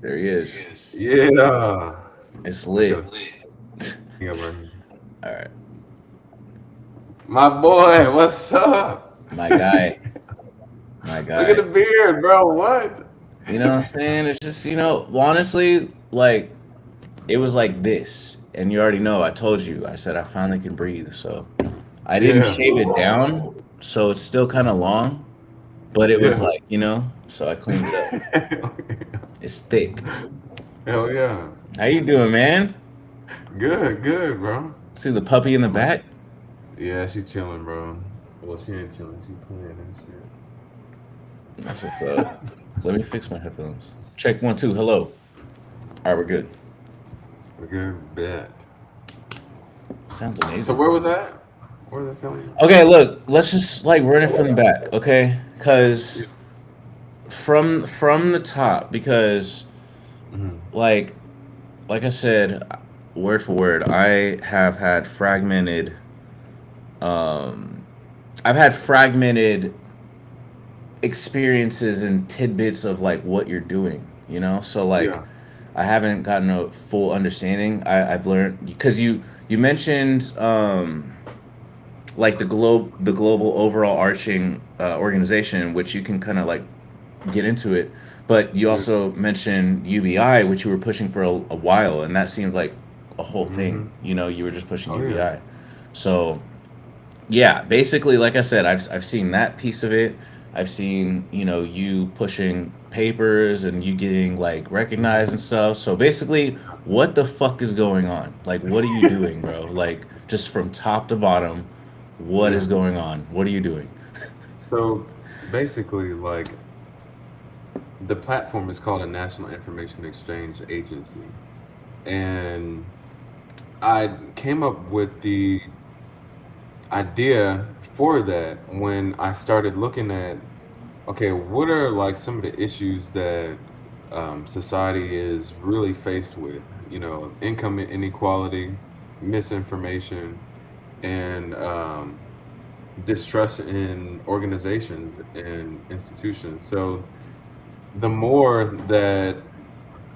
There he is. Yeah. It's I just lit. gotta hang up right here. All right, My boy, what's up? my guy, my Look at guy. the beard, bro. What? You know what I'm saying? It's just, honestly, like it was like this, and you already know. I told you. I said I finally can breathe. So I didn't Yeah. shave it down, so it's still kind of long, but it was Yeah. like, so I cleaned it up. It's thick. Hell yeah. How you doing, man? Good, good, bro. See the puppy in the back? Yeah, she chilling, bro. Well, she ain't chilling. She playing and That's what's up. Let me fix my headphones. Check one, two. Hello. All right, we're good. shit. We good bet. Sounds So amazing. where was that? What was I telling you? Okay, look, let's just like run it from the back, okay? Yeah. Because from the top, because Mhm. like like I said, word for word, I have had fragmented. Um, I've had fragmented experiences and tidbits of like what you're doing, So like, Yeah. I haven't gotten a full understanding. I've learned because you mentioned like the global overall arching organization, which you can kind of like get into it. But you Yeah. also mentioned UBI, which you were pushing for a while, and that seemed like a whole thing. Hmm. You were just pushing Oh yeah. UBI. So yeah, basically, like I said, I've seen that piece of it. I've seen you pushing papers and you getting like recognized Hmm. and stuff. So basically, what the fuck is going on? Like, what are you doing, bro? Like, just from top to bottom, what is Yeah. going on? What are you doing? So basically, like the platform is called a National Information Exchange Agency, and I came up with the idea for that when I started looking at, okay, what are like some of the issues that society is really faced with? Income inequality, misinformation, and distrust in organizations and institutions. So the more that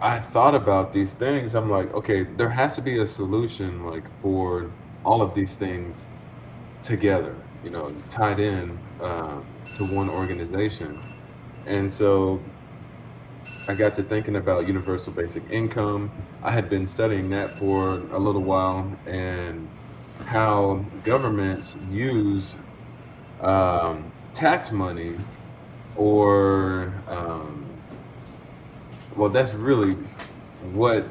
I thought about these things, I'm like, okay, there has to be a solution like for all of these things together, tied in to one organization. And so I got to thinking about universal basic income. I had been studying that for a little while and how governments use tax money or, well, that's really what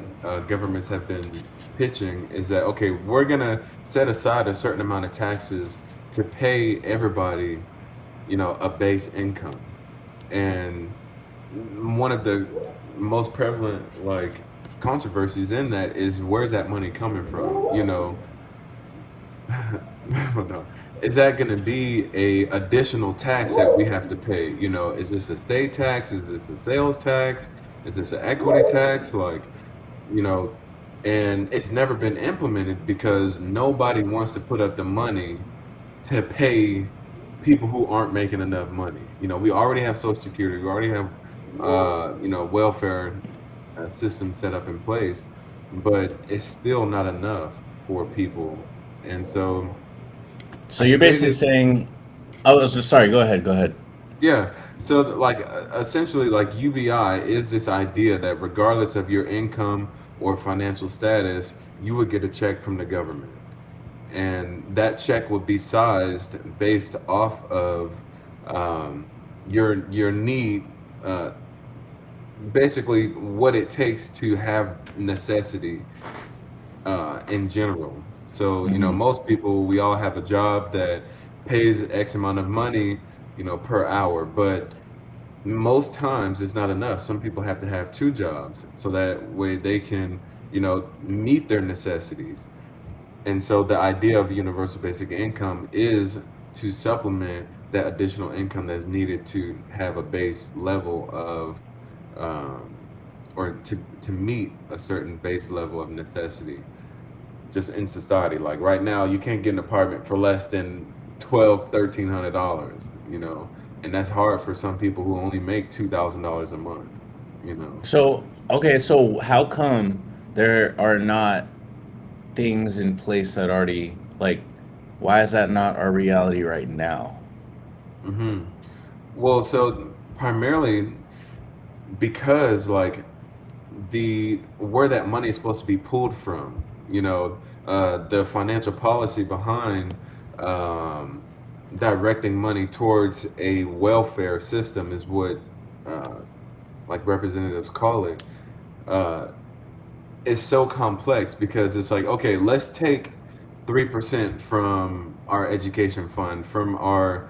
governments have been pitching is that, okay, we're going to set aside a certain amount of taxes to pay everybody, a base income. And one of the most prevalent like controversies in that is where's that money coming from? No. Is that going to be a additional tax that we have to pay? Is this a state tax? Is this a sales tax? Is this an equity tax? Like, you know, and it's never been implemented because nobody wants to put up the money to pay people who aren't making enough money. We already have Social Security, we already have, welfare system set up in place, but it's still not enough for people. And so So I you're basically created, saying, oh, sorry. Go ahead. Go ahead. yeah. So like essentially, like UBI is this idea that regardless of your income or financial status, you would get a check from the government. And that check would be sized based off of your need, uh, basically what it takes to have necessity in general. So Hmm. most people, we all have a job that pays X amount of money, per hour, but most times it's not enough. Some people have to have two jobs so that way they can meet their necessities. And so the idea of universal basic income is to supplement that additional income that's needed to have a base level of, um, or to meet a certain base level of necessity just in society. Like right now, you can't get an apartment for less than 1,200, $1,300, and that's hard for some people who only make $2,000 a month, you know. So, okay, so how come there are not things in place that already, like, why is that not our reality right now? Hmm. Well, so primarily because like the where that money is supposed to be pulled from, the financial policy behind um, directing money towards a welfare system is what uh, like representatives call it. Uh, is so complex because it's like, okay, let's take 3% from our education fund, from our,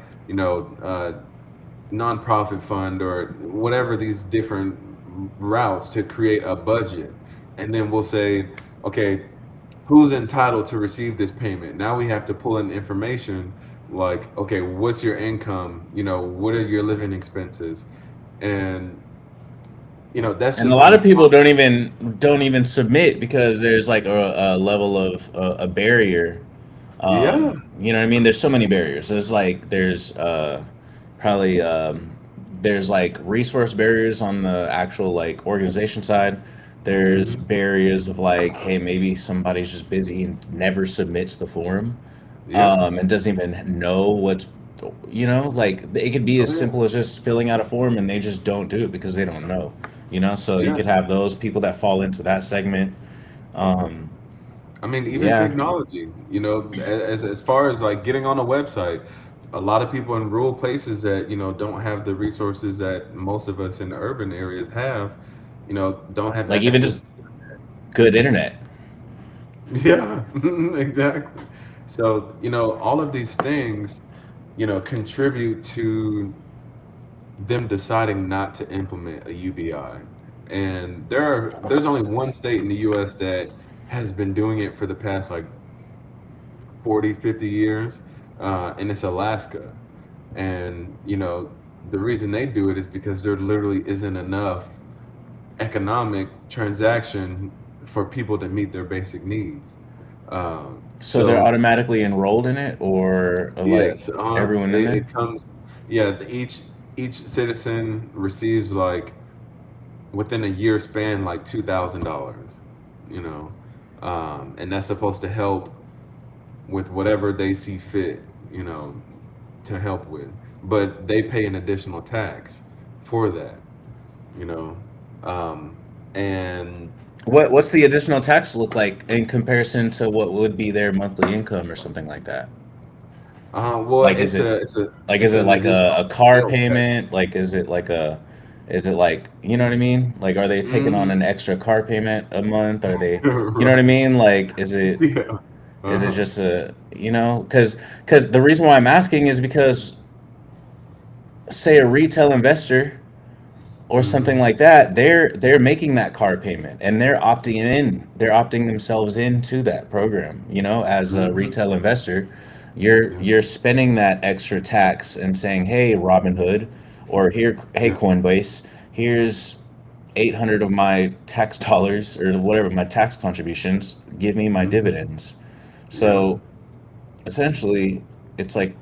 nonprofit fund, or whatever these different routes to create a budget. And then we'll say, okay, who's entitled to receive this payment? Now we have to pull in information like, okay, what's your income? What are your living expenses? And, that's And a just lot on the of people front. don't even submit because there's like a level of a barrier. Yeah. You know what I mean? There's so many barriers. There's probably there's like resource barriers on the actual like organization side. There's Hmm. barriers of like, hey, maybe somebody's just busy and never submits the form, Yeah. and doesn't even know what's, like it could be Oh as yeah. simple as just filling out a form and they just don't do it because they don't know. So you Yeah. could have those people that fall into that segment. Um, I mean, even yeah, technology, as far as like getting on a website, a lot of people in rural places that, don't have the resources that most of us in the urban areas have, don't have like even access. just good internet. Yeah, exactly. So, all of these things, contribute to them deciding not to implement a UBI. And there's only one state in the US that has been doing it for the past like 40, 50 years, and it's Alaska. And, the reason they do it is because there literally isn't enough economic transaction for people to meet their basic needs. So they're So, automatically enrolled in it, or like yes, everyone in it there. comes, yeah, each citizen receives like within a year span like $2,000, you know, and that's supposed to help with whatever they see fit, you know, to help with. But they pay an additional tax for that, you know. Um, and What's the additional tax look like in comparison to what would be their monthly income or something like that? well, Like, is it's it an like additional a car sales tax. payment? Like, is it like, you know what I mean? Like, are they taking on Hmm. an extra car payment a month? Are they, you know what I mean? Like, Yeah. is it Uh-huh. just because the reason why I'm asking is because, say, a retail investor or something Hmm. like that, they're making that car payment and they're opting themselves into that program, as a Hmm. retail investor. you're Yeah. you're spending that extra tax and saying, hey, Robinhood, or here, hey, Yeah. Coinbase, here's 800 of my tax dollars or whatever, my tax contributions, give me my Hmm. dividends. Yeah. So essentially it's like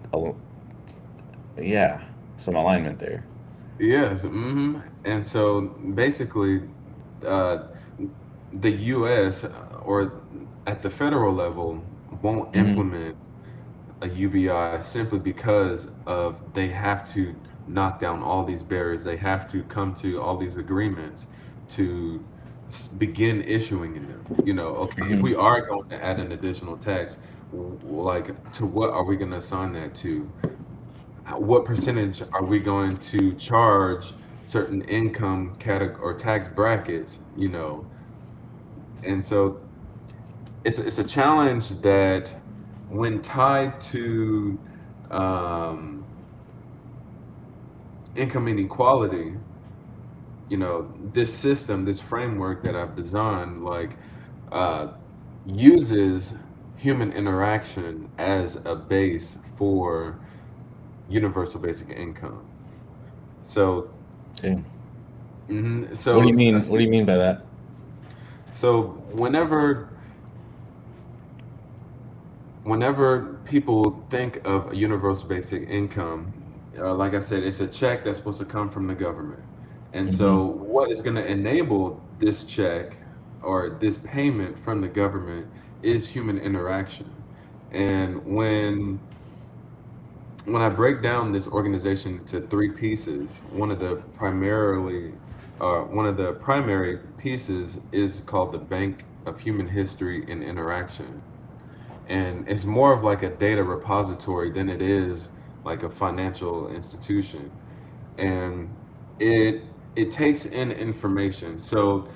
yeah, some alignment there. Yes. Hmm. And so basically, uh, the U.S. Or at the federal level won't Hmm. implement a UBI simply because of they have to knock down all these barriers. They have to come to all these agreements to begin issuing in them. Okay, if we Hmm. are going to add an additional tax, like to what are we going to assign that to? What percentage are we going to charge certain income category or tax brackets? And so it's a challenge that when tied to um, income inequality, this system, this framework that I've designed, like uh, uses human interaction as a base for universal basic income. So, Same. mhm, What do you so, uh, mean? What do you mean by that? so whenever people think of a universal basic income, like I said, it's a check that's supposed to come from the government. And Mm-hmm. so, what is going to enable this check or this payment from the government is human interaction. And when I break down this organization into three pieces, one of the primary pieces is called the Bank of Human History and Interaction, and it's more of like a data repository than it is like a financial institution, and it it takes in information. So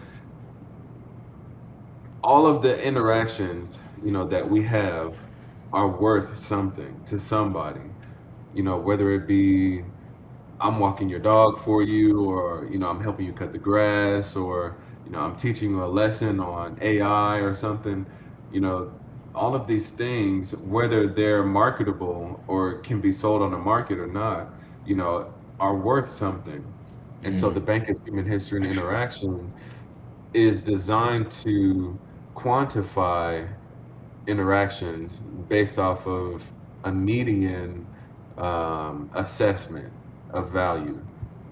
all of the interactions, that we have are worth something to somebody. Whether it be I'm walking your dog for you, or I'm helping you cut the grass, or I'm teaching you a lesson on AI or something. You know, all of these things, whether they're marketable or can be sold on the market or not, are worth something. And so the Bank of Human History and Interaction is designed to quantify interactions based off of a median assessment of value.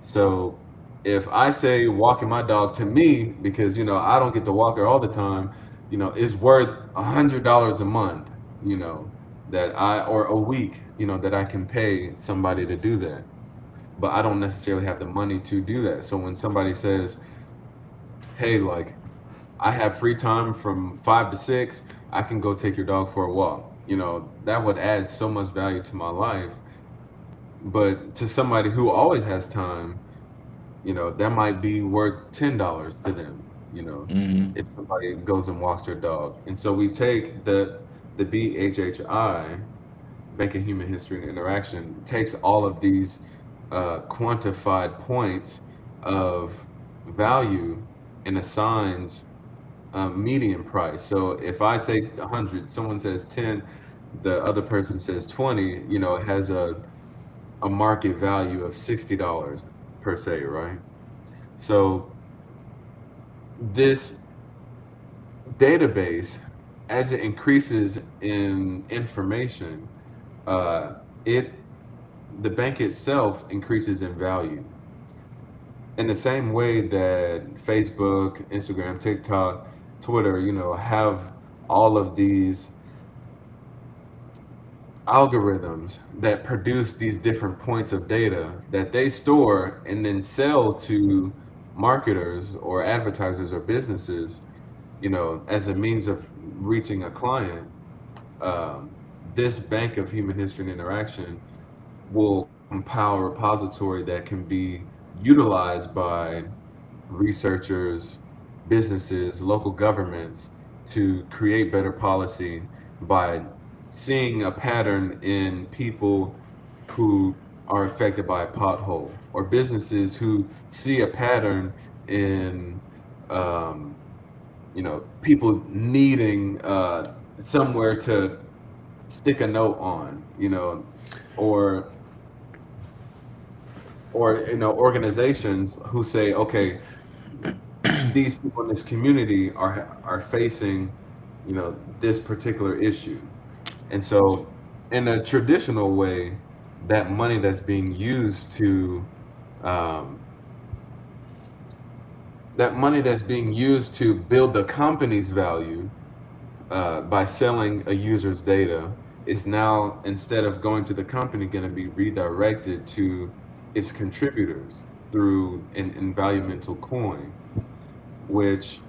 So if I say walking my dog to me, because I don't get to walk her all the time, is worth $100 a month, that I or a week, that I can pay somebody to do that. But I don't necessarily have the money to do that. So when somebody says, "Hey, like I have free time from 5 to 6. I can go take your dog for a walk." That would add so much value to my life. But to somebody who always has time, that might be worth $10 to them, Mm-hmm. if somebody goes and walks their dog. And so we take the BHHI, Banking Human History and Interaction, takes all of these quantified points of value and assigns median price. So if I say 100, someone says 10, the other person says 20, it has a market value of $60 per se, right? So this database, as it increases in information, uh, it the bank itself increases in value. In the same way that Facebook, Instagram, TikTok, Twitter, have all of these algorithms that produce these different points of data that they store and then sell to marketers or advertisers or businesses, as a means of reaching a client. um, this bank of human history and interaction will compile a repository that can be utilized by researchers, businesses, local governments to create better policy by seeing a pattern in people who are affected by a pothole, or businesses who see a pattern in um, people needing somewhere to stick a note on, or organizations who say, okay, these people in this community are facing, this particular issue. And so, in a traditional way, that money that's being used to um, build the company's value by selling a user's data is now, instead of going to the company, going to be redirected to its contributors through an invaluable coin, which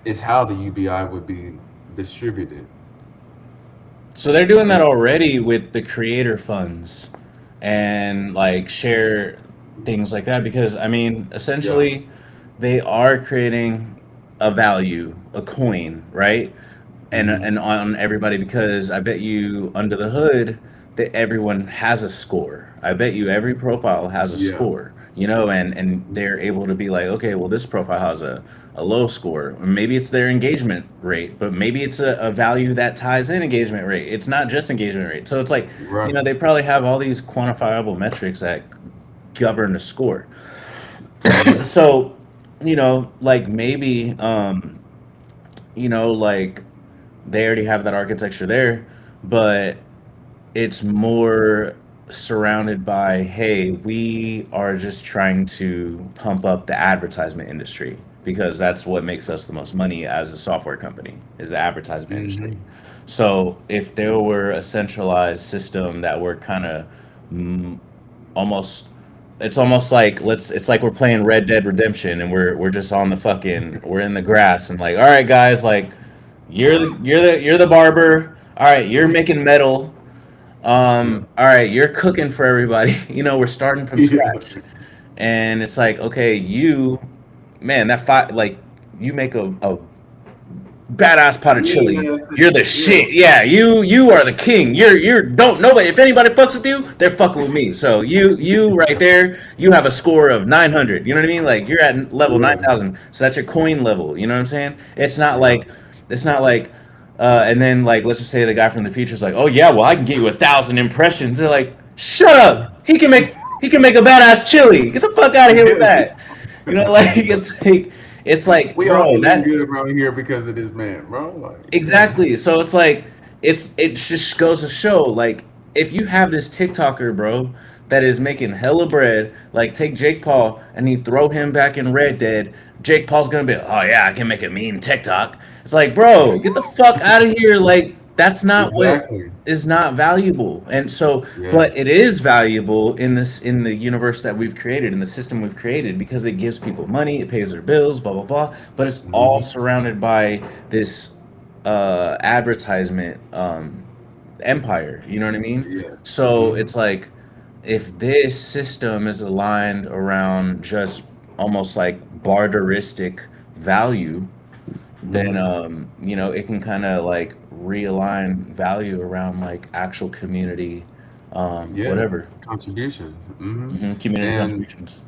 is how the UBI would be distributed. So they're doing that And already with the creator funds and like share things like that because I mean, yeah, essentially they are creating a value, a coin, right? And hmm, on everybody because I bet you under the hood that everyone has a score. I bet you every profile has a yeah, score, and they're able to be like, okay, well this profile has a low score. Or maybe it's their engagement rate, but maybe it's a value that ties in engagement rate. It's not just engagement rate. So it's like, right, they probably have all these quantifiable metrics that govern a score. hmm, So, like maybe like they already have that architecture there, but it's more. surrounded by, hey, we are just trying to pump up the advertisement industry because that's what makes us the most money as a software company is the advertisement industry. Hmm. So if there were a centralized system that were kind of almost, it's almost like it's like we're playing Red Dead Redemption and we're just on the fucking, we're in the grass and like, all right guys, like you're the barber, all right, you're making metal, Yeah. all right, you're cooking for everybody. We're starting from Yeah. scratch. And it's like, okay, man, like, you make a badass pot of Mean chili. ass You're the shit. Yeah. shit. Yeah, you are the king. You're don't nobody. If anybody fucks with you, they're fucking with me. So you right there, you have a score of 900. You know what I mean? Like you're at level Yeah. 9,000. So that's your coin level. You know what I'm saying? Yeah. It's not like, and then like let's just say the guy from the future is like, oh yeah, well I can get you 1,000 impressions. They're like, shut up. He can make a badass chili. Get the fuck out of here with that. Like it's like, We all bro, eating that good around here because of this man, bro. Like, yeah. exactly. So it's like it just goes to show like if you have this TikToker, bro, that is making hella bread, like take Jake Paul and you throw him back in Red Dead, Jake Paul's gonna be, oh yeah, I can make a mean TikTok. It's like, bro, get the fuck out of here. Like that's not what Exactly. is not valuable. And so, Yeah. but it is valuable in the universe that we've created, in the system we've created, because it gives people money, it pays their bills, blah blah blah. But it's all Hmm. surrounded by this advertisement empire. You know what I mean? Yeah. So Hmm. it's like if this system is aligned around just almost like barteristic value, then Hmm. it can kind of like realign value around like actual community, Yeah. whatever, Contributions. Hmm. community And contributions.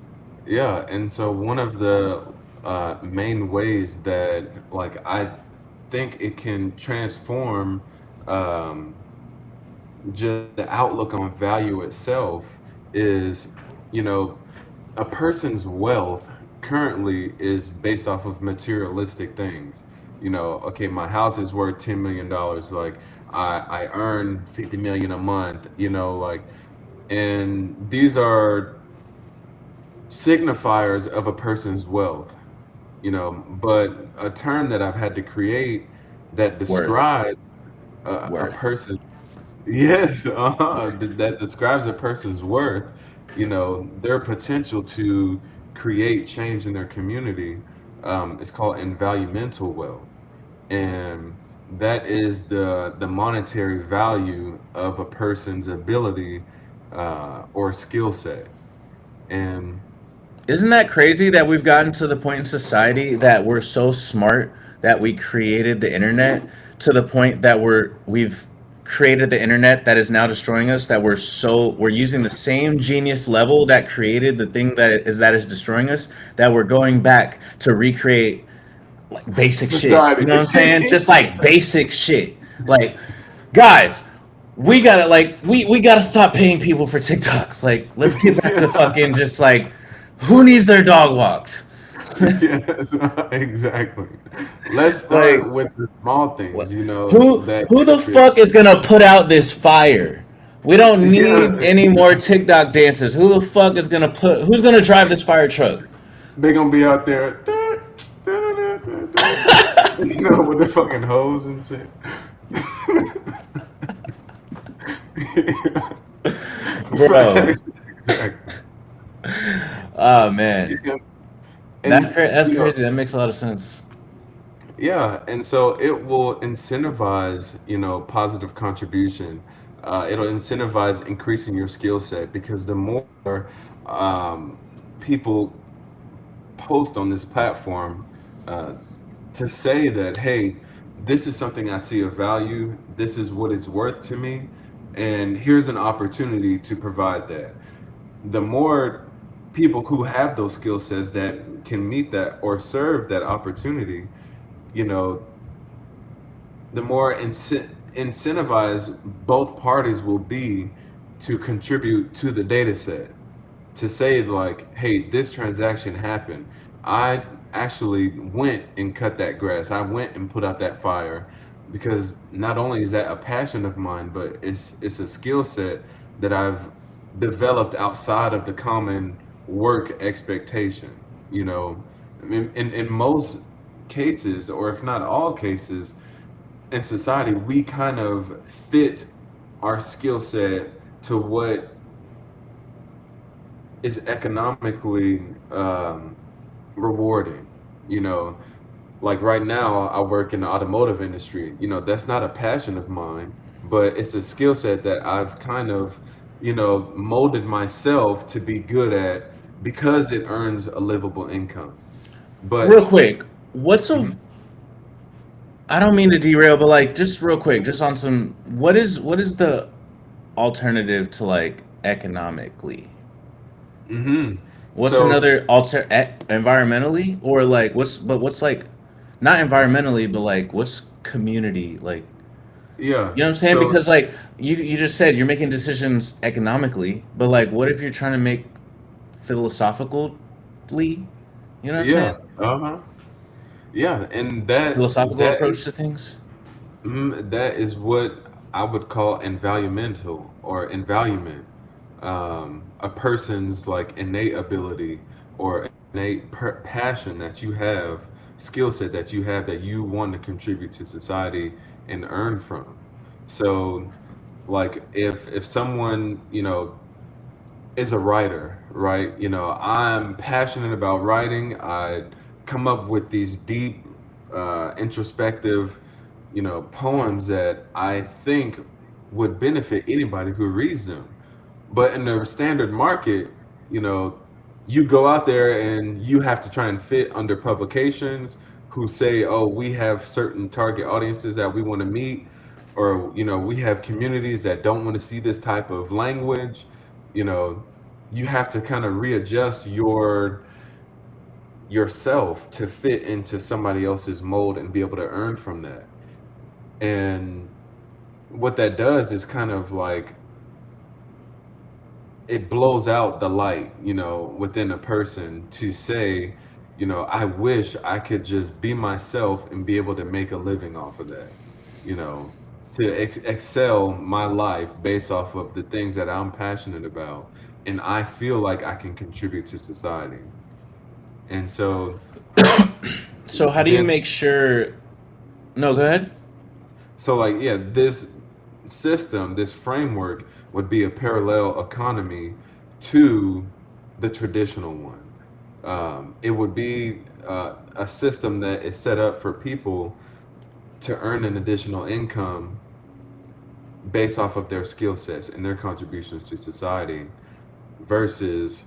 yeah, and so one of the main ways that like I think it can transform um, just the outlook on value itself is, you know, a person's wealth currently is based off of materialistic things. Okay, my house is worth $10 million. Like I earn 50 million a month. Like, and these are signifiers of a person's wealth. But a term that I've had to create that Worth, describes a worth. person. Yes, that describes a person's worth, their potential to create change in their community. It's called environmental wealth. And that is the monetary value of a person's ability or skill set. And Isn't that crazy that we've gotten to the point in society that we're so smart that we created the internet to the point that we've created the internet that is now destroying us, that we're using the same genius level that created the thing that is destroying us, that we're going back to recreate like basic shit. You know what I'm saying? society. Just like basic shit. Like, guys, we gotta stop paying people for TikToks. Like, let's get back to fucking just like who needs their dog walked? Yes, exactly. Let's start Like, with the small things, who that who the contribute. fuck is gonna put out this fire? We don't Yeah, need any more TikTok dancers. Who the fuck is gonna who's gonna drive this fire truck? they're gonna be out there, with the fucking hose and shit. Bro. Exactly. Oh man. Yeah. And That's crazy. That makes a lot of sense. yeah, and so it will incentivize, positive contribution. It'll incentivize increasing your skill set because the more people post on this platform uh, to say that, hey, this is something I see of value, this is what it's worth to me, and here's an opportunity to provide that. The more people who have those skill sets that can meet that or serve that opportunity, you know, the more incentivized both parties will be to contribute to the data set, to say like, hey, this transaction happened. I actually went and cut that grass. I went and put out that fire because not only is that a passion of mine, but it's a skill set that I've developed outside of the common work expectation. You know, in most cases, or if not all cases, in society, we kind of fit our skill set to what is economically rewarding. You know, like right now, I work in the automotive industry. You know, that's not a passion of mine, but it's a skill set that I've kind of, molded myself to be good at because it earns a livable income. Real But quick, what's a mhm, I don't mean to derail, but like just real quick, just on some what is the alternative to like economically? mhm. What's So another environmentally or like what's like not environmentally but like what's community like yeah, you know what I'm saying? so Because like you just said you're making decisions economically, but like what if you're trying to make philosophically? You know what I'm saying? yeah, uh-huh. Yeah, and Philosophical that approach is to things. that is what I would call envalumental or envalument. A person's like innate ability or innate passion that you have, skill set that you have that you want to contribute to society and earn from. So, like if someone is a writer, right? I'm passionate about writing. I come up with these deep, introspective, poems that I think would benefit anybody who reads them. But in the standard market, you know, you go out there and you have to try and fit under publications who say, "Oh, we have certain target audiences that we want to meet," or we have communities that don't want to see this type of language. You know, you have to kind of readjust yourself to fit into somebody else's mold and be able to earn from that. And what that does is kind of like it blows out the light, within a person to say, I wish I could just be myself and be able to make a living off of that, you know, to excel my life based off of the things that I'm passionate about. And I feel like I can contribute to society. And so So how do you this make sure? No, go ahead. So, like, yeah, this system, this framework would be a parallel economy to the traditional one. It would be a system that is set up for people to earn an additional income based off of their skill sets and their contributions to society versus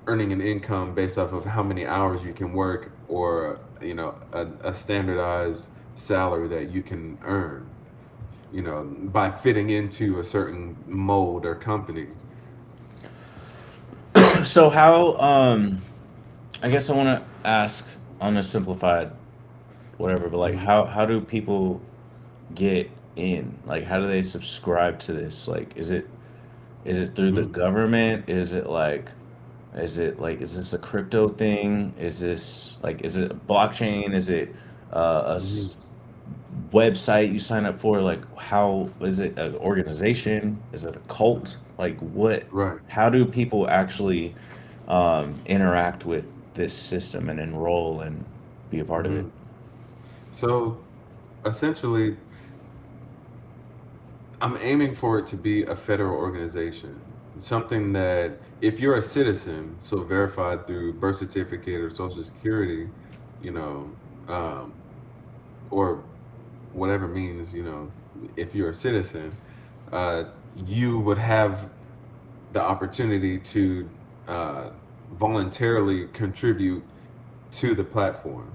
earning an income based off of how many hours you can work or, a standardized salary that you can earn, by fitting into a certain mold or company. So how I guess I want to ask on a simplified whatever, but like Hmm. how do people get in? Like how do they subscribe to this? Like is it through the Hmm. government? Is this a crypto thing? Is it a blockchain? Is it a Hmm. website you sign up for? Like how is it an organization? Is it a cult? Like what Right. how do people actually interact with this system and enroll and be a part of it? Hmm. So essentially, I'm aiming for it to be a federal organization, something that if you're a citizen, so verified through birth certificate or social security, you know, um, or whatever means, if you're a citizen, uh, you would have the opportunity to uh, voluntarily contribute to the platform.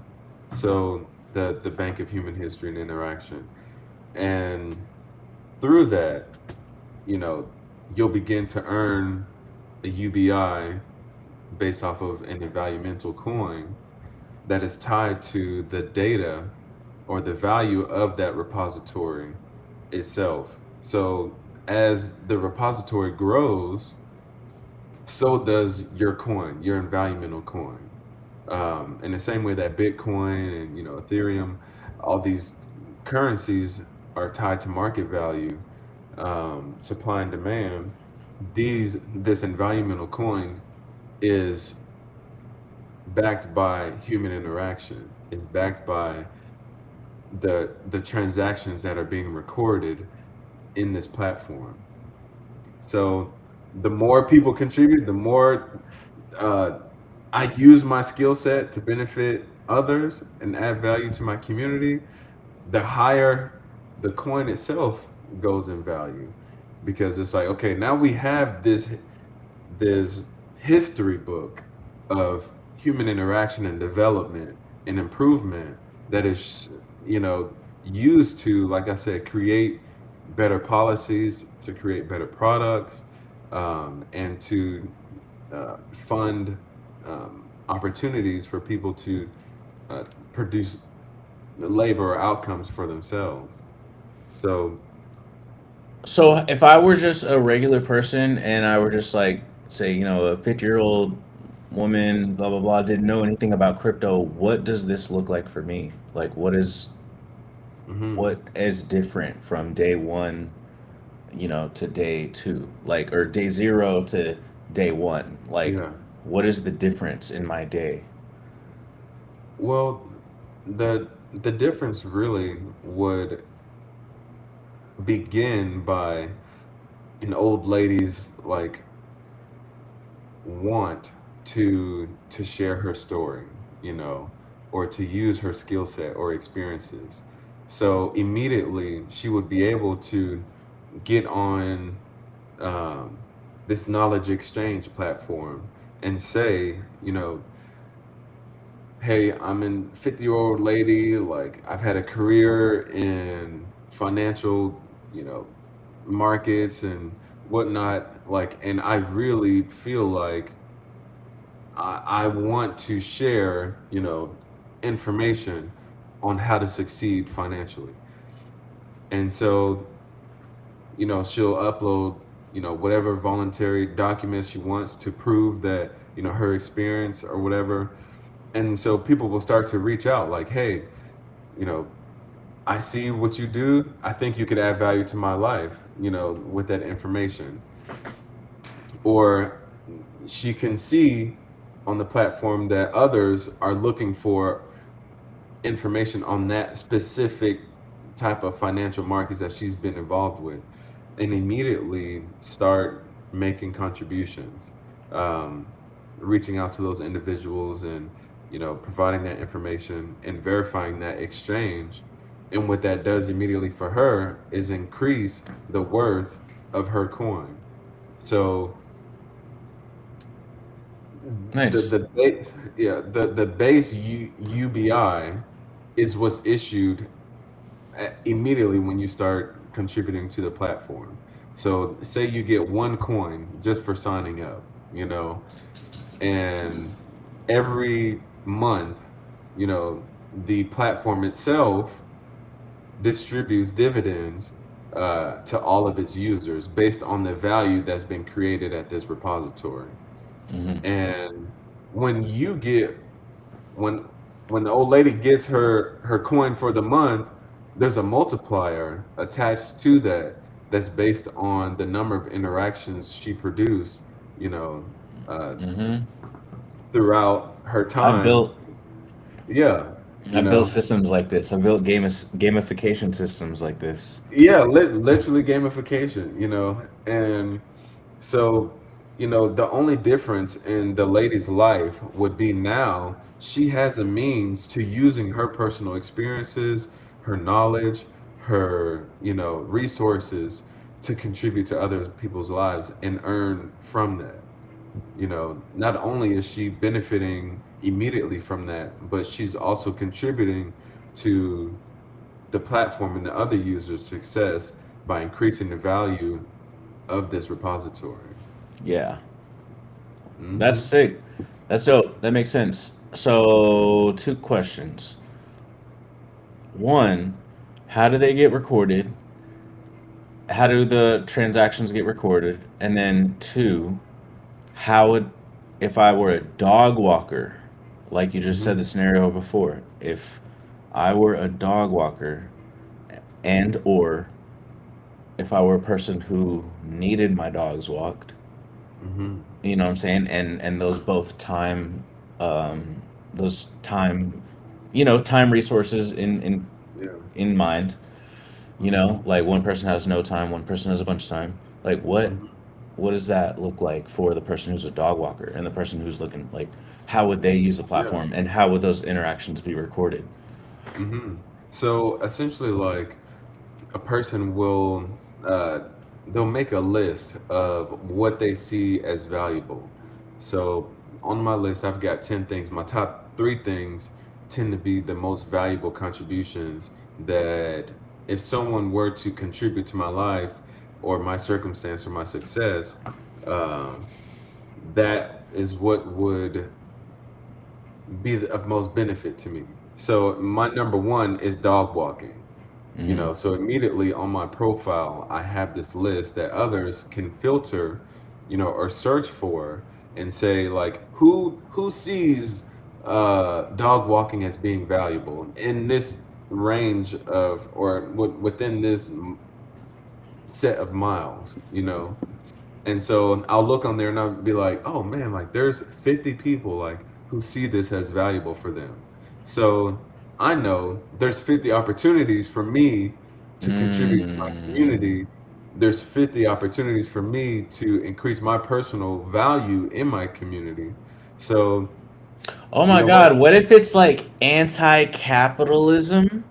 So the Bank of Human History and Interaction, and through that, you know, you'll begin to earn a UBI based off of an environmental coin that is tied to the data or the value of that repository itself. So as the repository grows, so does your coin, your environmental coin. In the same way that Bitcoin and Ethereum, all these currencies are tied to market value, supply and demand. this environmental coin is backed by human interaction. It's backed by the transactions that are being recorded in this platform. So the more people contribute, the more uh, I use my skill set to benefit others and add value to my community, the higher the coin itself goes in value. Because it's like, okay, now we have this history book of human interaction and development and improvement that is, you know, used to, like I said, create better policies, to create better products, and to fund opportunities for people to uh, produce labor or outcomes for themselves. So, So if I were just a regular person and I were just like, say, a 50-year-old woman, blah blah blah, didn't know anything about crypto, what does this look like for me? Like, mhm, what is different from day one, to day two, like, or day zero to day one? Like, yeah. what is the difference in my day? Well, the difference really would begin by an old lady's like want to share her story, you know, or to use her skill set or experiences. So immediately she would be able to get on um, this knowledge exchange platform and say, you know, hey, I'm a 50-year-old lady, like I've had a career in financial, you know, markets and whatnot, like, and I really feel like I want to share, you know, information on how to succeed financially. And so, you know, she'll upload, you know, whatever voluntary documents she wants to prove that, you know, her experience or whatever. And so people will start to reach out like, hey, you know, I see what you do. I think you could add value to my life, you know, with that information. Or she can see on the platform that others are looking for information on that specific type of financial markets that she's been involved with and immediately start making contributions, um, reaching out to those individuals and, you know, providing that information and verifying that exchange. And what that does immediately for her is increase the worth of her coin. So Nice. the base, yeah, the base UBI is what's issued immediately when you start contributing to the platform. So say you get one coin just for signing up, you know, and every month, you know, the platform itself distributes dividends to all of its users based on the value that's been created at this repository. Hmm. And when you get when when the old lady gets her coin for the month, there's a multiplier attached to that that's based on the number of interactions she produced, you know, uh, Hmm. throughout her I've time. built Yeah, you I've built know, systems like this. I've built gamification systems like this. yeah, literally gamification, you know, and so, you know, the only difference in the lady's life would be now she has a means to using her personal experiences, her knowledge, her, you know, resources to contribute to other people's lives and earn from that. You know, not only is she benefiting immediately from that, but she's also contributing to the platform and the other users' success by increasing the value of this repository. Yeah, that's Hmm. sick. That's dope. That makes sense. So, two questions. One, how do they get recorded? How do the transactions get recorded? And then two, how would, if I were a dog walker, like you just Hmm. said the scenario before, if I were a dog walker and or if I were a person who needed my dogs walked, Mm-hmm. you know what I'm saying? And those both time, um, those time, time resources Yeah. in mind. Mm-hmm. Like one person has no time, one person has a bunch of time. Like what does that look like for the person who's a dog walker and the person who's looking like how would they use the Yeah. platform and how would those interactions be recorded? Mm-hmm. So essentially, like a person will uh, they'll make a list of what they see as valuable. So on my list, I've got 10 things. My top three things tend to be the most valuable contributions that if someone were to contribute to my life or my circumstance or my success, um, that is what would be of most benefit to me. So my number one is dog walking. Mm. So immediately on my profile, I have this list that others can filter, or search for and say like who sees dog walking as being valuable in this range of or within this set of miles, and so I'll look on there and I'll be like, oh man, like there's 50 people like who see this as valuable for them. So I know there's 50 opportunities for me to contribute to my Mm. community. There's 50 opportunities for me to increase my personal value in my community. So, Oh you my know what? God, what if it's like anti-capitalism?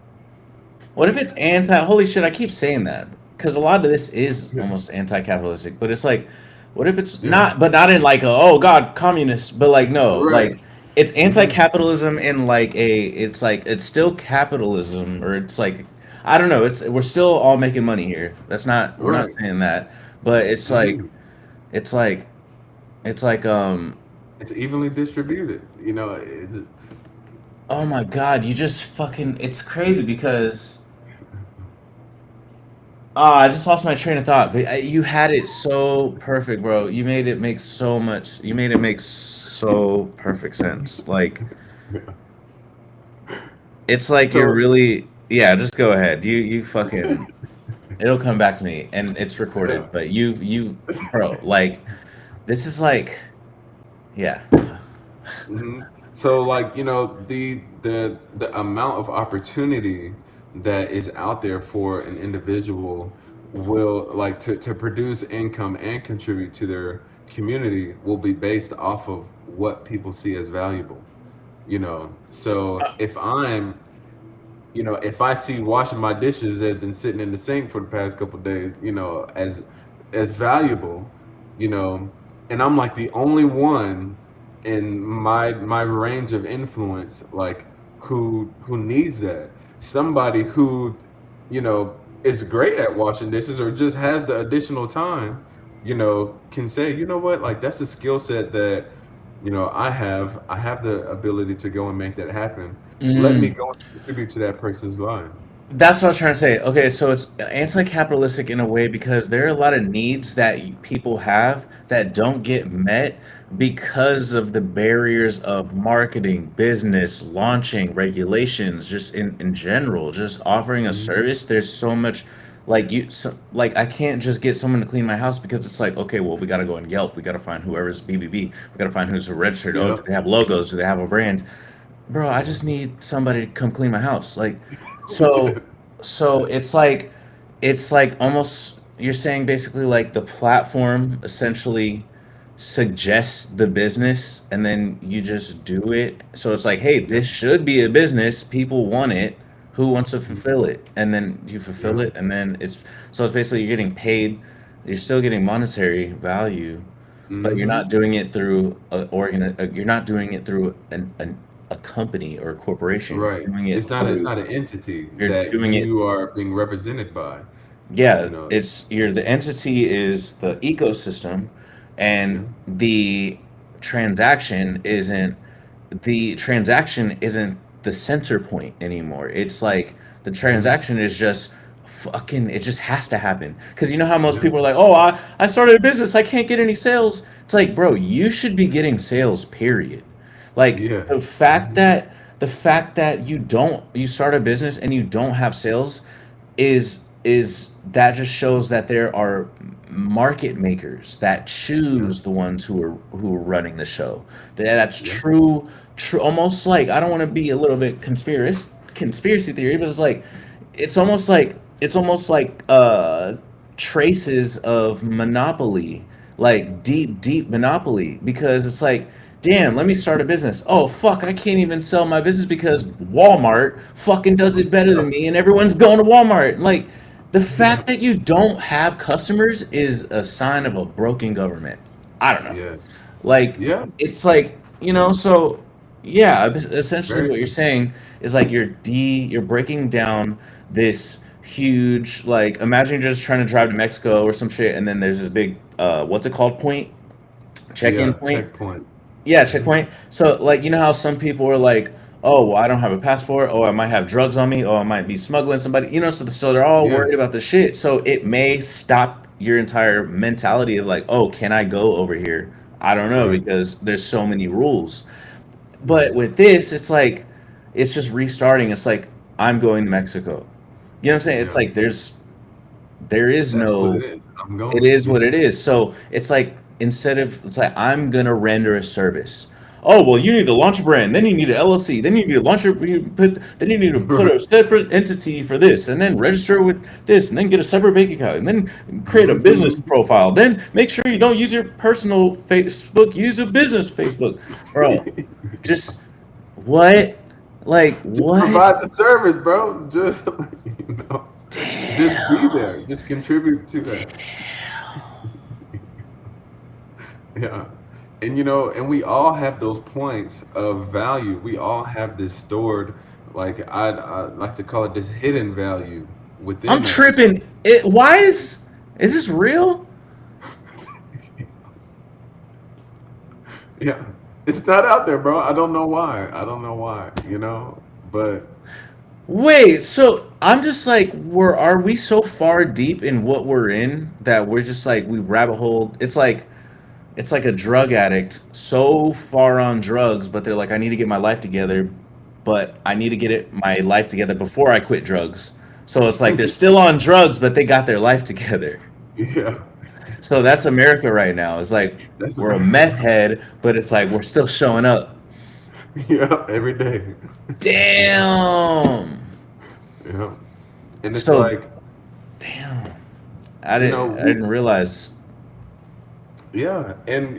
What if it's anti? Holy shit! I keep saying that because a lot of this is Yeah. almost anti-capitalistic. But it's like, what if it's Yeah. not? But not in like, oh God, communist. But like, no, Right. like it's Hmm. anti-capitalism in like it's like it's still capitalism, or it's like I don't know. It's we're still all making money here. We're not Right. saying that. But Hmm. it's like it's like It's evenly distributed. oh my God, you just fucking it's crazy because I just lost my train of thought. But you had it so perfect, bro. You made it make so much. You made it make so perfect sense. Like it's like you're So really. Yeah, just go ahead. You fucking. It'll come back to me, and it's recorded. But bro. Like this is like, yeah. hmm So like, the amount of opportunity that is out there for an individual will like to produce income and contribute to their community will be based off of what people see as valuable. So if I see washing my dishes that have been sitting in the sink for the past couple of days, as valuable, you know, and I'm like the only one in my range of influence, like who needs that. Somebody who, is great at washing dishes or just has the additional time, can say, you know what, like that's a skill set that, I have the ability to go and make that happen. Let me Mm. go and contribute to that person's life. That's what I was trying to say. Okay, so it's anti-capitalistic in a way because there are a lot of needs that people have that don't get met because of the barriers of marketing, business, launching, regulations, just in general, just offering a Mhm. service. There's so much like I can't just get someone to clean my house because it's like, okay, well, we got to go on Yelp. We got to find whoever's BBB. We got to find who's registered. Oh, do Yep. they have logos? Do they have a brand? Bro, I just need somebody to come clean my house. Like, so, Yes. so it's like almost you're saying basically like the platform essentially suggests the business and then you just do it. So it's like, hey, Yep. this should be a business. People want it. Who wants to Mhm. fulfill it? And then you fulfill Yep. it, and then it's basically you're getting paid. You're still getting monetary value, but you're not Mhm. doing it through you're not doing it through a company or a corporation. Right. You're doing it It's through not an entity you're that doing it you are being represented by. You yeah, know. it's you're the entity is the ecosystem, Yeah. and the transaction isn't the center point anymore. It's like the Mhm. transaction is just fucking it just has to happen. Because you know how most Yeah. people are like, oh, I started a business, I can't get any sales. It's like, bro, you should be getting sales, period. Like Yeah. the fact that you start a business and you don't have sales is that just shows that there are market makers that Yeah. choose the ones who are running the show. That's Yeah. true. Almost like I don't want to be a little bit conspiracy theory, but it's almost like traces of monopoly, like deep monopoly, because it's like, damn, let me start a business. Oh fuck, I can't even sell my business because Walmart fucking does it better than Yeah. me and everyone's going to Walmart. Like, the Yeah. fact that you don't have customers is a sign of a broken government. I don't know. Yes. Like, Yeah. it's like, so yeah, essentially Very what you're true. saying is like you're breaking down this huge, like, imagine you're just trying to drive to Mexico or some shit, and then there's this big what's it called, point, check-in Yeah. point. Checkpoint. Yeah, Hmm. checkpoint. So, like, you know how some people are like, "Oh, well, I don't have a passport. Oh, I might have drugs on me. Oh, I might be smuggling somebody." So they're all Yeah. worried about the shit. So it may stop your entire mentality of like, "Oh, can I go over here?" I don't know Right. because there's so many rules. But Hmm. with this, it's like it's just restarting. It's like I'm going to Mexico. You know what I'm saying? It's Yeah. like there is That's what it no, is. I'm it going. is what it is. So it's like it's like I'm gonna render a service. Oh well, you need to launch a brand, then you need an LLC, then you need to then you need to put Right. a separate entity for this, and then register with this, and then get a separate bank account, and then create a business Hmm. profile. Then make sure you don't use your personal Facebook, use a business Facebook, bro. Just what? Like Just what? provide the service, bro. Just you know, just be Damn. there. Just contribute to that. Yeah. And and we all have those points of value. We all have this stored, like I like to call it this hidden value I'm within us. tripping. Why is this real? Yeah. It's not out there, bro. I don't know why. I don't know why. But Wait, so I'm just like, are we so far deep in what we're in that we're just like we rabbit hole? It's like a drug addict so far on drugs, but they're like, I need to get my life together, but I need to get my life together before I quit drugs. So it's like they're still on drugs, but they got their life together. yeah. So that's America right now. It's like That's we're a America. meth head, but it's like we're still showing up. Yeah, every day. Damn. Yeah. And it's So like, damn. I we didn't realize. yeah, and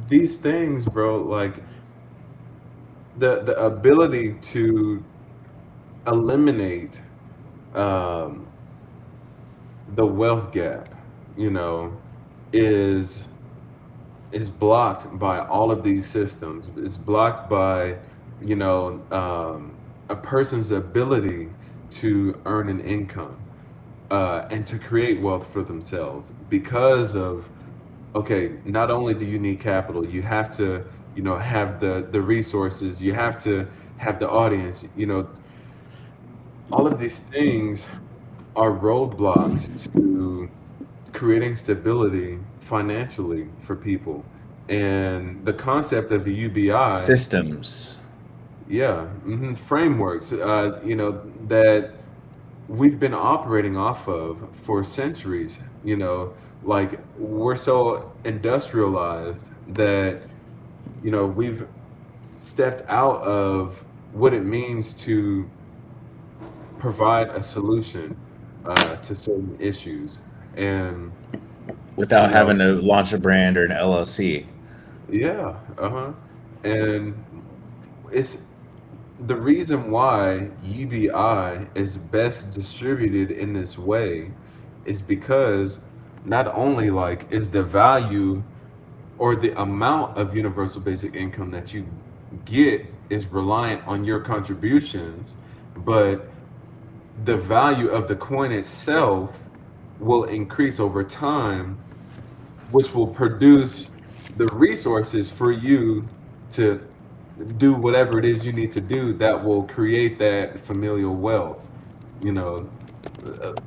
these things, bro, like the ability to eliminate um the wealth gap, you know, is blocked by all of these systems. It's blocked by, a person's ability to earn an income and to create wealth for themselves because of, okay, not only do you need capital, you have to, have the resources, you have to have the audience, all of these things are roadblocks to creating stability financially for people. And the concept of a UBI, Systems. yeah, frameworks, that we've been operating off of for centuries, like we're so industrialized that, we've stepped out of what it means to provide a solution to certain issues. And, Without you know, having to launch a brand or an LLC. yeah, uh-huh. And it's the reason why UBI is best distributed in this way is because not only like is the value or the amount of universal basic income that you get is reliant on your contributions, but the value of the coin itself will increase over time, which will produce the resources for you to do whatever it is you need to do that will create that familial wealth. You know,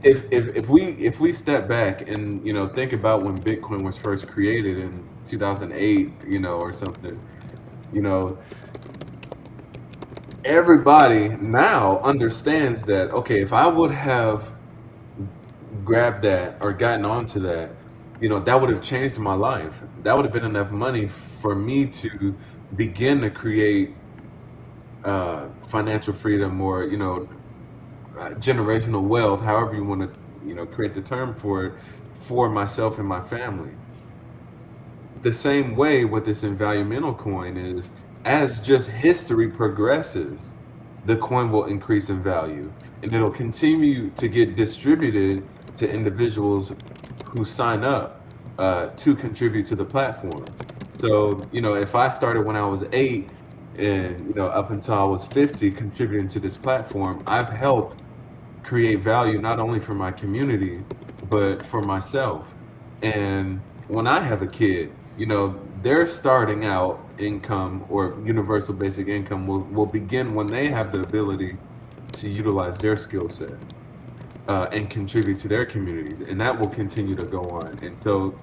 if we step back and think about when Bitcoin was first created in 2008, or something, you know, everybody now understands that, okay, if I would have grabbed that or gotten onto that, that would have changed my life. That would have been enough money for me to begin to create financial freedom, or generational wealth, however you want to create the term for it, for myself and my family. The same way with this invaluable coin is, as just history progresses, the coin will increase in value, and it'll continue to get distributed to individuals who sign up to contribute to the platform. So, if I started when I was 8, and up until I was 50 contributing to this platform, I've helped create value not only for my community but for myself. And when I have a kid, their starting out income, or universal basic income, will begin when they have the ability to utilize their skill set and contribute to their communities, and that will continue to go on. And so,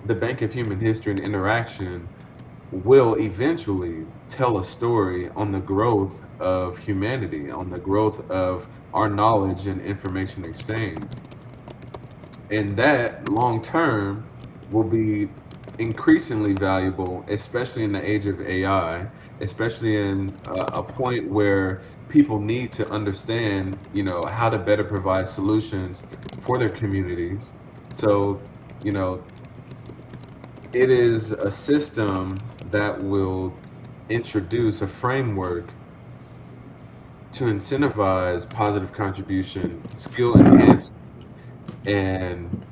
the Bank of Human History and Interaction will eventually tell a story on the growth of humanity, on the growth of our knowledge and information exchange. And that long term will be increasingly valuable, especially in the age of AI, especially in a point where people need to understand, how to better provide solutions for their communities. So, you know, it is a system that will introduce a framework to incentivize positive contribution, skill enhancement, and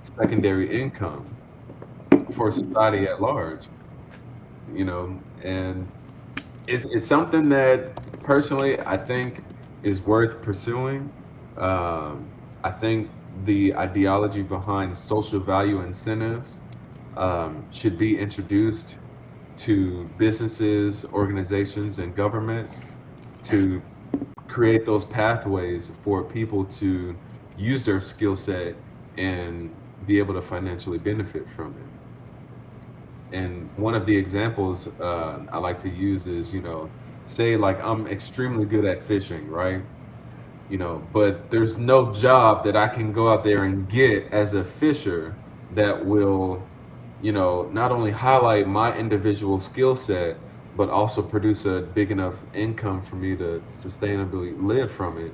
secondary income for society at large. And it's something that personally I think is worth pursuing. I think the ideology behind social value incentives should be introduced to businesses, organizations, and governments to create those pathways for people to use their skill set and be able to financially benefit from it. And one of the examples I like to use is, say like I'm extremely good at fishing, right? But there's no job that I can go out there and get as a fisher that will, not only highlight my individual skill set, but also produce a big enough income for me to sustainably live from it.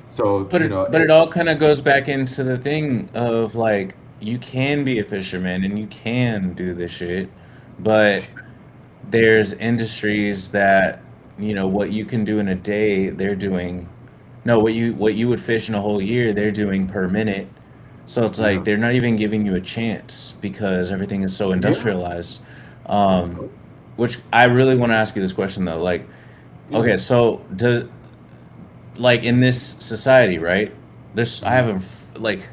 So, But it all kind of goes back into the thing of like you can be a fisherman and you can do this shit, but there's industries that what you can do in a day they're doing no what you would fish in a whole year they're doing per minute. So it's like yeah, they're not even giving you a chance because everything is so yeah, industrialized. Which I really want to ask you this question though, like, yeah, okay, so does, like, in this society, right, there's I hmm, have a like,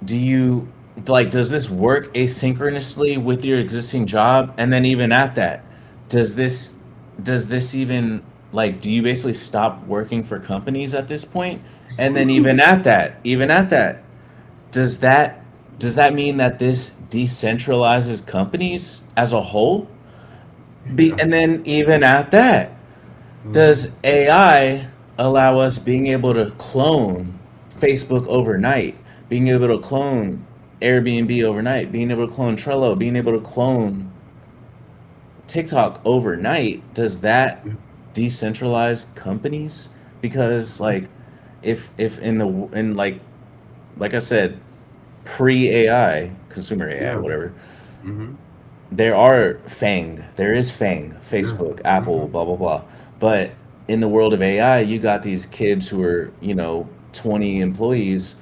do you, like, does this work asynchronously with your existing job? And then even at that, does this does this even, like, do you basically stop working for companies at this point? And then even at that, does that does that mean that this decentralizes companies as a whole? yeah, And then even at that, hmm, does AI allow us being able to clone Facebook overnight, being able to clone Airbnb overnight, being able to clone Trello, being able to clone TikTok overnight? Does that decentralize companies? Because like if in the in like I said, pre AI, consumer AI, yeah, whatever, hmm, there is Fang, yeah, Facebook, Apple, hmm, blah blah blah. But in the world of AI, you got these kids who are 20 employees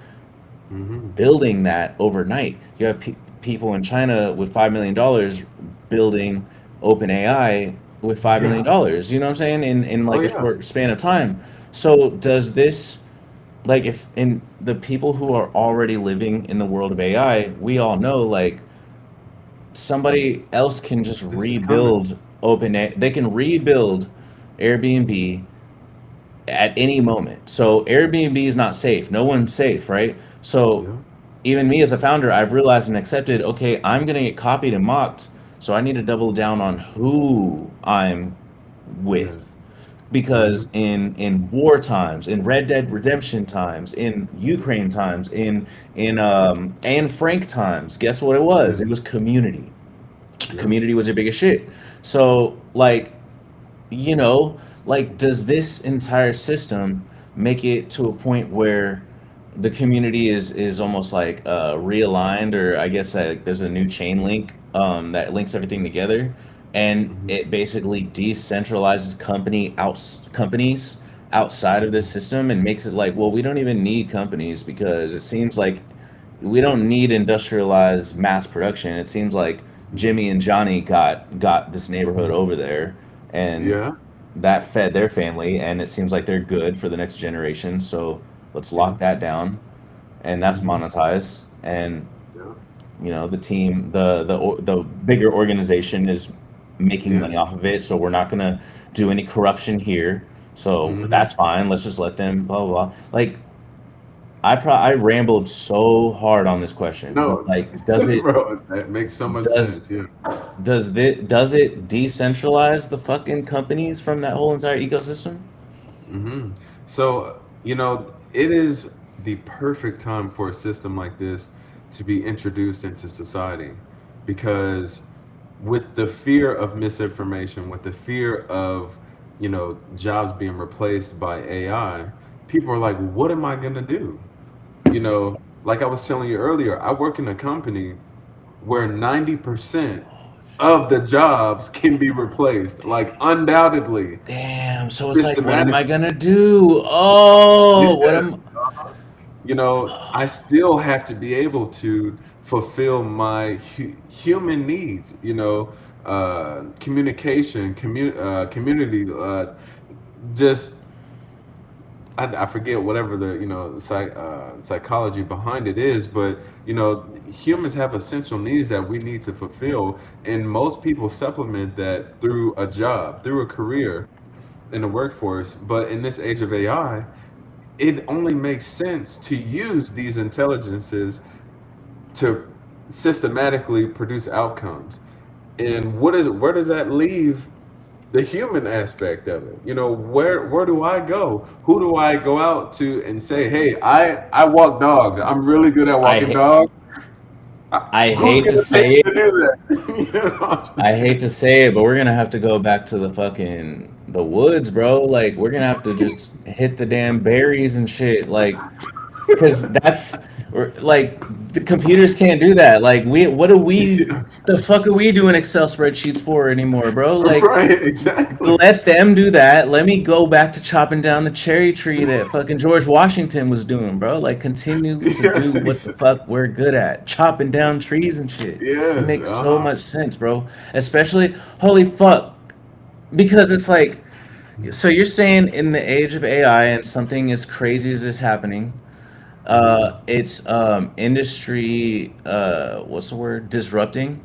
hmm, building that overnight. You have people in China with $5 million building open AI with yeah, $5 million. You know what I'm saying? In oh like a yeah, short span of time. So does this, like, if in the people who are already living in the world of AI, we all know like somebody else can just this is coming. rebuild they can rebuild Airbnb at any moment. So Airbnb is not safe. No one's safe, right? So Yeah, even me as a founder, I've realized and accepted, okay, I'm gonna get copied and mocked. So I need to double down on who I'm yeah, with. because in war times, in Red Dead Redemption times, in Ukraine times, in Anne Frank times, guess what it was? Yeah. It was community. Yeah. Community was your biggest shit. So like, you know, like, does this entire system make it to a point where the community is almost like realigned, or I guess there's a new chain link that links everything together, and Hmm. it basically decentralizes companies outside of this system and makes it like, well, we don't even need companies because it seems like we don't need industrialized mass production. It seems like Jimmy and Johnny got this neighborhood over there, and Yeah. that fed their family, and it seems like they're good for the next generation. So let's Yeah. lock that down, and that's Hmm. monetized. And Yeah. the team, the bigger organization is making Yeah. money off of it. So we're not gonna do any corruption here. So Hmm. that's fine. Let's just let them blah blah blah. Like I rambled so hard on this question, but No, like, does it bro, that makes so much does sense. Yeah. does it decentralize the fucking companies from that whole entire ecosystem? Hmm. So, it is the perfect time for a system like this to be introduced into society because with the fear of misinformation, with the fear of, jobs being replaced by AI, people are like, what am I going to do? Like I was telling you earlier, I work in a company where 90% of the jobs can be replaced, like undoubtedly, Damn. So it's like, what am I systematically. gonna do? Oh, what Yeah. am? I still have to be able to fulfill my human needs, communication, community, just I forget whatever the psychology behind it is, but humans have essential needs that we need to fulfill, and most people supplement that through a job, through a career in the workforce. But in this age of AI, it only makes sense to use these intelligences to systematically produce outcomes. And where does that leave the human aspect of it? Where do I go? Who do I go out to and say, hey, I walk dogs. I'm really good at I walking ha- dogs. I Who's hate to gonna pay say me to it. do that? You know what I'm I saying? hate to say it, but we're gonna have to go back to the woods, bro. Like, we're gonna have to just hit the damn berries and shit. Like, because like, the computers can't do that. Like, Yeah. the fuck are we doing Excel spreadsheets for anymore, bro? Like, Right, exactly. let them do that. Let me go back to chopping down the cherry tree that fucking George Washington was doing, bro. Like, continue to do Yes, what the fuck we're good at, chopping down trees and shit. It yes, makes so much sense, bro. Especially, holy fuck, because it's like, so you're saying in the age of AI and something as crazy as this happening, hmm it's industry, what's the word? Disrupting.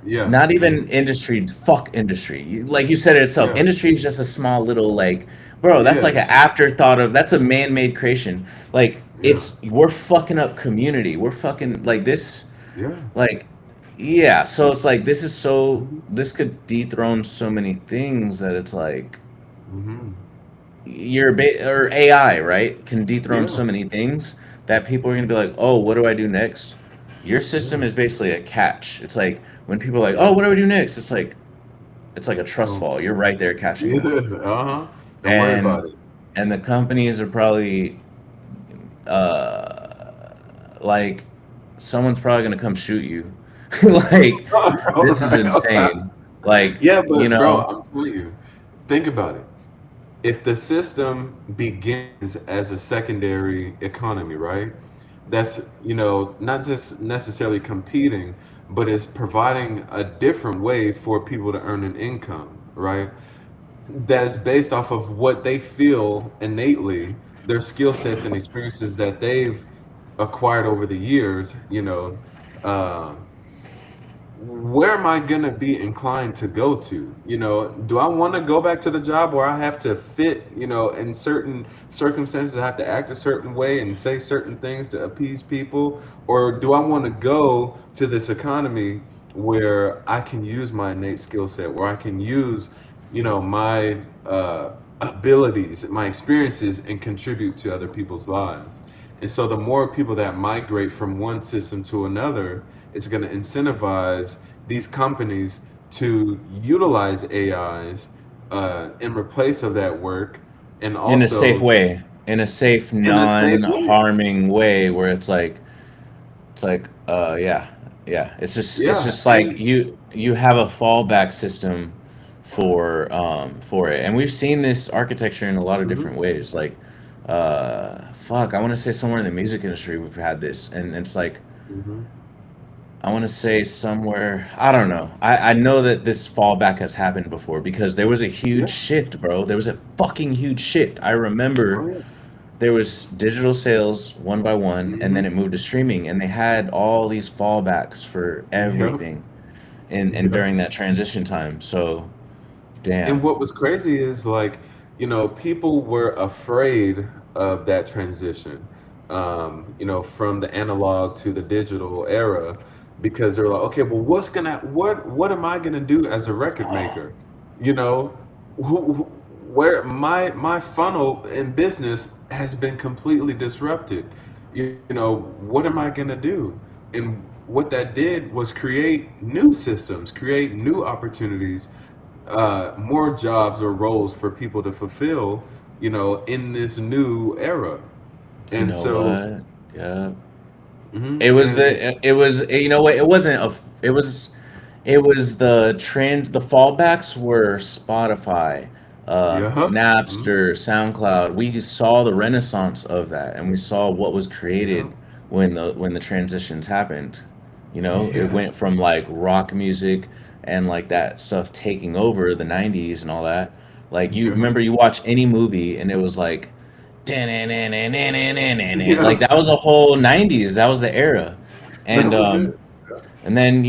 yeah, Not hmm even industry, fuck industry. Like you said it itself, yeah, industry is just a small little, like, bro, that's like an yes, afterthought of, that's a man-made creation. Like, yeah, we're fucking up community. We're fucking like this, yeah, like, yeah. So it's like, hmm this could dethrone so many things that it's like, hmm or AI, right, can dethrone yeah, so many things that people are gonna be like, oh, what do I do next? Your system yeah, is basically a catch. It's like when people are like, oh, yeah. what do I do next? It's like a trust Oh, fall. You're right there catching them, yes, uh-huh. Don't worry and about it. the companies are probably uh like, someone's probably gonna come shoot you. Like, All this is right, all right. insane. Like, Yeah, but bro, I'm telling you, think about it. If the system begins as a secondary economy, right? That's, not just necessarily competing, but is providing a different way for people to earn an income, right? That's based off of what they feel innately, their skill sets and experiences that they've acquired over the years, uh, where am I gonna be inclined to go to? Do I want to go back to the job where I have to fit, in certain circumstances, I have to act a certain way and say certain things to appease people? Or do I want to go to this economy where I can use my innate skill set, where I can use, my abilities, my experiences, and contribute to other people's lives. And so the more people that migrate from one system to another, it's going to incentivize these companies to utilize AIs in replace of that work, and In a safe also way, in a safe, in the same way. non-harming way, where it's like, yeah, yeah. It's Yeah, just like and you have a fallback system for it, and we've seen this architecture in a lot of mhm, different ways. Like, fuck, I want to say somewhere in the music industry we've had this, and it's like mhm, I want to say somewhere, I don't know. I know that this fallback has happened before because there was a huge yeah, shift, bro. There was a fucking huge shift. I remember oh yeah, there was digital sales one by one, and then hmm, it moved to streaming, and they had all these fallbacks for yeah, everything and yeah. during that transition time. So, And damn. what was crazy is like, people were afraid of that transition, from the analog to the digital era, because they're like, okay, well, what am I gonna do as a record maker? You know, where my funnel in business has been completely disrupted. What am I gonna do? And what that did was create new systems, create new opportunities, more jobs or roles for people to fulfill, in this new era. You And know so, what? Yeah. mhm, It was and it was you know what? It wasn't a it was the trend. The fallbacks were Spotify, yeah, mhm, Napster, SoundCloud. We saw the renaissance of that, and we saw what was yeah, created when the transitions happened. You know, it yes, went from like rock music and like that stuff taking over the '90s and all that. Like you yeah, remember, you watch any movie and it was like like yes, that was a whole '90s. That was the era, that and was it. and then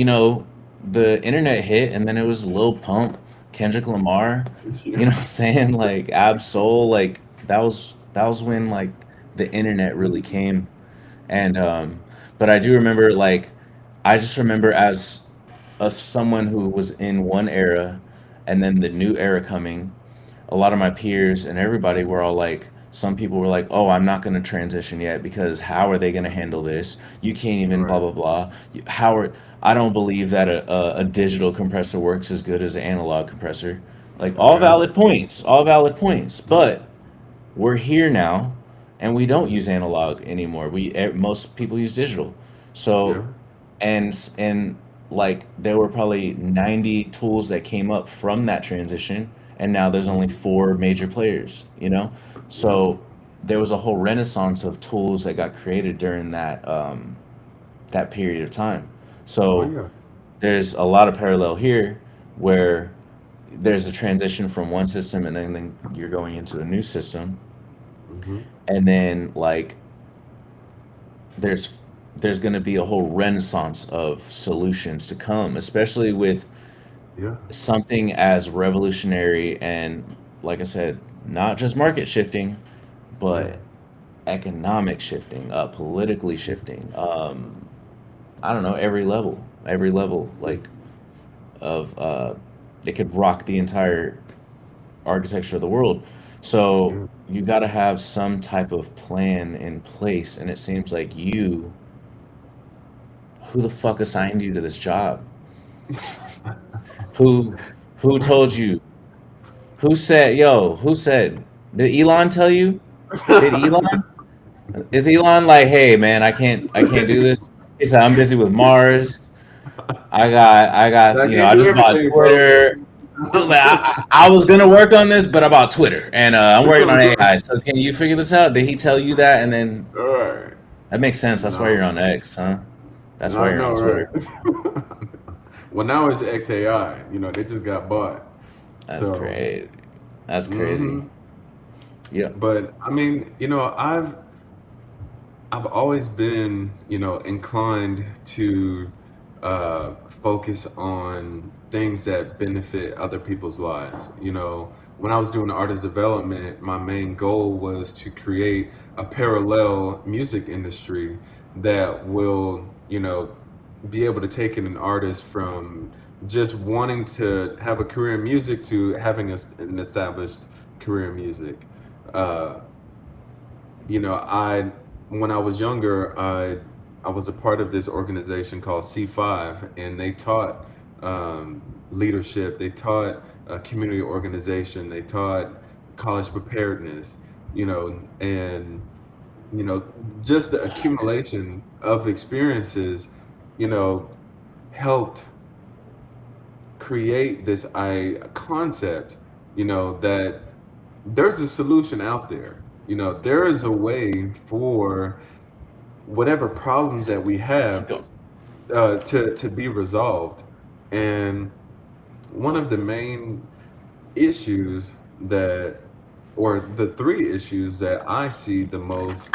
the internet hit, and then it was Lil Pump, Kendrick Lamar. You know Yeah, what I'm saying? Like Absol. Like that was when like the internet really mhm, came, and but I do remember like I just remember as someone who was in one era, and then the new era coming, a lot of my peers and everybody were all like, some people were like, "Oh, I'm not going to transition yet because how are they going to handle this? You can't even blah right, blah blah. How are I don't believe that a digital compressor works as good as an analog compressor." Like yeah, all valid points, mhm, but we're here now, and we don't mhm, use analog anymore. Most people use digital. yeah, So, and like there were probably 90 tools that came up from that transition, and now there's only mhm, four major players, you know? yeah, So there was a whole renaissance of tools that got created during that period of time. oh So yeah, there's a lot of parallel here where there's a transition from one system, and then you're going into a new system, hmm, and then like there's there's going to be a whole renaissance of solutions to come, especially with yeah, something as revolutionary and, like I said, not just market shifting, yeah, but economic shifting, politically shifting. I don't know, every level, yeah, like of it could rock the entire architecture of the world. So yeah. you got to have some type of plan in place, and it seems like who the fuck assigned you to this job? Who who told you? Who said, yo, who said? Did Elon tell you? Did Elon? Is Elon like, hey man, I can't do this? He said, I'm busy with Mars. I can't I do just bought everything, bro. Twitter. I was like, I was gonna work on this, but I bought Twitter, and I'm working on AI. So can you figure this out? Did he tell you that? And then All right. that makes sense. That's why you're No, on X, huh? That's why I you're know, on right? Twitter. Well, now it's XAI. They just got bought. That's So, great. That's crazy. hmm Yeah. but I mean, I've always been, inclined to focus on things that benefit other people's lives. When I was doing artist development, my main goal was to create a parallel music industry that will, be able to take in an artist from just wanting to have a career in music to having an established career in music. Uh, I when I was younger, I was a part of this organization called C5, and they taught leadership. They taught community organization. They taught college preparedness. And you know just the accumulation of experiences, you know, helped create this concept, that there's a solution out there. There is a way for whatever problems that we Keep have going. to be resolved. And one of the main issues that, or the three issues that I see the most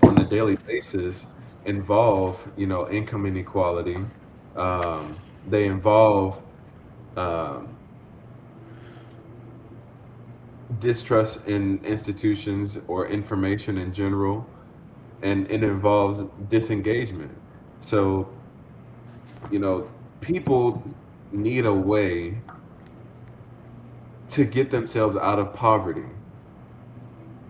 on a daily basis, involve, income inequality. They involve um, distrust in institutions or information in general, and it involves disengagement. So, you know, people need a way to get themselves out of poverty.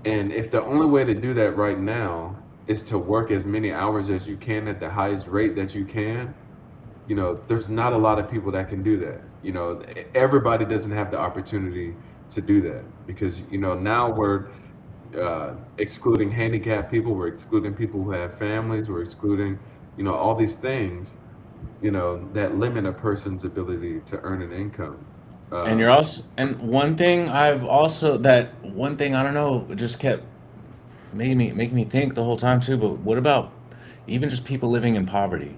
And if the only way to do that right now is to work as many hours as you can at the highest rate that you can, there's not a lot of people that can do that. Everybody doesn't have the opportunity to do that, because, now we're excluding handicapped people, we're excluding people who have families, we're excluding, all these things, that limit a person's ability to earn an income. And you're Um, also, and one thing I've also, that one thing I don't know, it just kept making me think the whole time too. But what about even just people living in poverty?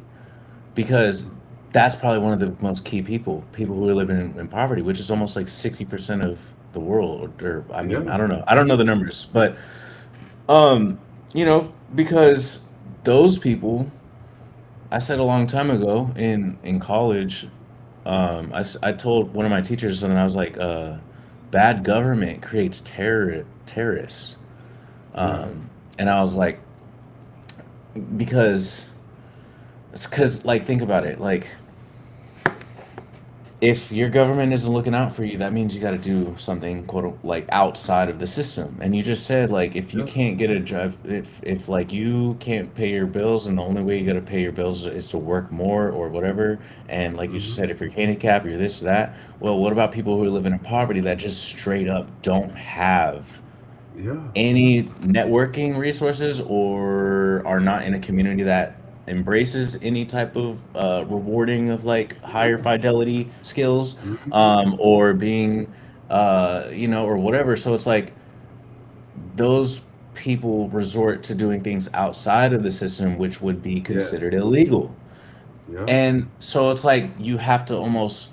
Because that's probably one of the most key people who are living in poverty, which is almost like 60% of the world. Or I mean, yeah. I don't know the numbers, but because those people, I said a long time ago in college, I told one of my teachers something. I was like, bad government creates terrorists. Right. And I was like, because it's because, like, think about it. Like, if your government isn't looking out for you, that means you got to do something, like, outside of the system. And you just said, like, if you Yeah. can't get a job, if like you can't pay your bills, and the only way you got to pay your bills is to work more or whatever, and like you just Hmm. said, if you're handicapped, you're this or that. Well, what about people who are living in poverty that just straight up don't have Yeah. any networking resources, or are not in a community that embraces any type of rewarding of like higher Yeah. fidelity skills, Hmm. or being or whatever. So it's like those people resort to doing things outside of the system, which would be Yeah. considered illegal. Yeah. And so it's like you have to almost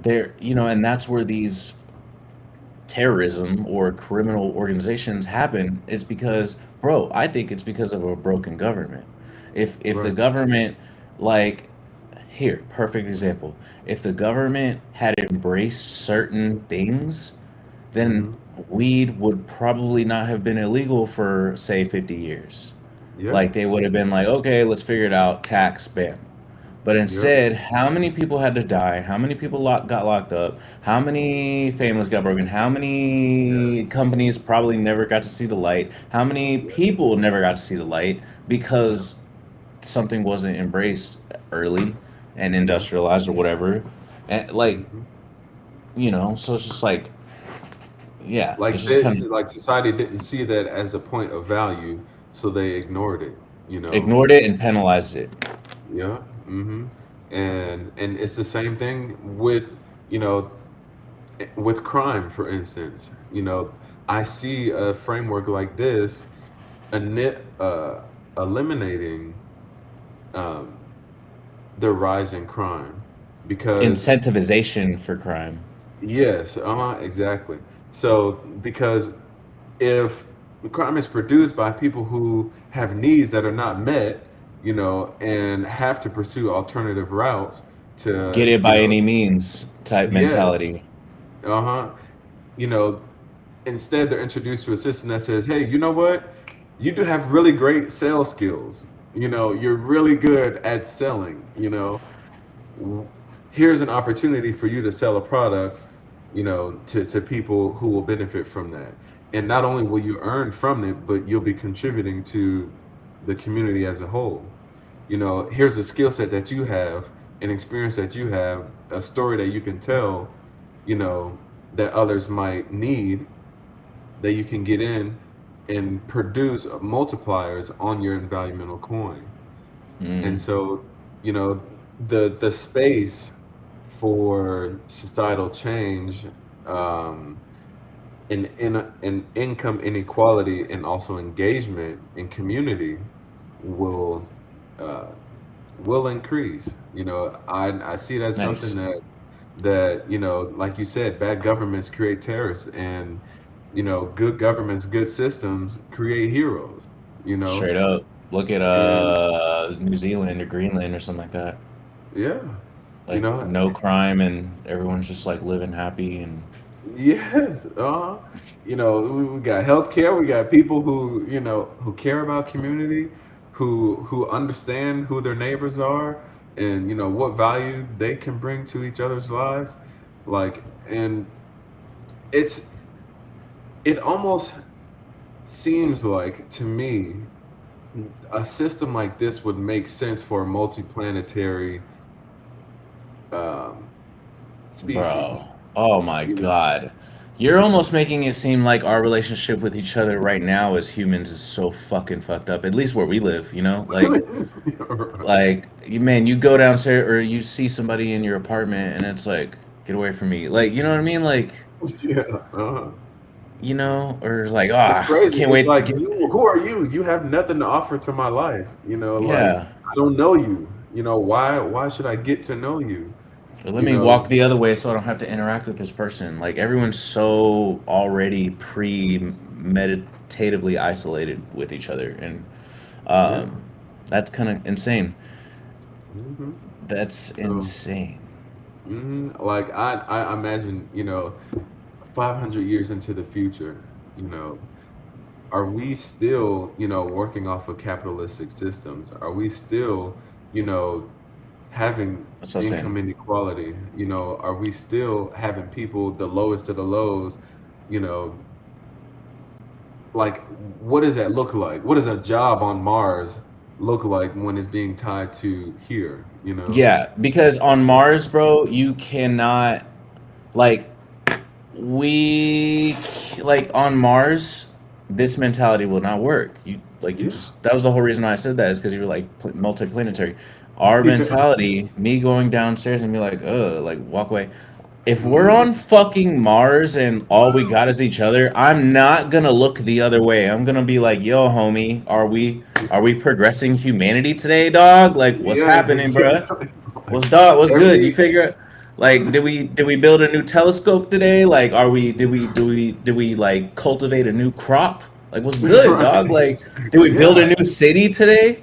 there, and that's where these terrorism or criminal organizations happen. It's because, bro, I think it's because of a broken government. If the Right. government, like, here, perfect example, if the government had embraced certain things, then Hmm. weed would probably not have been illegal for, say, 50 years. Yeah. Like, they would have been like, okay, let's figure it out, tax, bam. But Yeah. instead, how many people had to die? How many people got locked up? How many families got broken? How Yeah. many companies probably never got to see the light? How many Yeah. people never got to see the light Yeah. because something wasn't embraced early and Yeah. industrialized or whatever? And like, Hmm. so it's just like, yeah, it's Like just this, kind of like society didn't see that as a point of value, so they ignored it. You know. ignored it and penalized it. Yeah. Hmm. And it's the same thing with, you know with crime, for instance. I see a framework like this, eliminating um, the rise in crime, because Incentivization for crime. yes, exactly. So because if the crime is produced by people who have needs that are not met, and have to pursue alternative routes Get to, it by any means type yes, mentality. uh-huh, you know, instead they're introduced to a system that says, hey, you know what? You do have really great sales skills. You're really good at selling. W- Here's an opportunity for you to sell a product. to people who will benefit from that. And not only will you earn from it, but you'll be contributing to the community as a whole. Here's a skill set that you have, an experience that you have, a story that you can tell, you know, that others might need, that you can get in and produce multipliers on your environmental coin. And Mm, so, you know, the space for societal change, um, in income inequality and also engagement in community will uh, will increase. I see that something nice. that like you said, bad governments create terrorists, and good governments, good systems create heroes. You know, Straight up. Look at and New Zealand or Greenland or something like that. yeah, you Like know, no crime and everyone's just like living happy and yes, we got healthcare. We got people who care about community, who understand who their neighbors are, and what value they can bring to each other's lives. And it's it almost seems like to me a system like this would make sense for a multiplanetary um, species. bro. Oh my You know, God. You're almost making it seem like our relationship with each other right now as humans is so fucking fucked up. At least where we live, you know? right? Like you man, you go downstairs or you see somebody in your apartment and it's like, get away from me. Like, you know what I mean? Like, Yeah. Uh-huh. or it's like, It's ah, crazy. can't It's wait to like get who are you? You have nothing to offer to my life. Like yeah. I don't know you. Why should I get to know you? Or let You me know, walk the other way so I don't have to interact with this person. Like everyone's so already meditatively isolated with each other, and yeah. um, that's kind of insane. hmm That's So, insane, like I imagine, 500 years into the future, are we still, working off of capitalistic systems? Are we still, you know, having that's what I'm saying. income inequality? Are we still having people, the lowest of the lows, you know, like what does that look like? What does a job on Mars look like when it's being tied to here, Yeah, because on Mars, bro, you cannot like we like on Mars, this mentality will not work. You Yeah. just that was the whole reason why I said that is because you were like multiplanetary. Our Yeah. mentality, me going downstairs and be like, like walk away. If we're hmm on fucking Mars and all we got is each other, I'm not gonna look the other way. I'm gonna be like, yo, homie, are we progressing humanity today, dog? Like, what's Yes, happening, bruh? exactly. Like What's dog? What's good? You every figure like did we build a new telescope today? Like are we did we like cultivate a new crop? Like what's good, right, dog? Like did we exactly. build a Yeah. new city today?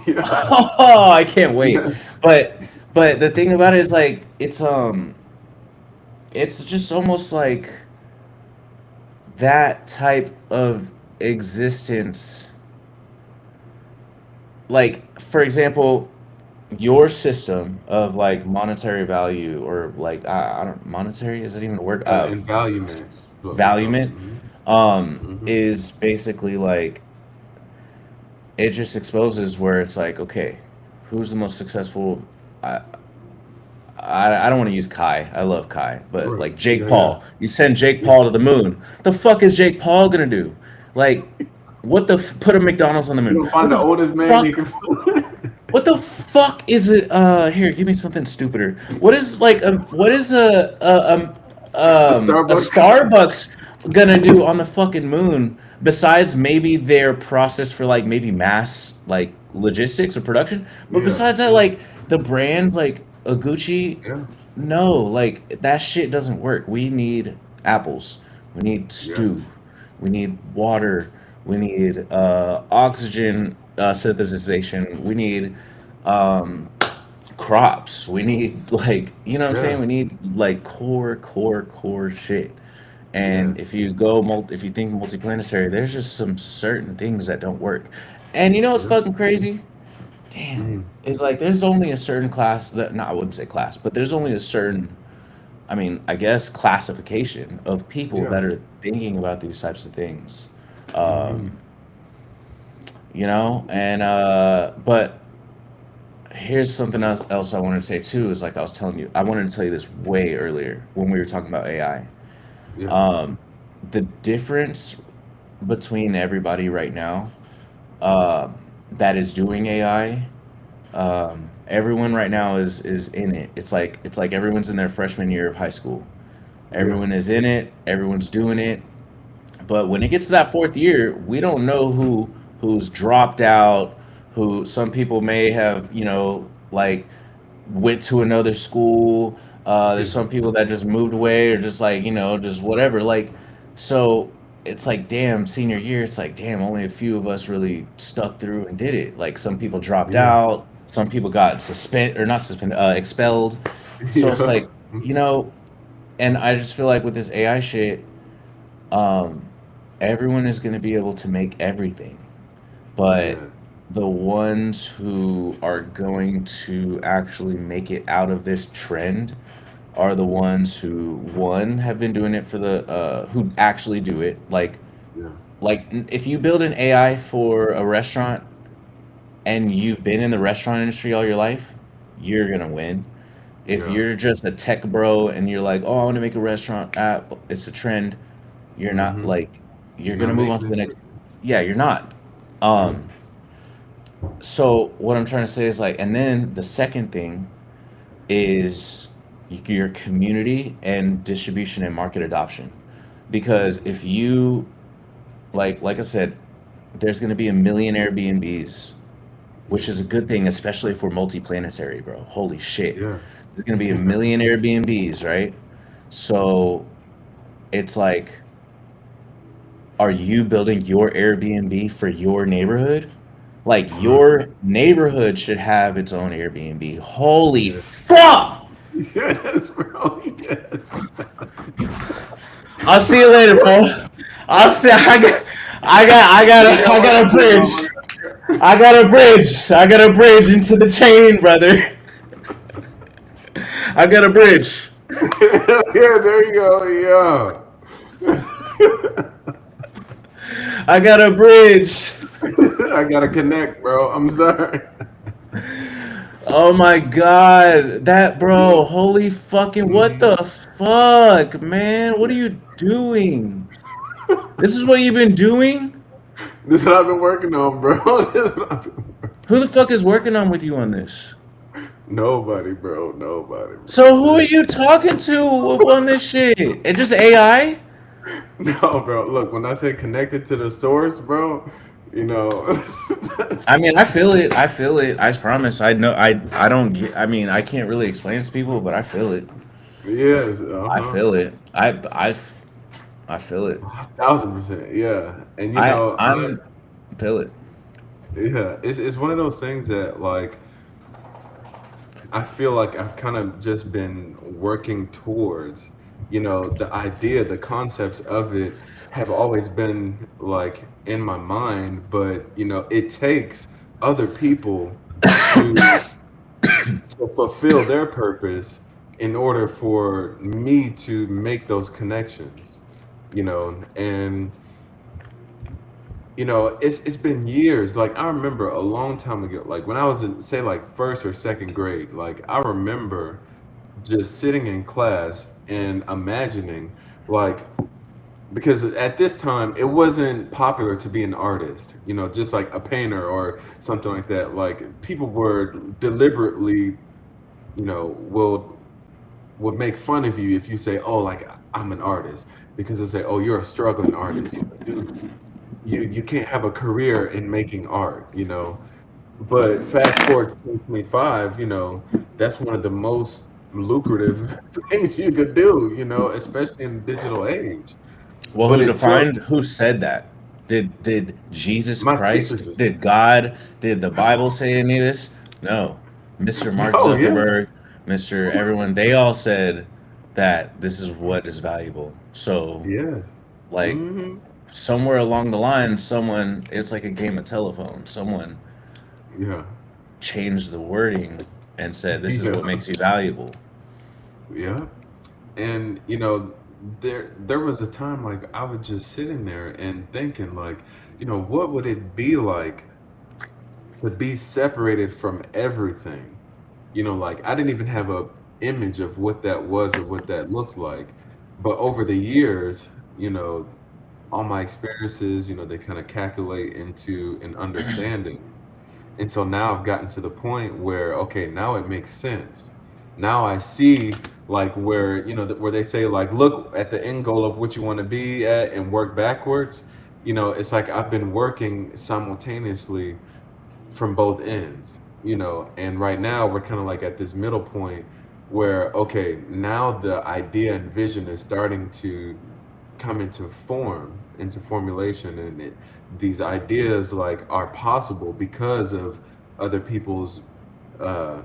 Yeah. Oh, I can't wait. Yeah. But the thing about it is like it's just almost like that type of existence. Like for example, your system of like monetary value or like I don't monetary is that even a word Invaluement is what we call it. valuement Hmm is basically like it just exposes where it's like okay, who's the most successful. I don't want to use Kai. I love Kai, but Right. like Jake Yeah, yeah. Paul, you send Jake Paul to the moon. The fuck is Jake Paul gonna do? Like, put a McDonald's on the You moon? gonna find What the the oldest man he fuck? can find. What the fuck is it? Here, give me something stupider. What is like what is A a Starbucks cup. Starbucks gonna do on the fucking moon besides maybe their process for like maybe mass like logistics or production? But Yeah, besides that, yeah, like the brand like a Gucci, yeah, no, like that shit doesn't work. We need apples. We need yeah, stew. We need water. We need oxygen synthesization. We need um, crops. We need like you know what I'm yeah. saying. We need like core shit. And Yes. if you think multiplanetary, there's just some certain things that don't work. And you know what's Yeah. fucking crazy? Damn, Mm. it's like there's only a certain class that no, I wouldn't say class, but there's only a certain I mean, I guess classification of people Yeah. that are thinking about these types of things. Hmm. Um, and but here's something else I wanted to say too. Is like I was telling you, I wanted to tell you this way earlier when we were talking about AI. Yeah. Um, the difference between everybody right now uh, that is doing AI, everyone right now is in it. It's like everyone's in their freshman year of high school. Yeah. Everyone is in it. Everyone's doing it. But when it gets to that fourth year, we don't know who's dropped out. Who some people may have, like went to another school. There's Yeah. some people that just moved away or just like, just whatever. Like, so it's like, damn, senior year, it's like, damn, only a few of us really stuck through and did it. Like, some people dropped Yeah. out, some people got or not suspended, expelled. So it's Yeah. like, you know, and I just feel like with this AI shit, um, everyone is going to be able to make everything. But Yeah. the ones who are going to actually make it out of this trend are the ones who one have been doing it for the who actually do it. Yeah. If you build an AI for a restaurant and you've been in the restaurant industry all your life, you're gonna win. If Yeah. you're just a tech bro and you're like, oh, I want to make a restaurant app, it's a trend, you're not Hmm. like you're You're gonna not move on making to the it. next. Yeah, you're not. Yeah. um so what I'm trying to say is like, and then the second thing is your community and distribution and market adoption, because if you like I said, there's going to be a million Airbnbs, which Yeah. is a good thing, especially if we're multi-planetary, bro. Holy shit, Yeah. there's going to be a Yeah. million Airbnbs, right? So it's like, are you building your Airbnb for your neighborhood? Like, your 100. neighborhood should have its own Airbnb. Holy Yeah. fuck! Yes, bro. Yes. I'll see you later, bro. I'll see. We got I work got to a do, bridge. motherfucker. I got a bridge. I got a bridge into the chain, brother. I got a bridge. Yeah, there you go. Yeah. I got a bridge. I gotta connect, bro. I'm sorry. Oh my god, that bro. Holy fucking what Mhm. the fuck, man? What are you doing? This is what you've been doing? This is what I've been working on, bro. This is what I've been Who the fuck is working on with you on this? Nobody, bro. Nobody, bro. So who are you talking to on this shit? It just AI? No, bro. Look, when I say connected to the source, bro, you know, I mean, I feel it. I feel it. I promise. I know. I don't get. I mean, I can't really explain it to people, but I feel it. yes, I uh-huh. feel it. I feel it. 1,000%. Yeah. And I'm feel it. yeah, it's one of those things that like I feel like I've kind of just been working towards, the idea, the concepts of it have always been like in my mind, but it takes other people to fulfill their purpose in order for me to make those connections, and it's been years. Like I remember a long time ago, like when I was in say like first or second grade, like I remember just sitting in class and imagining like because at this time it wasn't popular to be an artist, just like a painter or something like that. Like people were deliberately, will would make fun of you if you say, "Oh, like I'm an artist," because they say, "Oh, you're a struggling artist. You can't have a career in making art," But fast forward to 2025, that's one of the most lucrative things you could do, especially in the digital age. Well, But who it took defined? Who said that? Did Jesus my Christ? teachers was Did God? Did the Bible say any of this? No. Mr. Mark oh yeah, Zuckerberg, Mr. Everyone, they all said that this is what is valuable. So, yeah, like, hmm somewhere along the line, someone, it's like a game of telephone. Someone yeah, changed the wording and said, this is yeah, what makes you valuable. yeah. And there was a time like I was just sitting there and thinking like, what would it be like to be separated from everything? Like I didn't even have a image of what that was or what that looked like. But over the years, all my experiences, they kind of calculate into an understanding. And so now I've gotten to the point where, okay, now it makes sense. Now I see like where, where they say like, look at the end goal of what you want to be at and work backwards. It's like I've been working simultaneously from both ends, and right now we're kind of like at this middle point where, okay, now the idea and vision is starting to come into form, into formulation, and these ideas like are possible because of other people's uh,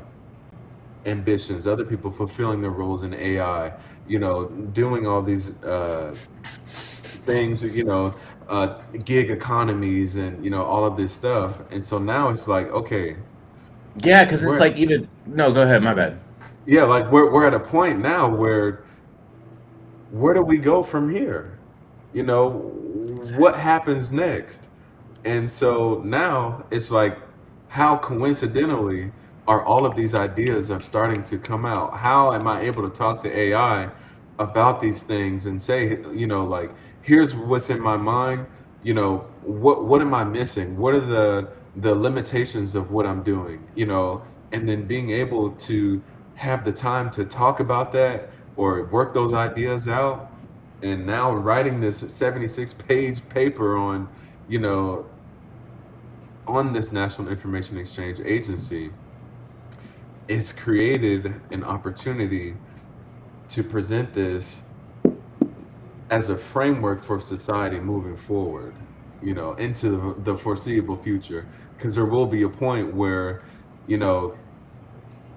ambitions, other people fulfilling their roles in AI, doing all these things, gig economies and all of this stuff. And so now it's like, okay, Yeah, because it's we're like even no, go ahead, my bad. yeah, like we're at a point now where do we go from here? What happens next? And so now it's like, how coincidentally are all of these ideas are starting to come out? How am I able to talk to AI about these things and say, like, here's what's in my mind. What am I missing? What are the limitations of what I'm doing? And then being able to have the time to talk about that or work those ideas out. And now writing this 76-page paper you know, on this National Information Exchange Agency, it's created an opportunity to present this as a framework for society moving forward, into the foreseeable future. Because there will be a point where, you know,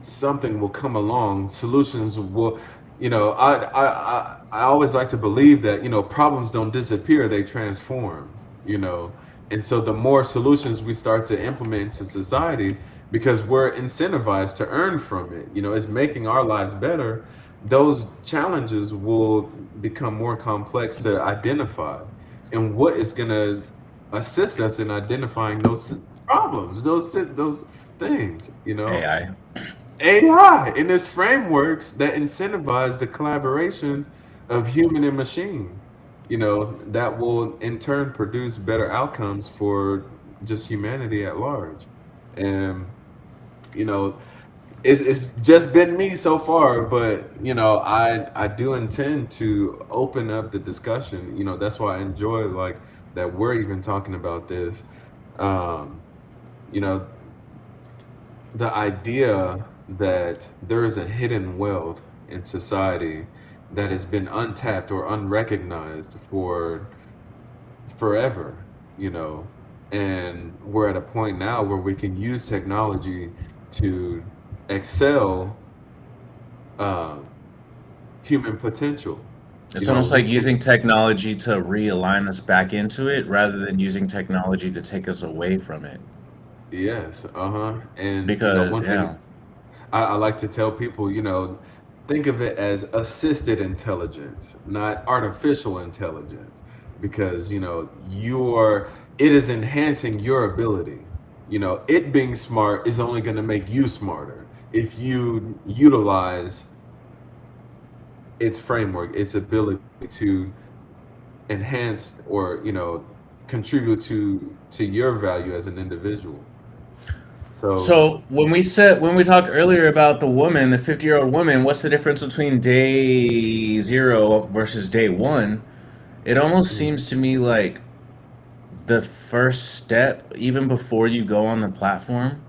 something will come along, solutions will, I always like to believe that, problems don't disappear, they transform, you know. And so the more solutions we start to implement into society, because we're incentivized to earn from it, it's making our lives better, those challenges will become more complex to identify. And what is going to assist us in identifying those problems, those things, AI. AI and its frameworks that incentivize the collaboration of human and machine, that will in turn produce better outcomes for just humanity at large. And, you know, it's just been me so far, but I do intend to open up the discussion. That's why I enjoy like that we're even talking about this. Um, you know, the idea that there is a hidden wealth in society that has been untapped or unrecognized for forever, you know, and we're at a point now where we can use technology to excel uh, human potential. It's almost We like can, using technology to realign us back into it rather than using technology to take us away from it. yes, uh-huh. And Because one thing yeah, I like to tell people, think of it as assisted intelligence, not artificial intelligence, because it is enhancing your ability. It being smart is only going to make you smarter if you utilize its framework, its ability to enhance or contribute to your value as an individual. So, so when we talked earlier about the woman, the 50-year-old woman, what's the difference between day zero versus day one? It almost mm, seems to me like the first step, even before you go on the platform,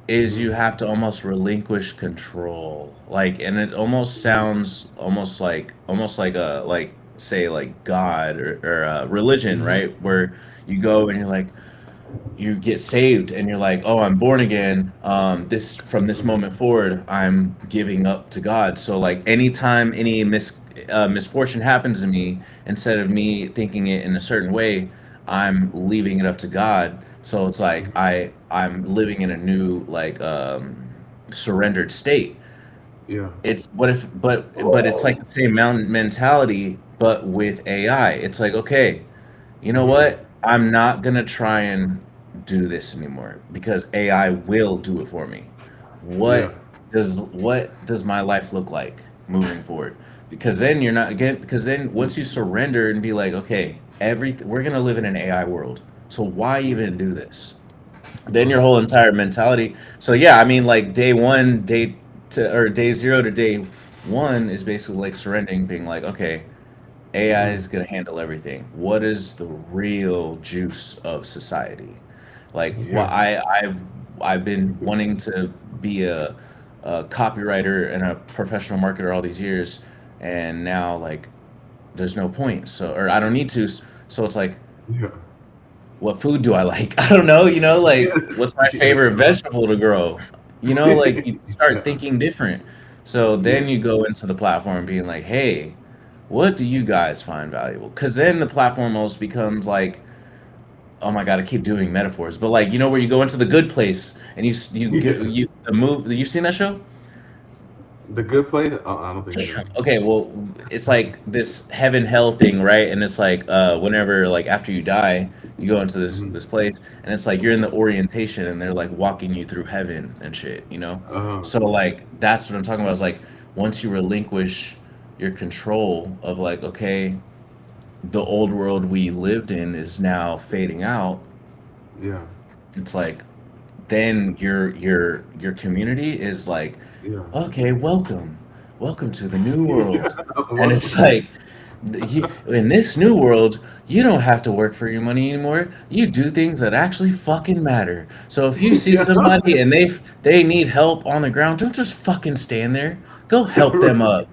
is you mhm, have to almost relinquish control. Like, and it almost mm, sounds almost like a like say like God or religion, mhm, right? Where you go and you're like, you get saved and you're like, oh, I'm born again. This from this mhm, moment forward, I'm giving up to God. So like anytime any misfortune happens to me, instead of me thinking it in a certain way, I'm leaving it up to God. So it's like mhm, I'm living in a new like surrendered state. Yeah. It's what if, but it's like the same mentality, but with AI. It's like, okay, you know Hmm. what? I'm not gonna try and do this anymore because AI will do it for me. Yeah. What does my life look like moving forward? Because then you're not again. Because then once you surrender and be like, okay, we're gonna live in an AI world. So why even do this? Then your Right. whole entire mentality. So yeah, I mean, like day one, day zero to day one is basically like surrendering, being like, okay, AI Hmm. is gonna handle everything. What is the real juice of society? Like, Yeah. I've been wanting to be a copywriter and a professional marketer all these years, and now like there's no point. So, or I don't need to. So it's like, Yeah. what food do I like? I don't know, like Yeah. what's my Yeah. favorite vegetable to grow? Like you start Yeah. thinking different. So Yeah. then you go into the platform being like, hey, what do you guys find valuable? Because then the platform almost becomes like, oh my god, I keep doing metaphors, but like where you go into the good place and you get Yeah. you the move. You've seen that show? The Good Place? I don't think so. Okay, well, it's like this heaven hell thing, right? And it's like whenever like after you die, you go into this Hmm. this place, and it's like you're in the orientation, and they're like walking you through heaven and shit. Uh, So like that's what I'm talking about. Is like once you relinquish your control of like, okay, the old world we lived in is now fading out. yeah. It's like then your community is like, Yeah. okay, welcome to the new Yeah. world. And Welcome it's to like, in this new world, you don't have to work for your money anymore. You do things that actually fucking matter. So if you see yeah. somebody and they need help on the ground, don't just fucking stand there. Go help them up.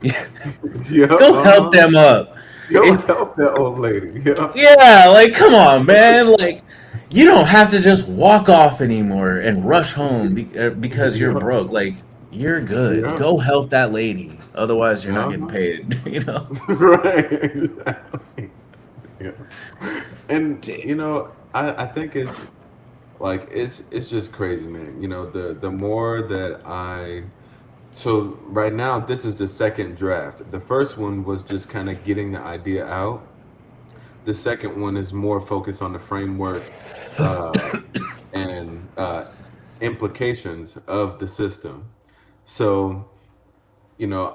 Yeah. Go help Uh-huh. them up. Go If help that old lady. Yeah. Yeah, like come on, man. Like you don't have to just walk off anymore and rush home because you're Yeah. broke. Like you're good. Yeah. Go help that lady. Otherwise, you're not getting Uh-huh. paid. Right. Exactly. Yeah. And Damn. I think it's just crazy, man. The more that I so right now this is the second draft. The first one was just kind of getting the idea out. The second one is more focused on the framework uh, and implications of the system. So,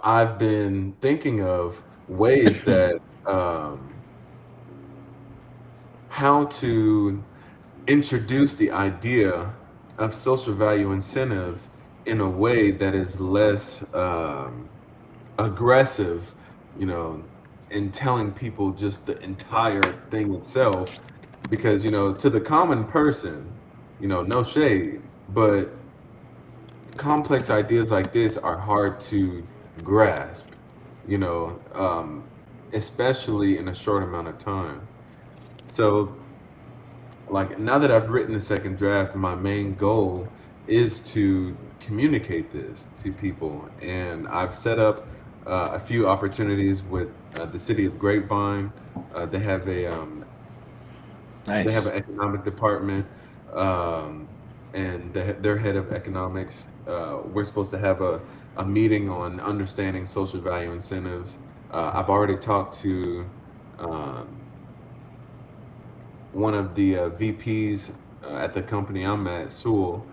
I've been thinking of ways that how to introduce the idea of social value incentives in a way that is less aggressive, you know, in telling people just the entire thing itself. Because, to the common person, no shade, but complex ideas like this are hard to grasp, you know, um, especially in a short amount of time. So, like, now that I've written the second draft, my main goal is to communicate this to people. And I've set up a few opportunities with the city of Grapevine. Uh, they have a they have Nice. an economic department, um, and their head of economics. We're supposed to have a meeting on understanding social value incentives. I've already talked to um, one of the VPs at the company I'm at, Sewell,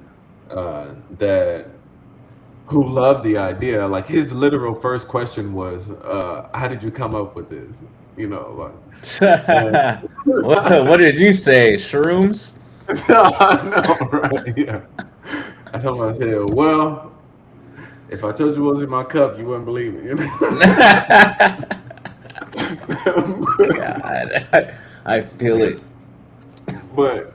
that who loved the idea. Like his literal first question was, "How did you come up with this?" You know, like, What did you say? Shrooms? I know, right? Yeah. I told him, I said, "Well, if I told you what was in my cup, you wouldn't believe me." God, I feel it. But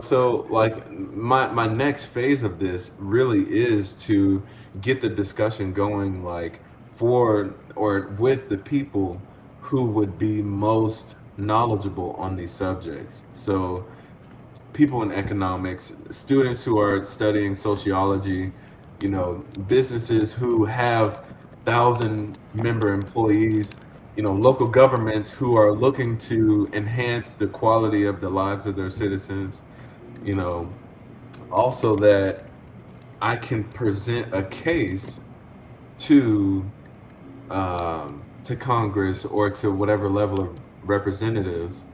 so like my next phase of this really is to get the discussion going, like for or with the people who would be most knowledgeable on these subjects. So people in economics, students who are studying sociology, businesses who have thousand member employees, local governments who are looking to enhance the quality of the lives of their citizens, you know, also that I can present a case to to Congress or to whatever level of representatives,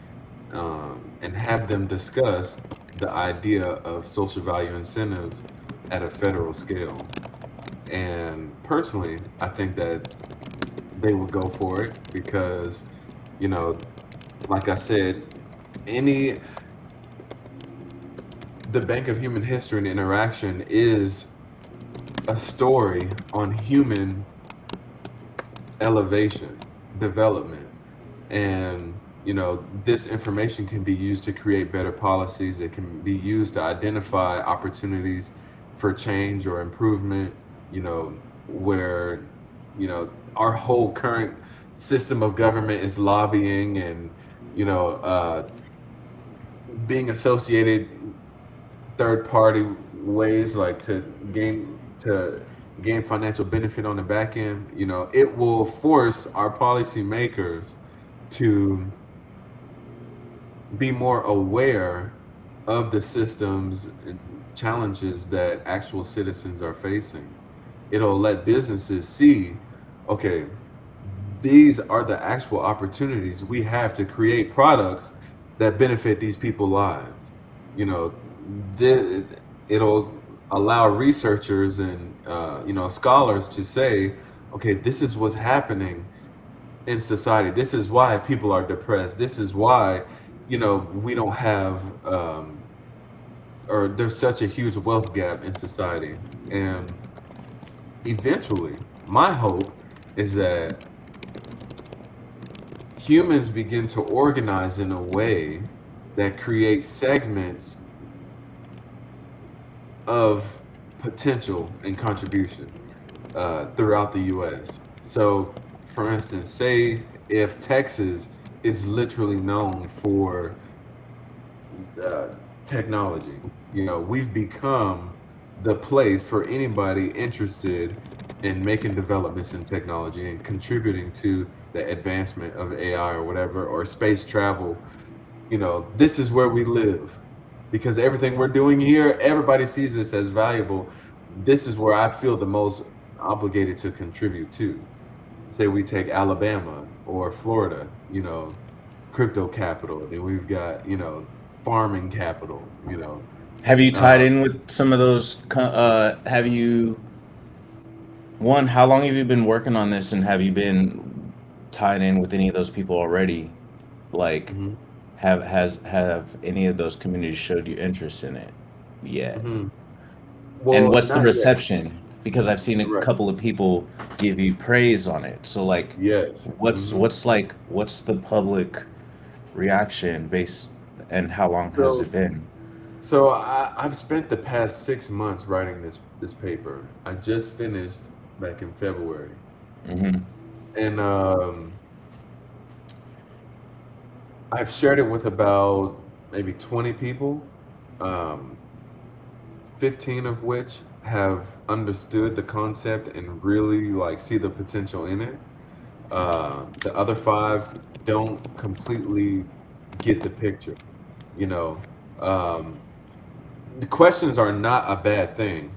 and have them discuss the idea of social value incentives at a federal scale. And personally, I think that they would go for it because, you know, like I said, any the Bank of Human History and Interaction is a story on human elevation, development, and this information can be used to create better policies. It can be used to identify opportunities for change or improvement. Where our whole current system of government is lobbying and you know uh, being associated third party ways, like to gain financial benefit on the back end. It will force our policymakers to be more aware of the systems and challenges that actual citizens are facing. It'll let businesses see, okay, these are the actual opportunities we have to create products that benefit these people's lives. You know, th- it'll allow researchers and scholars to say, okay, this is what's happening in society. This is why people are depressed. This is why we don't have or there's such a huge wealth gap in society. And eventually, my hope is that humans begin to organize in a way that creates segments of potential and contribution throughout the U.S. So, for instance, say if Texas is literally known for uh, technology, we've become the place for anybody interested in making developments in technology and contributing to the advancement of AI or whatever, or space travel. This is where we live because everything we're doing here, everybody sees this as valuable. This is where I feel the most obligated to contribute to. Say we take Alabama or Florida, crypto capital, then we've got, farming capital, Have you tied uh, in with some of those? Have you one? How long have you been working on this, and have you been tied in with any of those people already? Like, mhm, have any of those communities showed you interest in it yet? mhm. And Well, what's the not yet. reception? Because I've seen a Right. couple of people give you praise on it. So like, Yes. what's the public reaction based, and how long has So, it been? I've spent the past 6 months writing this paper. I just finished back in February, Hmm. and I've shared it with about maybe 20 people, um, 15 of which have understood the concept and really like see the potential in it. The other five don't completely get the picture. You know, um, the questions are not a bad thing,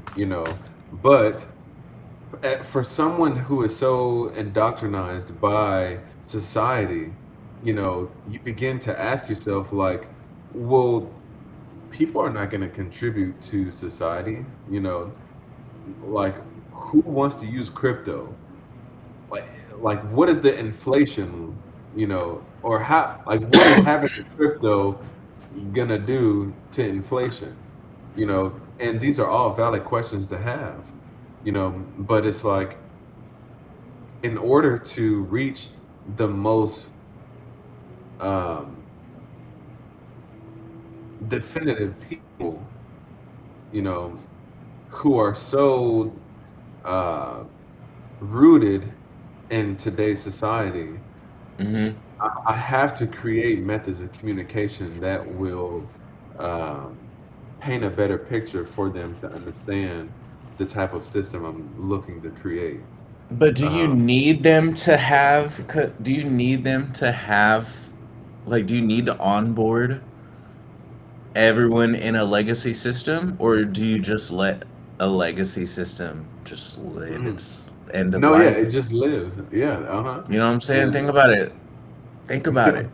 but for someone who is so indoctrinized by society, you begin to ask yourself, like, well, people are not going to contribute to society, like, who wants to use crypto? like what is the inflation, or how, like, what is having a crypto gonna do to inflation? And these are all valid questions to have, but it's like, in order to reach the most um, definitive people, you know who are so uh, rooted in today's society, Hmm. I have to create methods of communication that will um, paint a better picture for them to understand the type of system I'm looking to create. But do you Um, need them to have? Do you need them to have? Like, do you need to onboard everyone in a legacy system, or do you just let a legacy system just live mm, its end of No, yeah, life. it just lives. Yeah, uh-huh. You know what I'm saying? And Think about it. Think about yeah, it.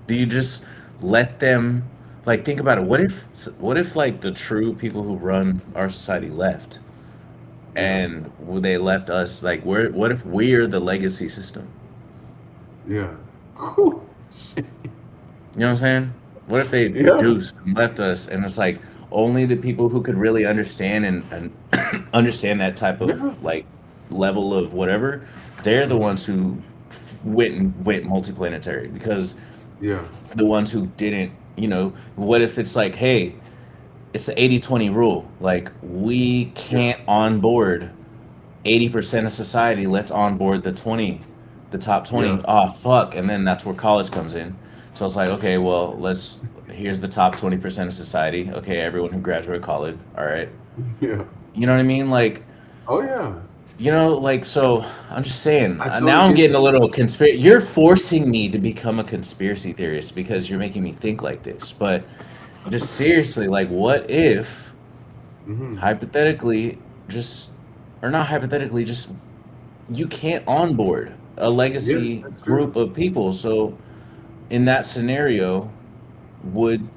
Do you just let them, like, think about it? What if like the true people who run our society left, yeah, and they left us, like, what if we're the legacy system? yeah. Whew. You know what I'm saying? What if they Yeah, deuced and left us, and it's like only the people who could really understand and understand that type of yeah. like level of whatever, they're the Hmm. ones who went multiplanetary, because Yeah, the ones who didn't, what if it's like, hey, it's the 80-20 rule. Like, we yeah, can't onboard 80% of society. Let's onboard the top 20. yeah, Oh, fuck. And then that's where college comes in. So it's like, okay, well, here's the top 20% of society. Okay, everyone who graduated college. All right. yeah. You know what I mean? Like, Oh yeah. like, so I'm just saying, I now totally I'm get getting a that. little conspiracy. You're forcing me to become a conspiracy theorist because you're making me think like this. But just seriously, like, what if, Hmm. hypothetically, just, or not hypothetically, just you can't onboard a Yeah, legacy that's true. group of people. So in that scenario, would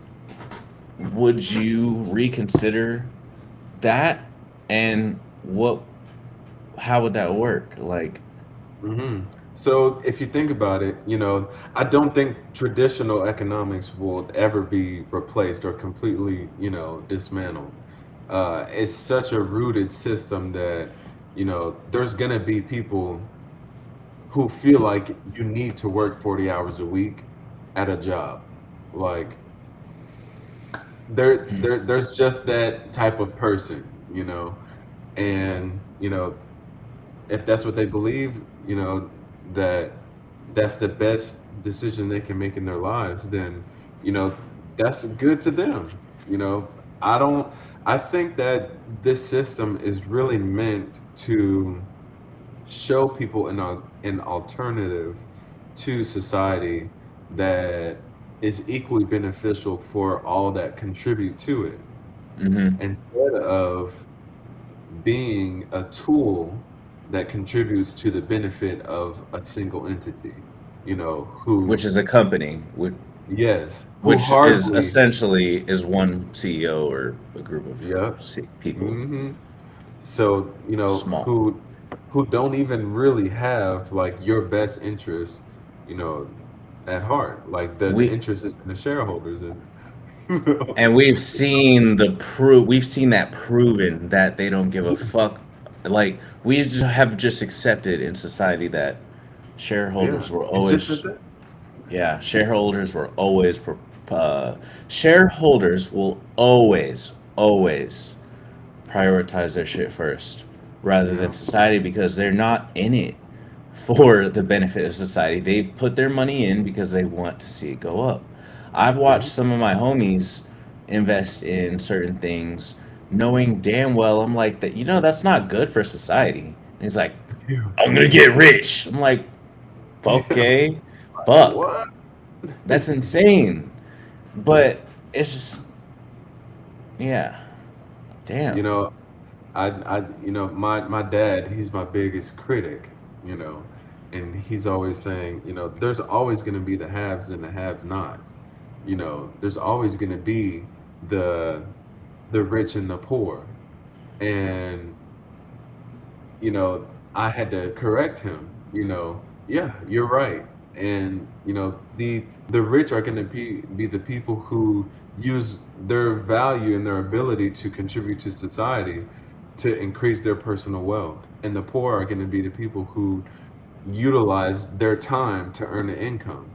would you reconsider that? And how would that work? Like, Hmm. So if you think about it, I don't think traditional economics will ever be replaced or completely, dismantled. It's such a rooted system that, there's gonna be people who feel like you need to work 40 hours a week at a job. Like there's just that type of person, and if that's what they believe, that that's the best decision they can make in their lives, then you know that's good to them. I don't. I think that this system is really meant to show people an alternative to society that is equally beneficial for all that contribute to it, hmm instead of being a tool that contributes to the benefit of a single entity, which who, is a company, yes, who which is hardly, essentially is one CEO or a group of yeah, people, hmm so, small. who don't even really have like your best interest, you know, at heart. Like the We interest is in the shareholders, and And we've seen that proven that they don't give a fuck. Like, we just have just accepted in society that yeah, shareholders were it's just always, that. yeah, shareholders were always, shareholders will always prioritize their shit first rather than Yeah, society, because they're not in it for the benefit of society. They've put their money in because they want to see it go up. I've watched hmm, some of my homies invest in certain things knowing damn well, I'm like, that, that's not good for society. And he's like, yeah, I'm gonna get rich. I'm like, yeah. okay, Like, fuck. what? That's insane. But it's just, yeah, You damn. know, my dad, he's my biggest critic, you know, and he's always saying, there's always going to be the haves and the have-nots. There's always going to be the the rich and the poor, and I had to correct him. Yeah, you're right. And the rich are going to be the people who use their value and their ability to contribute to society to increase their personal wealth. And the poor are going to be the people who utilize their time to earn an income.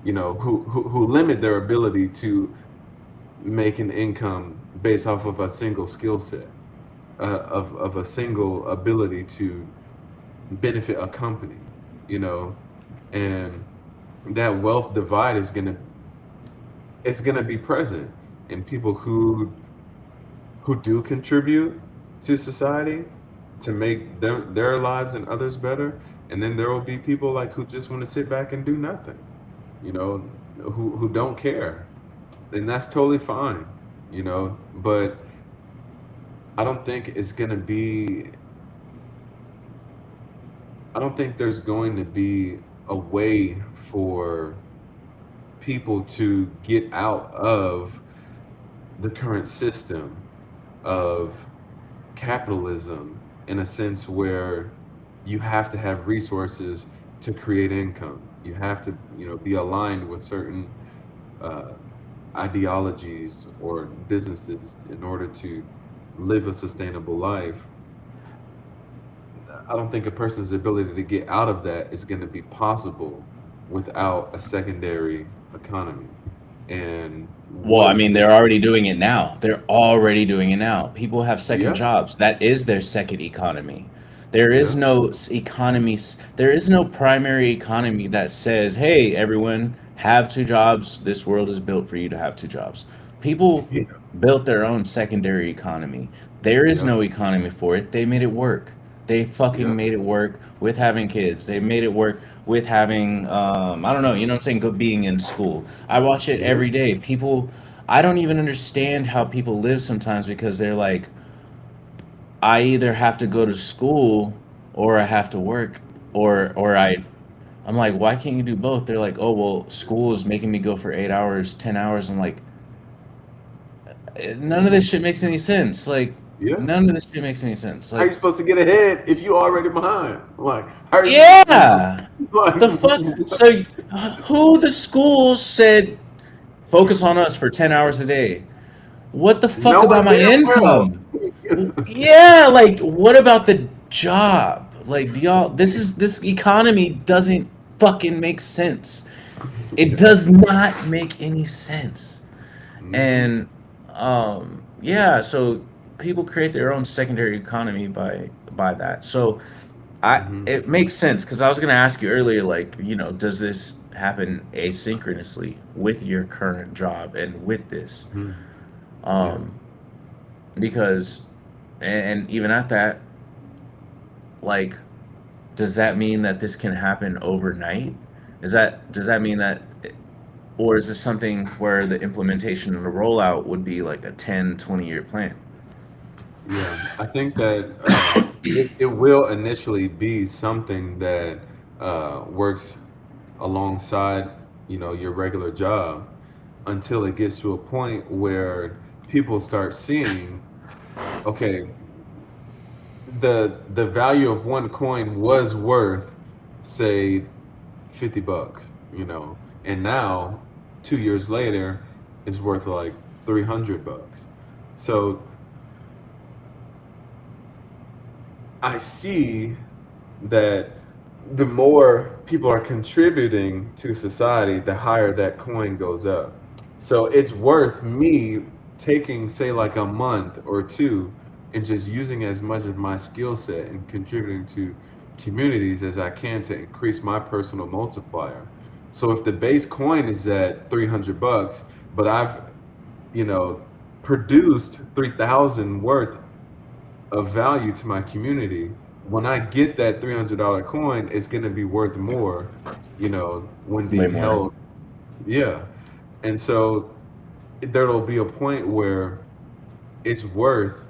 Who limit their ability to make an income based off of a single skill set, of a single ability to benefit a company, you know, and that wealth divide is gonna be present in people who do contribute to society to make their lives and others better, and then there will be people like who just want to sit back and do nothing, you know, who don't care, and that's totally fine, but I don't think it's gonna be I don't think there's going to be a way for people to get out of the current system of capitalism in a sense where you have to have resources to create income. You have to, be aligned with certain uh, ideologies or businesses in order to live a sustainable life. I don't think a person's ability to get out of that is going to be possible without a secondary economy. And Well, what I is mean, the, they're already doing it now. They're already doing it now. People have second yeah, jobs. That is their second economy. There is yeah, no economy. There is no primary economy that says, "Hey, everyone, have two jobs. This world is built for you to have two jobs." People yeah, built their own secondary economy. There is yeah, no economy for it. They made it work. They fucking yeah, made it work with having kids. They made it work with having, I don't know, you know what I'm saying, go being in school. I watch it yeah, every day. People, I don't even understand how people live sometimes because they're like, I either have to go to school or I have to work or I'm like, why can't you do both? They're like, oh well, school is making me go for 8 hours, 10 hours. I'm like, none of this shit makes any sense. Like, yeah. none of this shit makes any sense. How are Like, you supposed to get ahead if you already behind? Like, how are you yeah, like? the fuck. So, who the schools said focus on us for 10 hours a day? What the fuck about Knowing my damn well. income? Yeah, like what about the job? Like do y'all this economy doesn't fucking make sense. It Yeah. does not make any sense. Mm-hmm. And yeah, so people create their own secondary economy by that. So I Mm-hmm. it makes sense because I was gonna ask you earlier, like, does this happen asynchronously with your current job and with this? Hmm. Yeah. Um, because and even at that, like, does that mean that this can happen overnight? Does that mean that, or is this something where the implementation and the rollout would be like a 10, 20 year plan? Yeah. I think that it will initially be something that works alongside, your regular job until it gets to a point where people start seeing, okay, the value of one coin was worth, say, $50, and now 2 years later it's worth like $300. So I see that the more people are contributing to society, the higher that coin goes up. So it's worth me taking, say, like a month or two and just using as much of my skill set and contributing to communities as I can to increase my personal multiplier. So if the base coin is at $300, but I've, you know, produced 3,000 worth of value to my community, when I get that $300 coin, it's going to be worth more, when Way being more. held. Yeah. And so there'll be a point where it's worth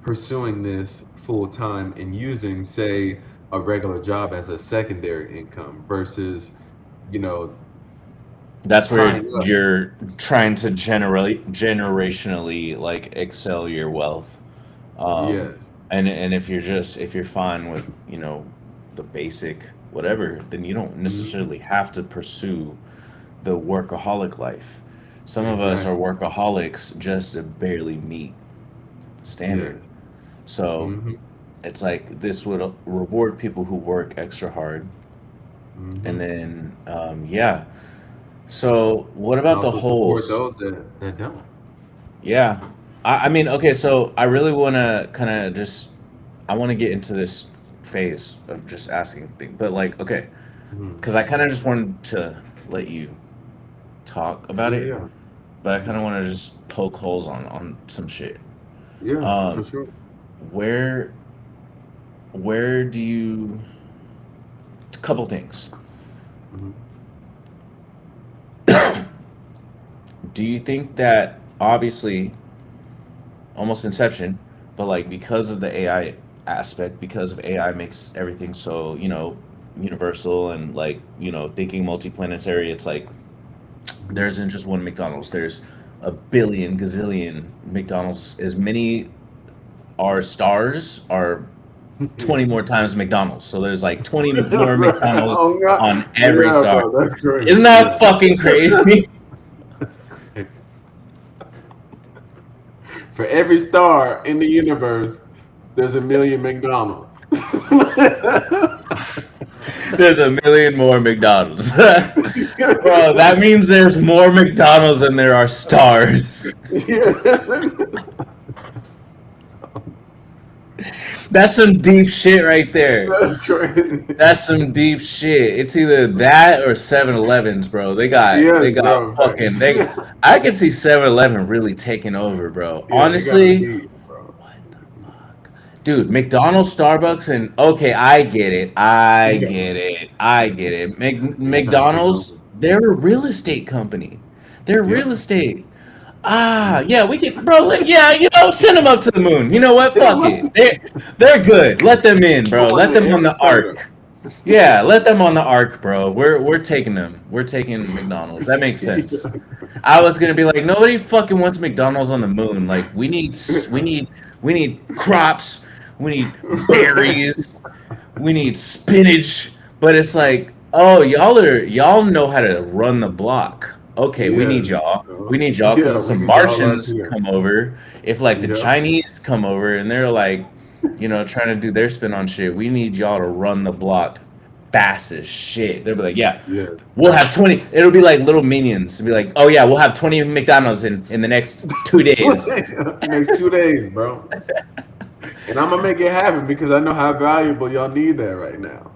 pursuing this full time and using, say, a regular job as a secondary income versus, you know, That's where tying up. you're trying to generate generationally like excel your wealth. Yes. And if you're fine with, the basic whatever, then you don't Hmm. necessarily have to pursue the workaholic life. Some of us are Exactly. workaholics just to barely meet standard. Yes. So Hmm. it's like this would reward people who work extra hard. And Hmm. then, yeah. So what about the Also support holes? those that don't. Yeah. I mean, okay, so I really want to kind of just, I want to get into this phase of just asking things. But like, okay, Hmm. because I kind of just wanted to let you talk about Yeah, it, yeah. but I kind Hmm. of want to just poke holes on some shit. Yeah, for Um, sure. where where do you? A couple things. Hmm. Do you think that obviously almost Inception, but like because of the AI aspect, because of AI makes everything so universal and like thinking multiplanetary. It's like there Mhm. isn't just one McDonald's. There's a billion gazillion McDonald's. As many are stars are 20 more times McDonald's. So there's like 20 more McDonald's Oh on God. every Yeah, star. bro, that's Isn't crazy. that Yeah. fucking crazy? That's crazy. For every star in the universe, there's a million McDonald's. There's a million more McDonald's. Bro, that means there's more McDonald's than there are stars. Yeah. That's some deep shit right there. That's crazy. That's some deep shit. It's either that or 7-Elevens, bro. They Yes, got bro. fucking Facts. they I can see 7-Eleven really taking over, bro. Yeah, they got a Honestly, beat, bro. what the fuck? Dude, McDonald's, Starbucks, and okay, I get it. I Yeah, get it. I get it. they trying to take McDonald's, over. they're a real estate company. They're Yeah. real estate. Ah, Mhm. yeah, we can, bro. Yeah, send them up to the moon. You know what? Yeah, Fuck it. They're good. Let them in, bro. put one Let in them on every the startup. ark. Yeah, let them on the ark, bro. We're taking them. We're taking McDonald's. That makes sense. Yeah. I was gonna be like, nobody fucking wants McDonald's on the moon. Like, we need crops. We need Right. berries. We need spinach. But it's like, oh, y'all know how to run the block. Okay, we need Yes. y'all. We bro. need y'all because Yeah, if we some need y'all up Martians here. come over, if like the Yep. Chinese come over and they're like, trying to do their spin on shit, we need y'all to run the block fast as shit. They'll be like, yeah, Yes. we'll have 20. It'll be like little minions. It'll be like, oh yeah, we'll have 20 McDonald's in the next 2 days. Next 2 days, bro. And I'm gonna make it happen because I know how valuable y'all need that right now.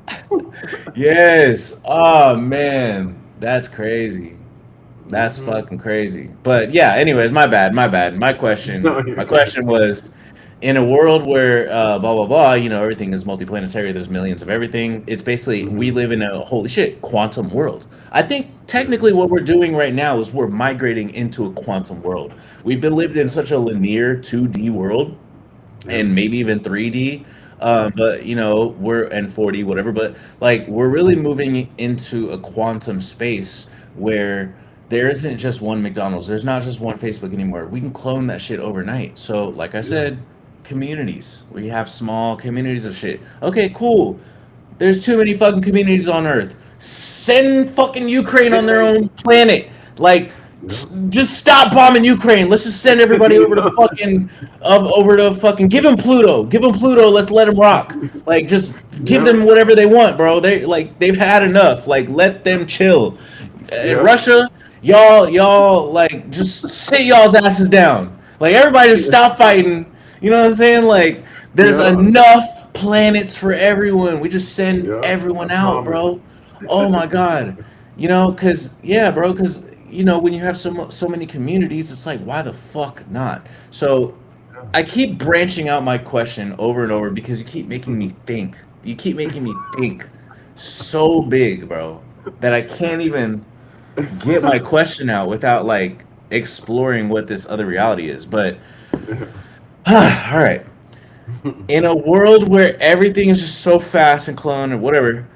Yes. Oh man, that's crazy. That's Hmm. fucking crazy. But yeah, anyways, my bad, my bad. My question, No, you're my good. question was, in a world where blah blah blah, everything is multiplanetary. There's millions of everything. It's basically we Hmm. live in a holy shit quantum world. I think Yeah. technically what we're doing right now is we're migrating into a quantum world. We've been lived in such a linear 2D world Yep. and maybe even 3D. But we're and 4D, whatever. But like we're really moving into a quantum space where there isn't just one McDonald's. There's not just one Facebook anymore. We can clone that shit overnight. So, like I Yeah. said, communities. We have small communities of shit. Okay, cool. There's too many fucking communities on Earth. Send fucking Ukraine on their Hey. own planet. Like, Yep. just stop bombing Ukraine. Let's just send everybody over to fucking, give them Pluto. Give them Pluto. Let's let them rock. Like, just give Yep. them whatever they want, bro. They've had enough. Like, let them chill. Yep. Russia, y'all, like, just sit y'all's asses down. Like, everybody just stop fighting. You know what I'm saying? Like, there's Yeah. enough planets for everyone. We just send Yeah. I everyone out, promise. bro. Oh my god. Cause yeah, bro. Cause when you have so many communities, it's like why the fuck not? So Yeah. I keep branching out my question over and over because you keep making me think. You keep making me think so big, bro, that I can't even get my question out without like exploring what this other reality is. But all right, in a world where everything is just so fast and clone or whatever,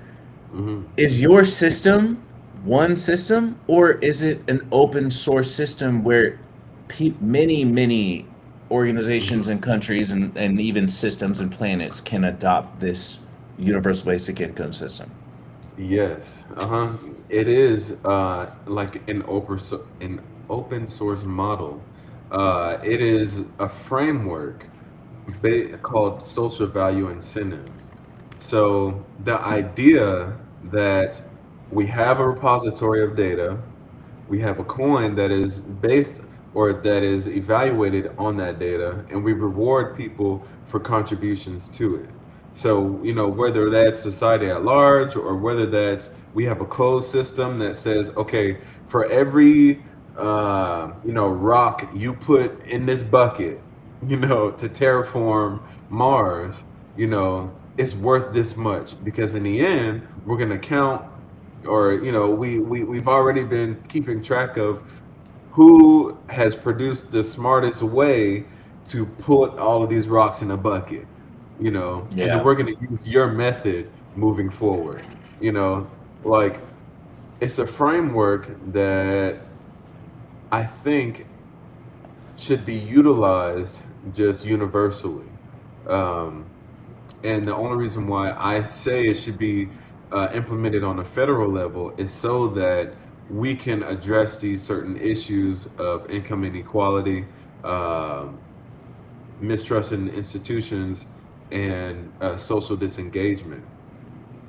Hmm. is your system one system or is it an open source system where many organizations Hmm. and countries and even systems and planets can adopt this universal basic income system? Yes. Uh-huh. It is like an open source model. It is a framework called social value incentives. So the idea that we have a repository of data, we have a coin that is based or that is evaluated on that data, and we reward people for contributions to it. So, whether that's society at large or whether that's we have a closed system that says, okay, for every rock you put in this bucket, to terraform Mars, it's worth this much because in the end, we're gonna count or we've already been keeping track of who has produced the smartest way to put all of these rocks in a bucket, and then Yeah. we're going to use your method moving forward. You know, like it's a framework that I think should be utilized just universally. Um, and the only reason why I say it should be implemented on a federal level is so that we can address these certain issues of income inequality, um, mistrust in institutions, and social disengagement.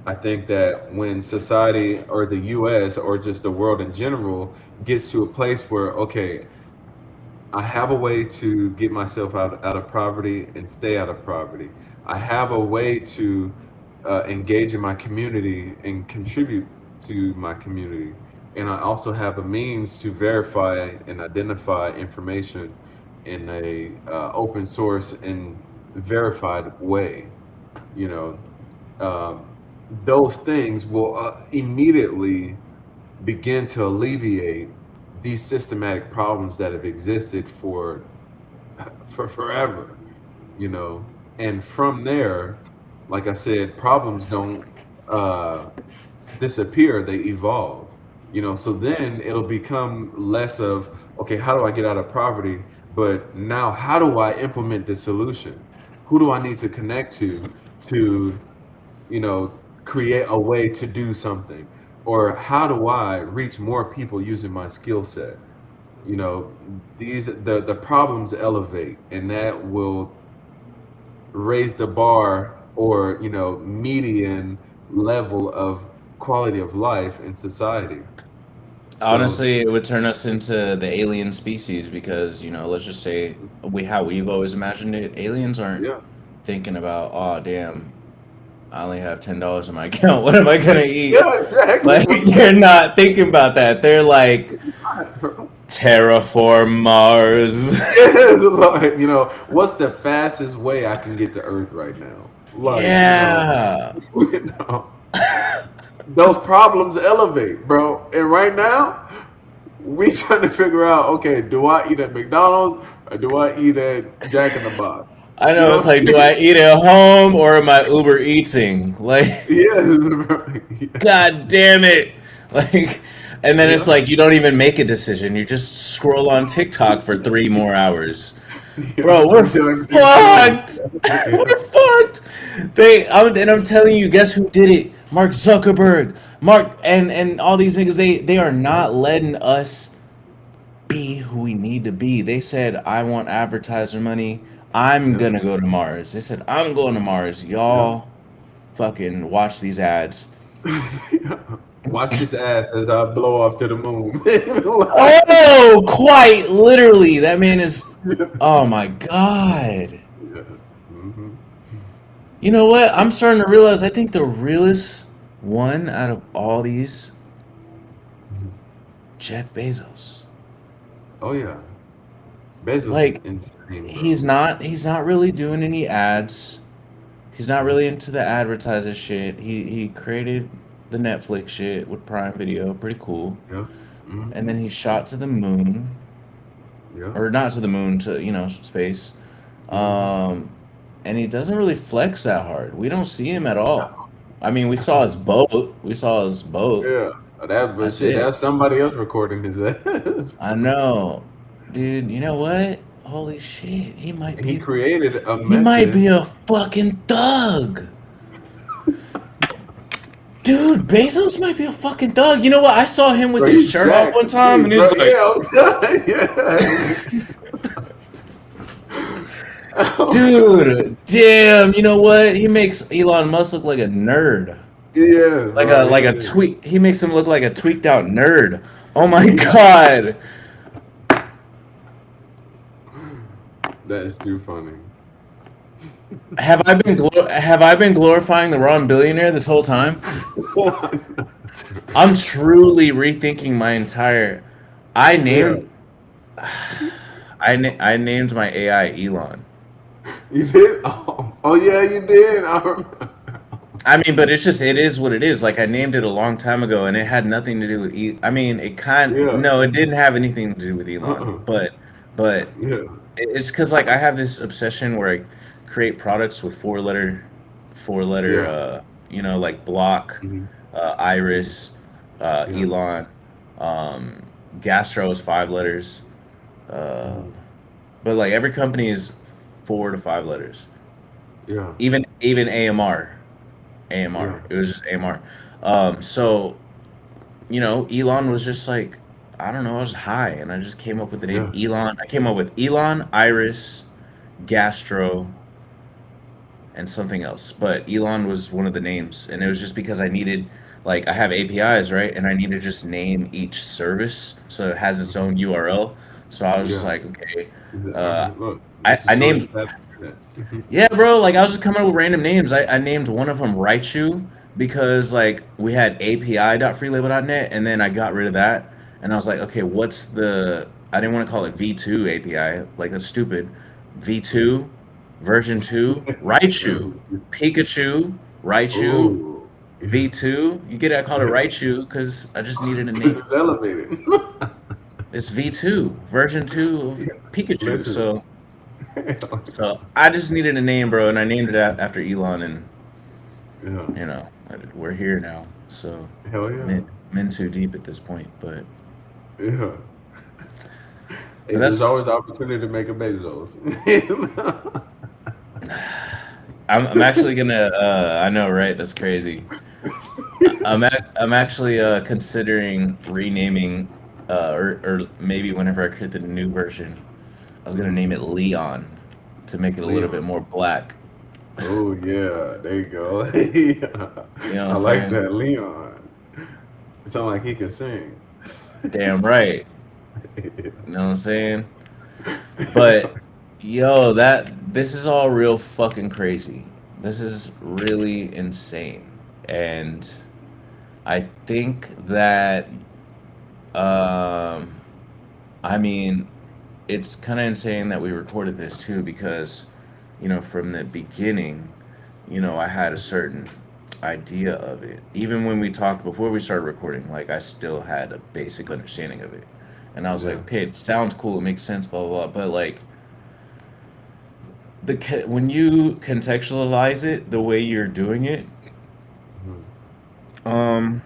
I think that when society or the US or just the world in general gets to a place where, okay, I have a way to get myself out of poverty and stay out of poverty. I have a way to engage in my community and contribute to my community. And I also have a means to verify and identify information in a open source and verified way. You know, um, those things will immediately begin to alleviate these systematic problems that have existed for forever, you know. And from there, like I said, problems don't uh, disappear; they evolve. You know, so then it'll become less of okay, how do I get out of poverty? But now, how do I implement this solution? Who do I need to connect to create a way to do something? Or how do I reach more people using my skill set? You know, the problems elevate, and that will raise the bar or median level of quality of life in society. So Honestly, it would turn us into the alien species because, let's just say how we've always imagined it. Aliens aren't yeah, thinking about, oh damn, I only have $10 in my account. What am I gonna eat? yeah, exactly. Like they're not thinking about that. They're like Bro. terraform Mars. It's like, what's the fastest way I can get to Earth right now? Like, Yeah. you know, those problems elevate, bro. And right now, we trying to figure out, okay, do I eat at McDonald's or do I eat at Jack in the Box? I You know. know It's what like, I'm do I saying? eat at home or am I Uber eating? Like, Yeah, bro. God damn it! Like, and then it's Yeah. like you don't even make a decision. You just scroll on TikTok for 3 more hours. Yeah. Bro, we're Until everything closed. fucked. Yeah. We're fucked. And I'm telling you, guess who did it? Mark Zuckerberg, Mark, and all these niggas. They are Yeah. not letting us be who we need to be. They said, I want advertiser money. I'm Yeah. gonna go to Mars. They said, I'm going to Mars. Yeah. Y'all fucking watch these ads. Watch this ass as I blow off to the moon. Like, Oh, quite literally. That man is. Oh my god. yeah. Hmm. You know what? I'm starting to realize I think the realest one out of all these, Jeff Bezos. Oh yeah, Bezos is Like insane, he's bro. not he's not really doing any ads. He's not Mhm. really into the advertiser shit. He created the Netflix shit with Prime Video, pretty cool. Yeah. Hmm. And then he shot to the moon, Yeah. or not to the moon, to space. Hmm. Um, and he doesn't really flex that hard. We don't see him at all. No. I mean, we saw his boat. We saw his boat. Yeah. That, but That's shit, it. that's somebody else recording his ass, I bro. know, dude. You know what? Holy shit, he might He be. created a He might be method. a fucking thug. Dude, Bezos might be a fucking thug. You know what? I saw him with Bro, his he's shirt off jacked one to time, see, and he bro. was like, Yeah, I'm done. Yeah. "Dude, damn! You know what? He makes Elon Musk look like a nerd, Yeah, like bro. a Yeah. tweak. He makes him look like a tweaked out nerd. Oh my god! That is too funny. Have I been glorifying the wrong billionaire this whole time? I'm truly rethinking my entire. I Yeah. named I named my AI Elon. You did? Oh yeah, you did. I remember. I mean, but it is what it is. Like I named it a long time ago, and it had nothing to do with I mean, Yeah. no, it didn't have anything to do with Elon, Uh-uh. but Yeah. it's because like I have this obsession where I create products with four letter, Yeah. like block, Hmm. Iris, Yeah. Elon. Um, Gastro is 5 letters. Uh, Mhm. but like every company is 4 to 5 letters. Yeah. Even AMR, Yeah. AMR. It was just AMR. So Elon was just like, I don't know, I was high and I just came up with the name Yeah. Elon. I came up with Elon, Iris, Gastro, and something else. But Elon was one of the names, and it was just because I needed, like, I have APIs, right? And I need to just name each service so it has its Mhm. own URL. So I was just Yeah. like, okay, Is it, uh, look, I, this is I shortest named, path to internet. yeah, bro, like I was just coming up with random names. I named one of them Raichu because like we had api.freelabel.net, and then I got rid of that, and I was like, okay, I didn't want to call it V2 API, like that's stupid. V2 version 2 Raichu, Pikachu, Raichu, Oh, yeah. V2. You get it? I called it Yeah. Raichu because I just needed a Because name. it's elevated. It's V2 version 2 of Yeah. Pikachu. Literally. So I just needed a name, bro, and I named it after Elon, and Yeah. we're here now. So Hell yeah. men too deep at this point, but Yeah. Hey, there's that's always opportunity to make a Bezos. You know? I'm actually gonna I know, right? That's crazy. I'm actually considering renaming or maybe whenever I create the new version, I was gonna Mhm. name it Leon to make it a little bit Leon. more black. Oh yeah, there you go. Yeah. You know what I'm I like saying? that, Leon. It sounds like he can sing. Damn right. Yeah. You know what I'm saying? But yo, that this is all real fucking crazy. This is really insane. And I think that um I mean, it's kind of insane that we recorded this too because from the beginning, I had a certain idea of it. Even when we talked before we started recording, like I still had a basic understanding of it. And I was like, Yeah. okay, it sounds cool, it makes sense, blah blah blah. But like when you contextualize it the way you're doing it, Mhm. um,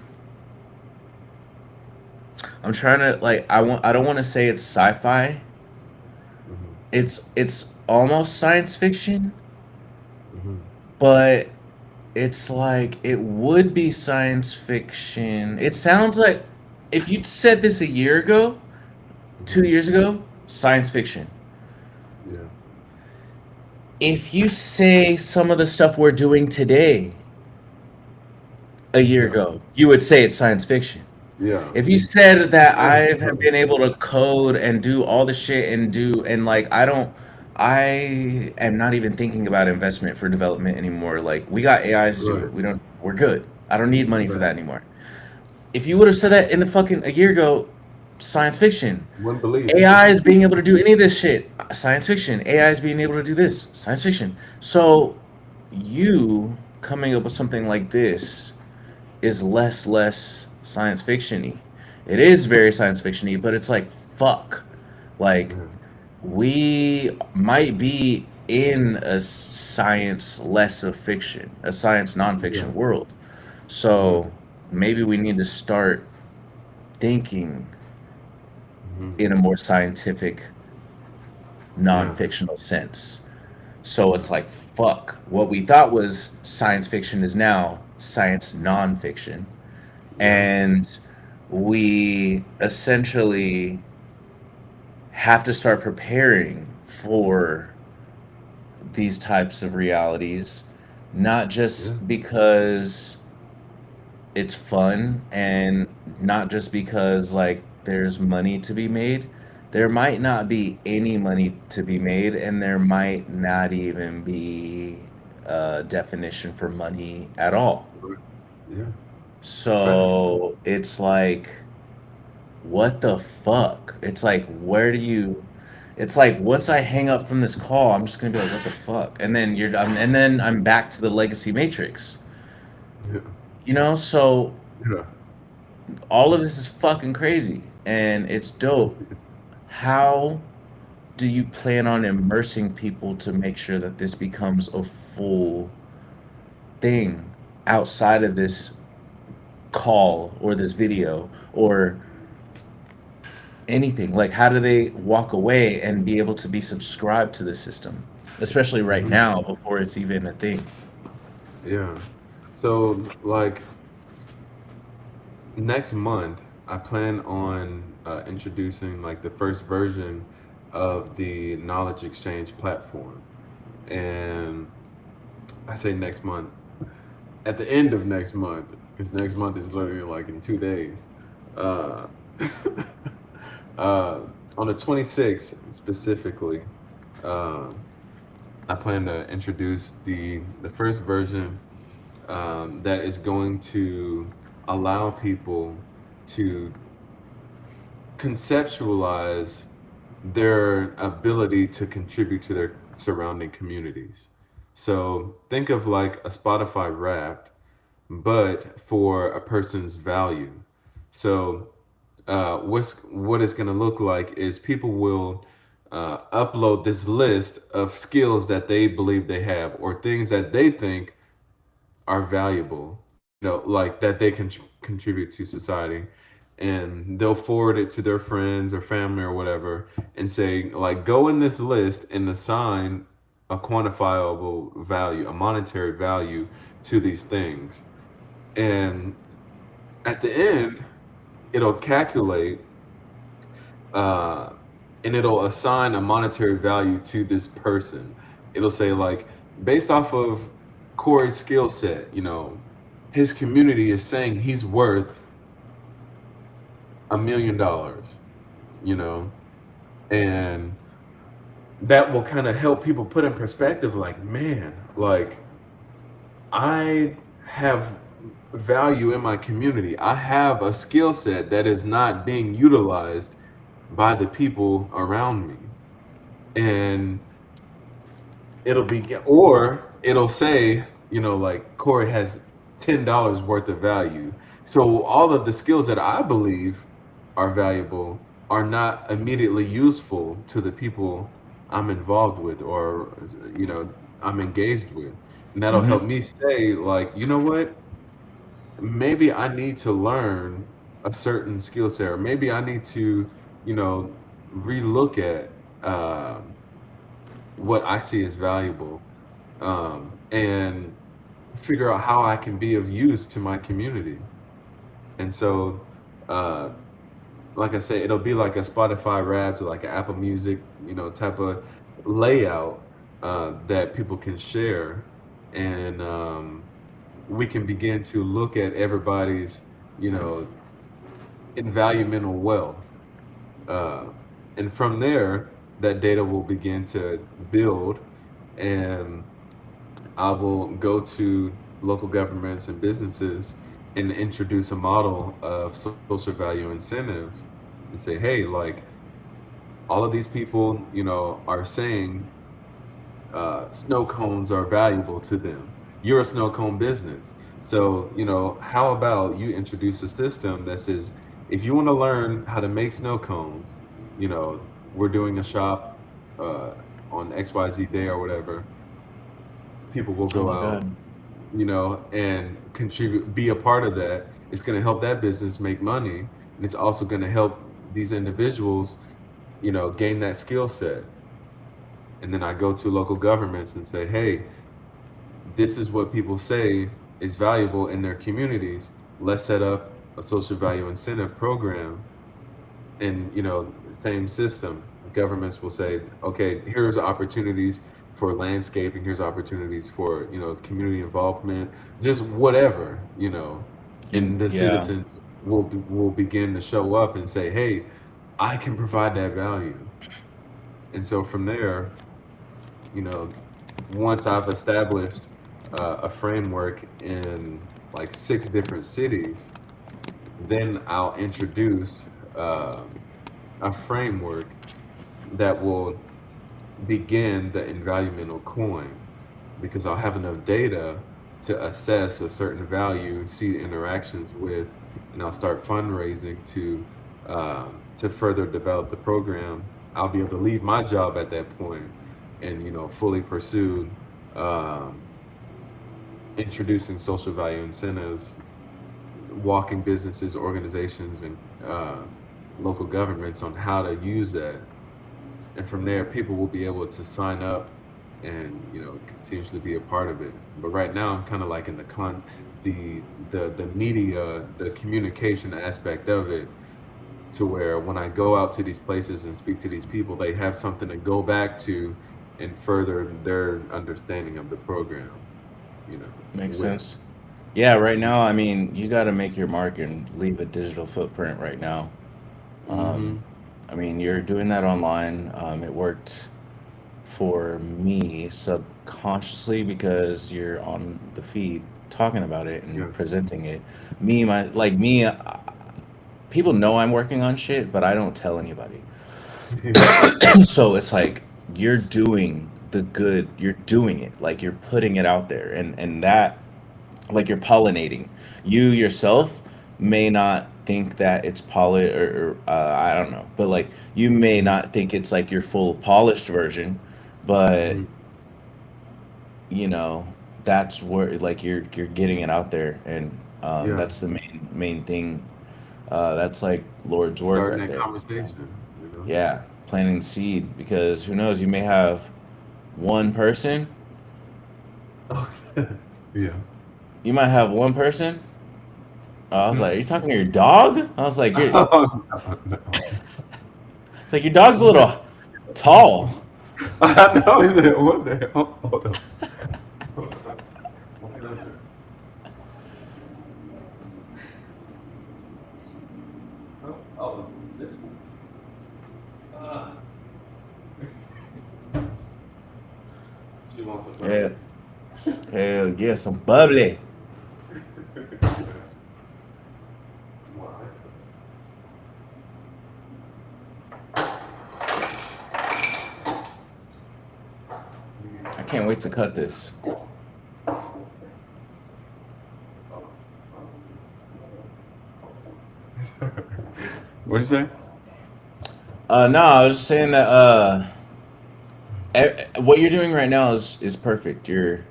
I'm trying to like I don't want to say it's sci-fi. Mhm. It's almost science fiction, Mhm. but it's like it would be science fiction. It sounds like if you'd said this a year ago, Mhm. 2 years ago, science fiction. Yeah. If you say some of the stuff we're doing today a year Yeah. ago, you would say it's science fiction. Yeah. If you said that Yeah. I have been able to code and do all the shit and like I am not even thinking about investment for development anymore. Like we got AIs to do Right. it. We're good. I don't need money for Right. that anymore. If you would have said that in the fucking a year ago, science fiction. Wouldn't believe it. AI is being able to do any of this shit. Science fiction. AI is being able to do this. Science fiction. So you coming up with something like this is less science fictiony. It is very science fictiony, but it's like fuck. Like Yeah. we might be in a science less of fiction, a science Yeah. nonfiction world. Yeah. So maybe we need to start thinking Mhm. in a more scientific, Yeah. non-fictional sense. So Yeah. it's like fuck. What we thought was science fiction is now science nonfiction. Yeah. And we essentially have to start preparing for these types of realities, not Yeah. just because it's fun and not just because like there's money to be made. There might not be any money to be made, and there might not even be a definition for money at all. Right. Yeah. Fact. So it's like, what the fuck? It's like, where do you? It's like once I hang up from this call, I'm just gonna be like, what the fuck? And then and then I'm back to the legacy matrix. Yeah. So Yeah. all of this is fucking crazy and it's dope. How do you plan on immersing people to make sure that this becomes a full thing outside of this call or this video or anything? Like, how do they walk away and be able to be subscribed to the system, especially right Hmm. now before it's even a thing? Yeah. So, like, next month, I plan on introducing like the first version of the knowledge exchange platform. And I say next month, at the end of next month, because next month is literally like in 2 days. Uh, uh, on the 26th specifically, um, I plan to introduce the first version that is going to allow people to conceptualize their ability to contribute to their surrounding communities. So think of like a Spotify Wrapped, but for a person's value. So what it's going to look like is people will upload this list of skills that they believe they have or things that they think are valuable, like that they can contribute to society. And they'll forward it to their friends or family or whatever and say, like, go in this list and assign a quantifiable value, a monetary value to these things. And at the end, it'll calculate uh, and it'll assign a monetary value to this person. It'll say like based off of Corey's skill set, his community is saying he's worth $1 million, you know, and that will kind of help people put in perspective like, man, like I have value in my community. I have a skill set that is not being utilized by the people around me. And or it'll say, like Corey has $10 worth of value. So all of the skills that I believe are valuable are not immediately useful to the people I'm involved with or I'm engaged with. And that'll help Hmm. me say, like, you know what? Maybe I need to learn a certain skill set, or maybe I need to, you know, relook at what I see as valuable, and figure out how I can be of use to my community. And so, uh, like I say, it'll be like a Spotify Wrapped or like an Apple Music, type of layout that people can share, and we can begin to look at everybody's, you know, invaluable wealth, uh, and from there, that data will begin to build, and I will go to local governments and businesses and introduce a model of social value incentives and say, hey, like all of these people, are saying snow cones are valuable to them. You're a snow cone business. So, how about you introduce a system that says, if you want to learn how to make snow cones, we're doing a shop uh, on XYZ day or whatever. People will Oh go my out, God. and contribute, be a part of that. It's going to help that business make money. And it's also going to help these individuals, gain that skill set. And then I go to local governments and say, hey, this is what people say is valuable in their communities. Let's set up a social value incentive program. And same system, governments will say, okay, here's opportunities for landscaping, here's opportunities for community involvement, just whatever, And and the yeah. citizens will begin to show up and say, hey, I can provide that value. And so from there, you know once I've established a framework in like 6 different cities, then I'll introduce a framework that will begin the environmental coin, because I'll have enough data to assess a certain value, see the interactions with, and I'll start fundraising to further develop the program. I'll be able to leave my job at that point and fully pursue um, introducing social value incentives walking businesses, organizations, and local governments on how to use that. And from there, people will be able to sign up and continuously be a part of it. But right now, I'm kind of like in the the media, the communication aspect of it, to where when I go out to these places and speak to these people, they have something to go back to and further their understanding of the program. You know, Makes with sense. Yeah, right now, I mean, you got to make your mark and leave a digital footprint right now. Um, mm-hmm. I mean, you're doing that online. It worked for me subconsciously because you're on the feed talking about it and Yeah. presenting it. People know I'm working on shit, but I don't tell anybody. So it's like you're doing the good, you're doing it, like you're putting it out there, and that, like, you're pollinating. You yourself may not think that it's polished, or I don't know, but like you may Mm-hmm. not think it's like your full polished version, but Mm-hmm. you know that's where, like, you're getting it out there, and Yeah. that's the main thing. That's like Lord's work Starting right that there. conversation. Yeah, planting seed, because who knows, you may have one person, Yeah. you might have one person. I was like, Hmm. "Are you talking to your dog?" I was like, "You're." Oh, no, no. It's like your dog's a What? little tall. I know. Is it? What the hell? Hold on. Hold on. What can I do? Oh, this one. Ah. She wants a Yeah, burger. hell yeah, some bubbly. Why? I can't wait to cut this. What'd you say? No, I was just saying that what you're doing right now is perfect. You're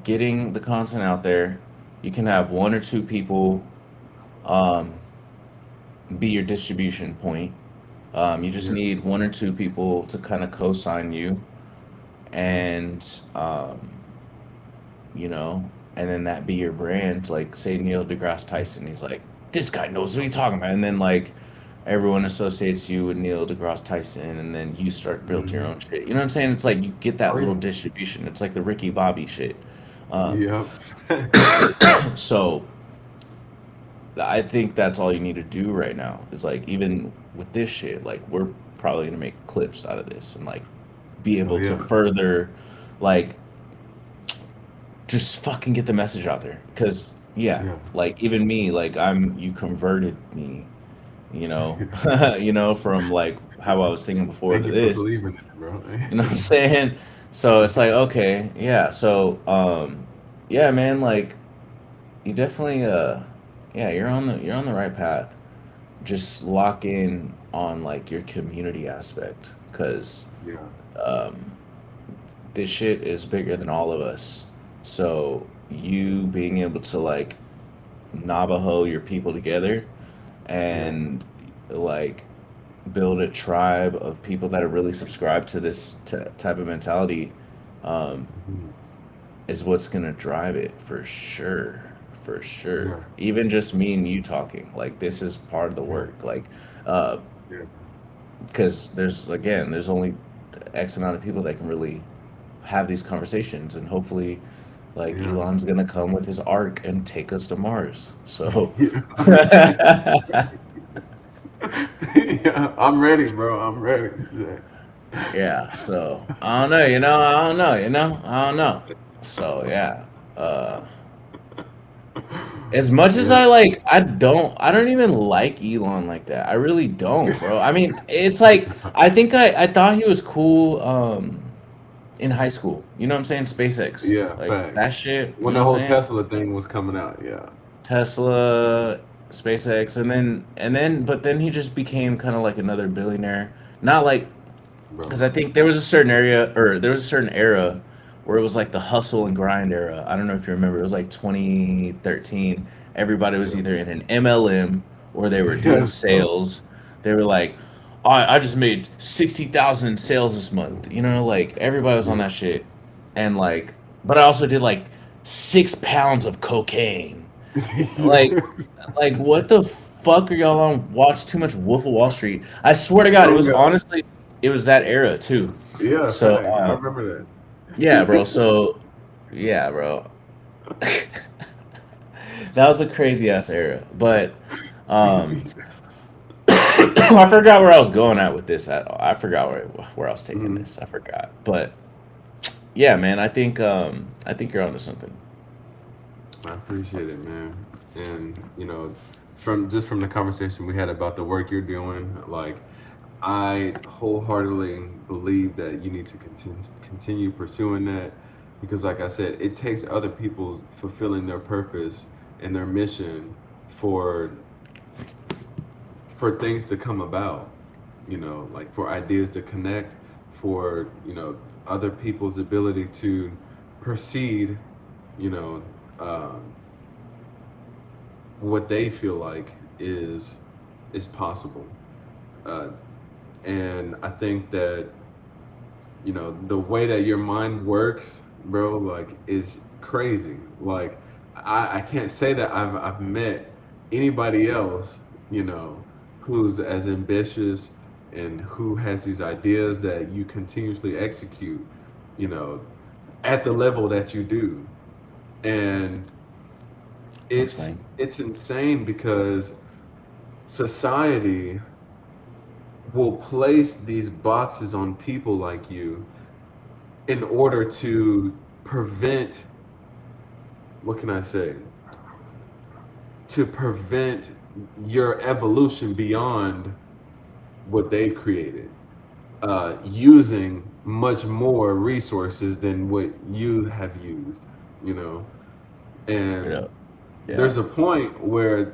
getting the content out there. You can have one or two people um, be your distribution point. You just Yeah. need one or two people to kind of co-sign you, Hmm. and you know, and then that be your brand. Like, say Neil deGrasse Tyson, he's like, this guy knows what he's talking about, and then like everyone associates you with Neil deGrasse Tyson, and then you start build your Hmm. own shit. You know what I'm saying? It's like you get that Oh little yeah. distribution. It's like the Ricky Bobby shit. Um, Yep. so I think that's all you need to do right now. Is like, even with this shit, like we're probably gonna make clips out of this and like be Oh able to yeah. further, like, just fucking get the message out there. Cause yeah, Yeah. like even me, like you converted me, you know, from like how I was thinking before Thank to you for this. believing it, bro. You know what I'm saying? So it's like, okay, yeah. So yeah, man, like you definitely yeah, you're on the right path. Just lock in on like your community aspect, because Yeah. um this shit is bigger than all of us. So you being able to like Navajo your people together Yeah. and like build a tribe of people that are really subscribed to this type of mentality, um, Hmm. is what's gonna drive it for sure. For sure. Yeah. Even just me and you talking, like this is part of the Yeah. work. Like, uh, Yeah. because there's only X amount of people that can really have these conversations, and hopefully like Yeah. Elon's gonna come with his arc and take us to Mars. So Yeah. Yeah. I'm ready, bro. I'm ready. Yeah. yeah, so I don't know, I don't know. So yeah. As much as Yeah. I like, I don't even like Elon like that. I really don't, bro. I mean, it's like I think I thought he was cool in high school. You know what I'm saying? SpaceX. Yeah. Like Facts. that shit, you When know what the I'm whole saying? Tesla thing was coming out. Yeah. Tesla, SpaceX, but then he just became kind of like another billionaire. Not like, because Bro. I think there was a certain area, or there was a certain era where it was like the hustle and grind era. I don't know if you remember. It was like 2013. Everybody was Yeah. either in an MLM or they were doing Yeah. Bro. sales. They were like, I just made 60,000 in sales this month. You know, like everybody was on Yeah. that shit. And like, but I also did like 6 pounds of cocaine. Like, like what the fuck are y'all on? Watch too much Wolf of Wall Street. I swear to God, it Oh was God. honestly, it was that era too. Yeah, So, facts. I remember yeah, bro. that. So, yeah, bro. That was a crazy ass era. But, I forgot where I was going at with this. I forgot where I was taking Mhm. this. I forgot. But yeah, man, I think you're onto something. I appreciate it, man. And from the conversation we had about the work you're doing, like I wholeheartedly believe that you need to continue pursuing that because, like I said, it takes other people fulfilling their purpose and their mission for for things to come about. Like for ideas to connect, for other people's ability to proceed. You know, um, what they feel like is possible. Uh, and I think that the way that your mind works, bro, like is crazy. Like I can't say that I've met anybody else, who's as ambitious and who has these ideas that you continuously execute, you know, at the level that you do. And it's Explain. it's insane because society will place these boxes on people like you in order to prevent, what can I say, to prevent your evolution beyond what they've created, using much more resources than what you have used, you know? Straight And up. Yeah. there's a point where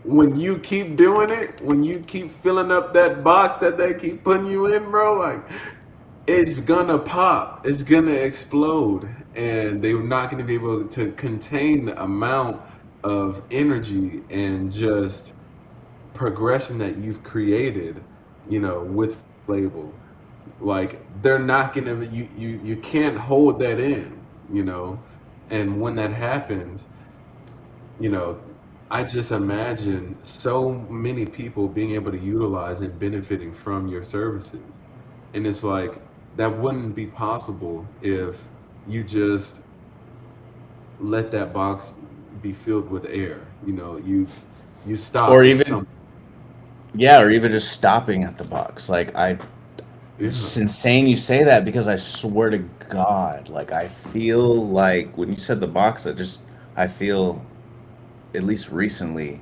when you keep doing it, when you keep filling up that box that they keep putting you in, bro, like it's gonna pop, it's gonna explode, and they're not gonna be able to contain the amount of energy and just progression that you've created, with label. Like they're not gonna you can't hold that in, you know. And when that happens, you know, I just imagine so many people being able to utilize and benefiting from your services. And it's like that wouldn't be possible if you just let that box be filled with air. You Or stop at even some. yeah, or even just stopping at the box. Like Yeah. it's insane you say that because I swear to God, like I feel like when you said the box, I feel at least recently,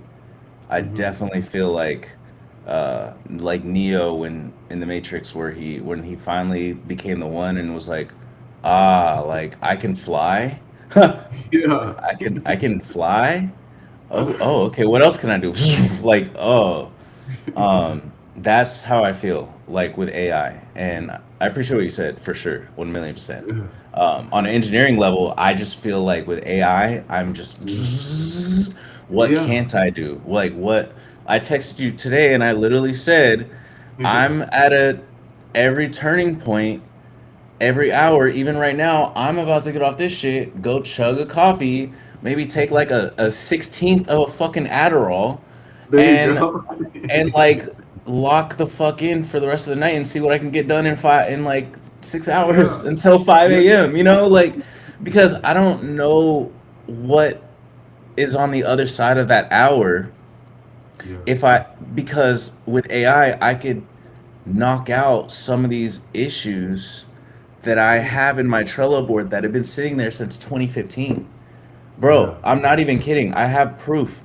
I Hmm. definitely feel like Neo when in the Matrix where he when he finally became the one and was like, like I can fly. Yeah. I can fly. Oh, okay. What else can I do? Like, oh, that's how I feel like with AI, and I appreciate what you said for sure, 1,000,000%. Yeah. On an engineering level, I just feel like with AI, I'm Yeah. just what Yeah. can't I do? Like what I texted you today, and I literally said Yeah. I'm at a every turning point every hour, even right now, I'm about to get off this shit, go chug a coffee, maybe take like a 16th of a fucking Adderall, There you and go. like lock the fuck in for the rest of the night and see what I can get done in like 6 hours Yeah. until 5 Yeah. a.m. You know, like because I don't know what is on the other side of that hour Yeah. if I because with AI I could knock out some of these issues that I Yeah. have in my Trello board that have been sitting there since 2015. Yeah. Bro, I'm not even kidding. I have proof.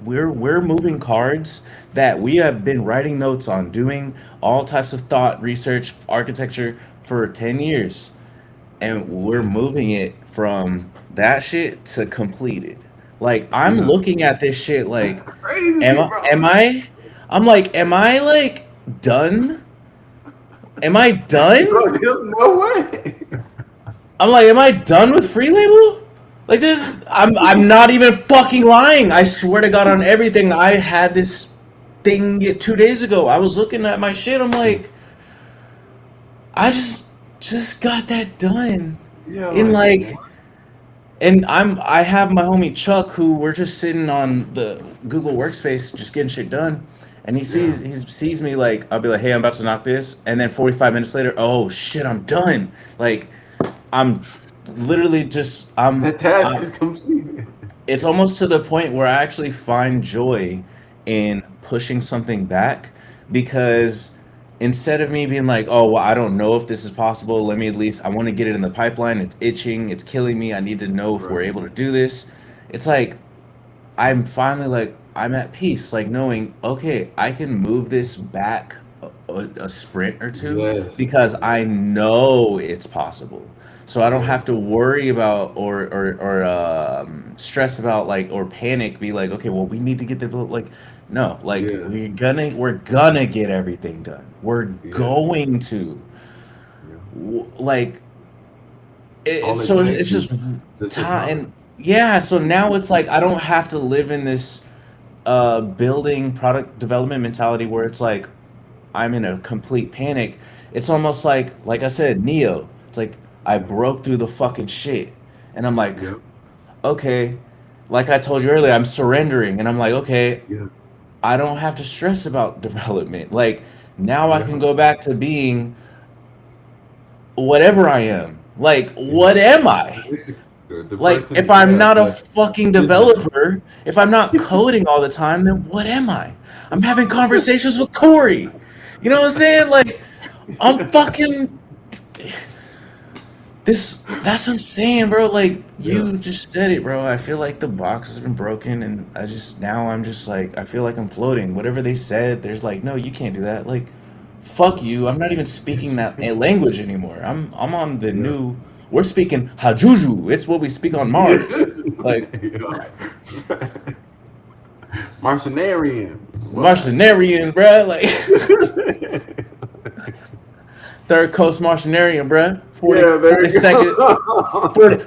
We're moving cards that we have been writing notes on, doing all types of thought, research, architecture for 10 years. And we're Yeah. moving it from that shit to completed. Like I'm Yeah. looking at this shit That's like crazy, am I bro. am I I'm like am I like done? Am I done? Bro, there's no way. I'm like, am I done with free label? Like this, I'm not even fucking lying. I swear to God on everything. I had this thing 2 days ago. I was looking at my shit. I'm like, I just got that done Yeah, in like like, what? and I have my homie Chuck who we're just sitting on the Google Workspace just getting shit done, and Yeah, he sees me like I'll be like, hey, I'm about to knock this, and then 45 minutes later, oh shit, I'm done. Like I'm literally just that task I'm is completed. it's almost to the point where I actually find joy in pushing something back because instead of me being like, oh, well, I don't know if this is possible, let me at least, I want to get it in the pipeline. It's itching, it's killing me. I need to know if we're Right. able to do this. It's like, I'm finally like, I'm at peace, like knowing, okay, I can move this back a sprint or two Yes. because I Yeah. know it's possible. So I don't Yeah. have to worry about or stress about like or panic. Be like, okay, well, we need to get the like, no, like Yeah. we're gonna get everything done. We're Yeah. going to Yeah. like All it so takes it's is just just the time time. and yeah. So now it's like I don't have to live in this building product development mentality where it's like I'm in a complete panic. It's almost like I said, Neo. It's like I Yeah. broke through the fucking shit, and I'm like, Yep. okay. Like I told you earlier, I'm surrendering, and I'm like, okay, Yeah. I don't have to stress about development. Like now I can Yeah. go back to being whatever I am. Like Yeah. what am I? Basically, the Like, if person, I'm yeah, not a that fucking is that. developer, if I'm not coding all the time, then what am I? I'm having conversations with Corey. You know what I'm saying? Like, I'm fucking this. That's what I'm saying, bro. Like, Yeah. you just said it, bro. I feel like the box has been broken, and now I'm just like, I feel like I'm floating. Whatever they said, there's like, no, you can't do that. Like, fuck you. I'm not even speaking that language anymore. I'm on the Yeah. new. We're speaking Hajuju. It's what we speak on Mars. Yes. Like Yeah. Martianarian. What? Martianarian, bruh. Like third coast Martianarian, bruh. 40, Yeah, there you 42nd, go.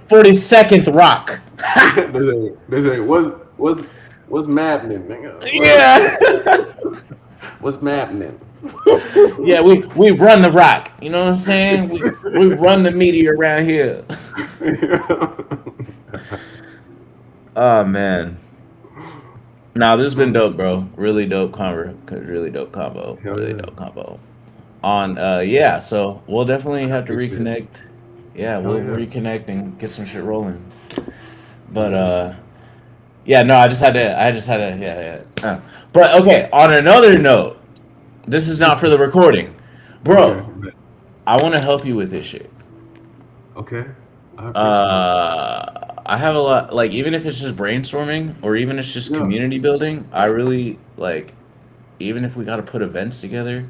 42nd rock. They say, what's maddening, nigga? Yeah. What's maddening? Yeah, we run the rock. You know what I'm saying? We run the meteor around here. Oh man. Nah, this has been dope, bro. Really dope really dope combo. Hell Really yeah. dope combo. On yeah, so we'll definitely I have to appreciate it. reconnect. Yeah, Hell we'll yeah. reconnect and get some shit rolling. Hell But yeah. yeah, no, I just had to yeah, yeah. But okay, on another note, this is not for the recording. Okay. Bro, I want to help you with this shit. Okay. I appreciate it. I have a lot like even if it's just brainstorming or even if it's just Yeah. community building, I really like even if we got to put events together,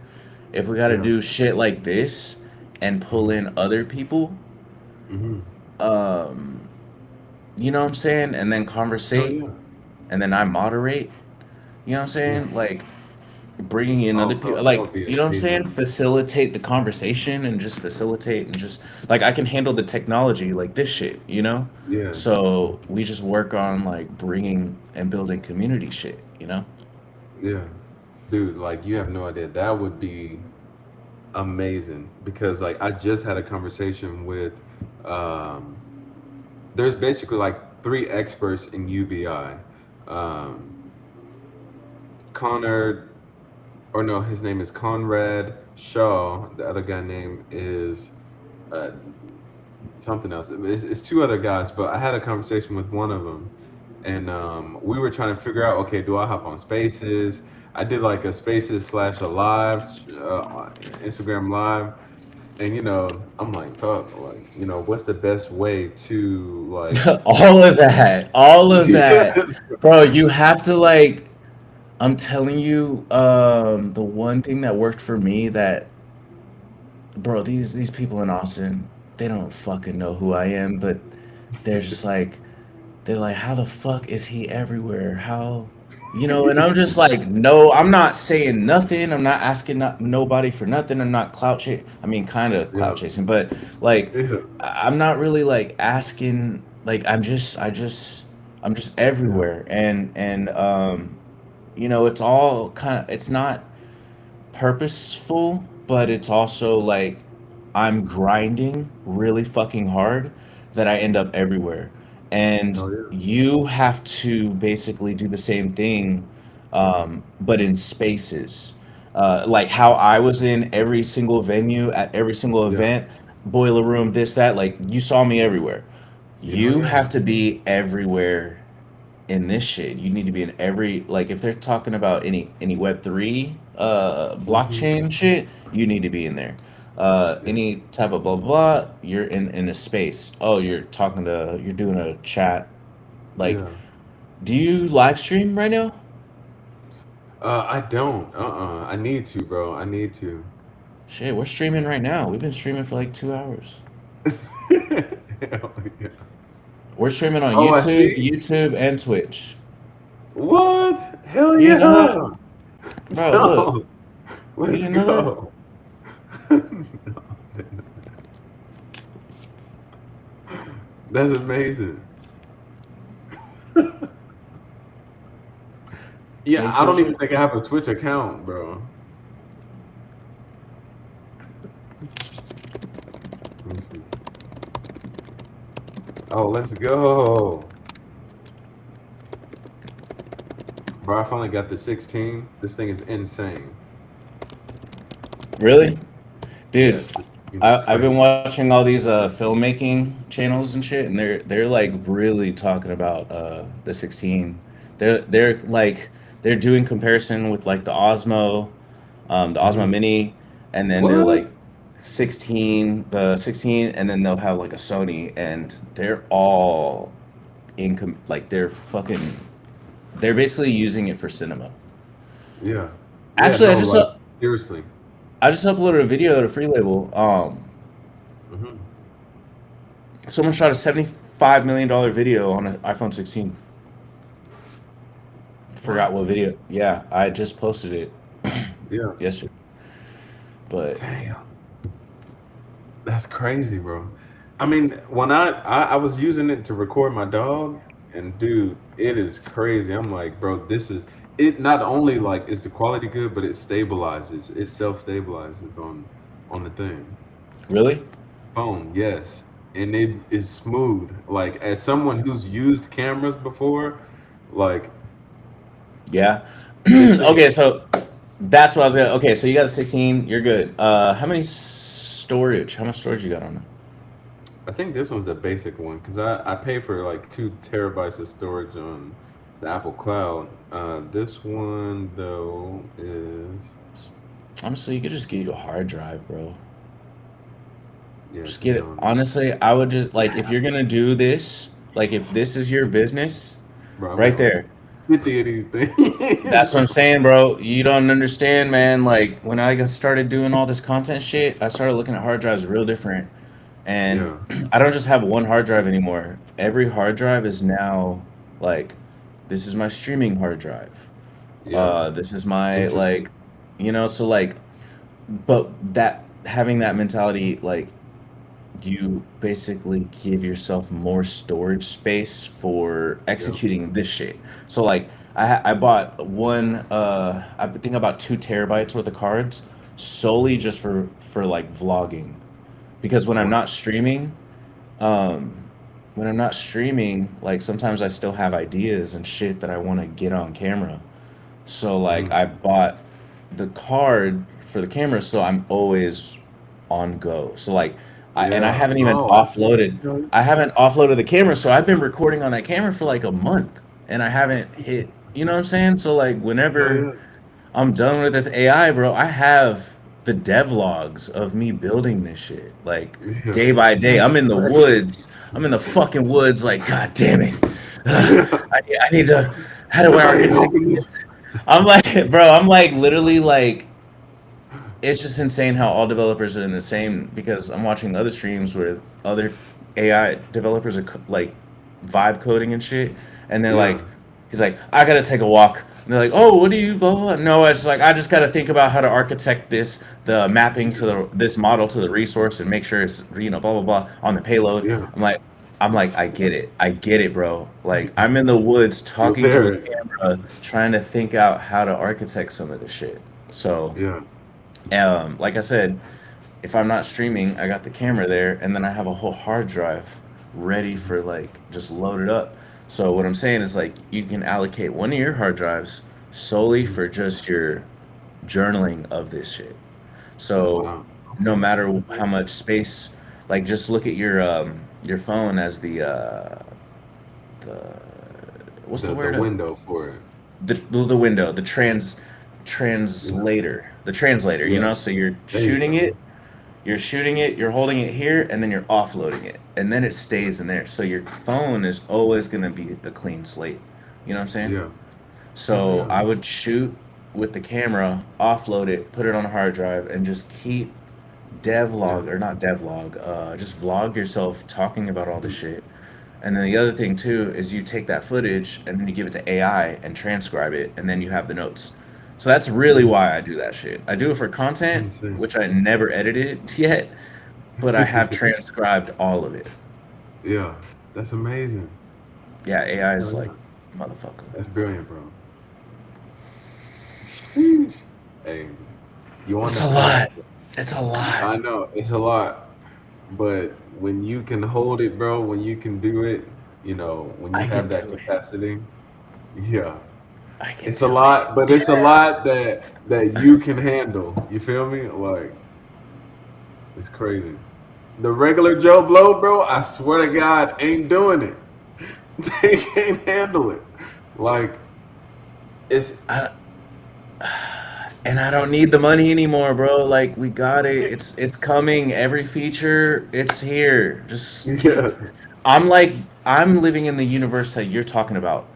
if we got to Yeah. do shit like this and pull Hmm. in other people, Hmm. um you know what I'm saying, and then Hell conversate yeah. and then I moderate, you know what I'm Yeah. saying? Like bringing in other Oh, people that would like be you know what I'm saying, amazing. facilitate the conversation and just facilitate and just like I can handle the technology like this shit, you know, Yeah. so we just work on like bringing and building community shit, you know. Yeah. Dude, like you have no idea. That would be amazing because like I just had a conversation with um there's basically like three experts in UBI. Um Connor, or no, his name is Conrad Shaw. The other guy name is uh, something else. It's two other guys, but I had a conversation with one of them, and we were trying to figure out, okay, do I hop on Spaces? I did like a Spaces slash a live, Instagram live, and I'm like, fuck, like, what's the best way to like, All of yeah, that, bro. You have to like. I'm telling you, the one thing that worked for me that, bro, these people in Austin, they don't fucking know who I am, but they're just like, they're like, how the fuck is he everywhere? How? And I'm just like, no, I'm not saying nothing. I'm not asking nobody for nothing. I'm not clout chasing. I mean, kind of Yeah, clout chasing, but like, yeah, I'm not really like asking. Like, I'm just yeah, everywhere, and it's all kind of. It's not purposeful, but it's also like I'm grinding really fucking hard that I end up everywhere. And hell yeah, you have to basically do the same thing, but in spaces. Like how I was in every single venue at every single yeah, event, boiler room, this, that, like you saw me everywhere. hell You yeah, have to be everywhere in this shit. You need to be in every, like if they're talking about any Web3 hmm, blockchain shit, you need to be in there. yeah, Any type of blah blah, you're in a space. Oh, you're doing a chat. Like, yeah. do you live stream right now? I don't. I need to, bro. I need to. Shit, we're streaming right now. We've been streaming for like 2 hours. Hell yeah. We're streaming on Oh, I YouTube, see. YouTube, and Twitch. What? Hell You didn't know yeah. that, bro? Look, No. you Let's didn't know that. go. No. That's amazing. Yeah, Face I that don't even shit. think I have a Twitch account, bro. Let me see. Oh, let's go. Bro, I finally got the 16. This thing is insane. Really? Dude, Yes, this game is I've been crazy. watching all these filmmaking channels and shit, and they're like really talking about the 16. They're like they're doing comparison with like the Osmo Hmm. Mini, and then they're What? like 16, and then they'll have like a Sony, and they're all like they're basically using it for cinema. Yeah. Yeah, Actually, no, like, seriously. I just uploaded a video to Free Label. Hmm. Someone shot a $75 million video on an iPhone 16. Forgot what What? video. Yeah, I just posted it Yeah. yesterday. But Damn. That's crazy, bro. I mean, when I was using it to record my dog, and dude, it is crazy. I'm like, bro, this is it. Not only like is the quality good, but it stabilizes. It self stabilizes on the thing. really, Phone, yes, and it is smooth. Like as someone who's used cameras before, like yeah. this thing Okay, is. so that's what I was gonna. Okay, so you got a 16. You're good. How many storage? How much storage you got on it? I think this one's the basic one because I pay for like 2 terabytes of storage on the Apple Cloud. This one though is Honestly, you could just get you a hard drive, bro. yeah, Just to be get it. honest, Honestly, I would just like if you're gonna do this, like if this is your business, bro. I'm right at like there. 50 of these things, That's what I'm bro. saying, bro. You don't understand, man. Like when I got started doing all this content shit, I started looking at hard drives real different. And Yeah, I don't just have one hard drive anymore. Every hard drive is now like this is my streaming hard drive. yeah, This is my interesting. like so like but that having that mentality like you basically give yourself more storage space for Yeah, executing this shit. So like I bought I think about 2 terabytes worth of cards solely hmm, just for like vlogging because wow, um when I'm not streaming like sometimes I still have ideas and shit that I want to get on camera. So like hmm, I bought the card for the camera, so I'm always on go. So like I yeah. haven't even Oh, I see. offloaded. I haven't offloaded the camera, so I've been recording on that camera for like a month, and I haven't hit. You know what I'm saying? So like Hell whenever yeah, I'm done with this AI, bro, I have the devlogs of me building this shit, like yeah. day by day. That's I'm in the crazy. woods. I'm in the fucking woods. Like, God damn it! Yeah. I need to. How do I Somebody architect help me. this? I'm like, bro, I'm like literally like, it's just insane how all developers are in the same because I'm watching other streams where other AI developers are like vibe coding and shit, and they're like, Yeah. He's like, I gotta take a walk. And they're like, oh, what do you blah blah blah? No, it's like I just gotta think about how to architect this, the mapping to the this model to the resource and make sure it's blah blah blah on the payload. Yeah. I'm like, I get it, bro. Like I'm in the woods You're talking to a there. camera, trying to think out how to architect some of this shit. So, Yeah. like I said, if I'm not streaming, I got the camera there, and then I have a whole hard drive ready for like just loaded up. So what I'm saying is like you can allocate one of your hard drives solely Mhm. for just your journaling of this shit. So Wow. no Okay. matter Okay. how much space, like just look at your phone as the what's the The word? window for it. The window, Yeah. the translator. Yeah. So you're There you shooting go. it, you're holding it here, and then you're offloading it, and then it Yeah. stays in there. So your phone is always gonna be the clean slate. You know what I'm saying? Yeah. Oh So yeah. I would shoot with the camera, offload it, put it on a hard drive, and just keep Yeah. devlog or not devlog, just vlog yourself talking about all this Mhm. shit. And then the other thing too is you take that footage and then you give it to AI and transcribe it, and then you have the notes. So that's really Yeah. why I do that shit. I do it for content, Insane. which I never edited yet, but I have transcribed all of it. Yeah. That's amazing. Yeah, AI is Hell like yeah. motherfucker. That's brilliant, bro. Sheesh. Hey, you on It's the a path. lot. It's a lot. I know it's a lot, but when you can hold it, bro, when you can do it, when you I have can that do it. capacity, yeah, I can it's a do it. lot, but it's a lot that you can handle. You feel me? Like it's crazy. The regular Joe Blow, bro, I swear to God, ain't doing it. They can't handle it. Like it's I, and I don't need the money anymore, bro. Like we got it. It's coming. Every feature, it's here. Just keep. yeah, I'm living in the universe that you're talking about.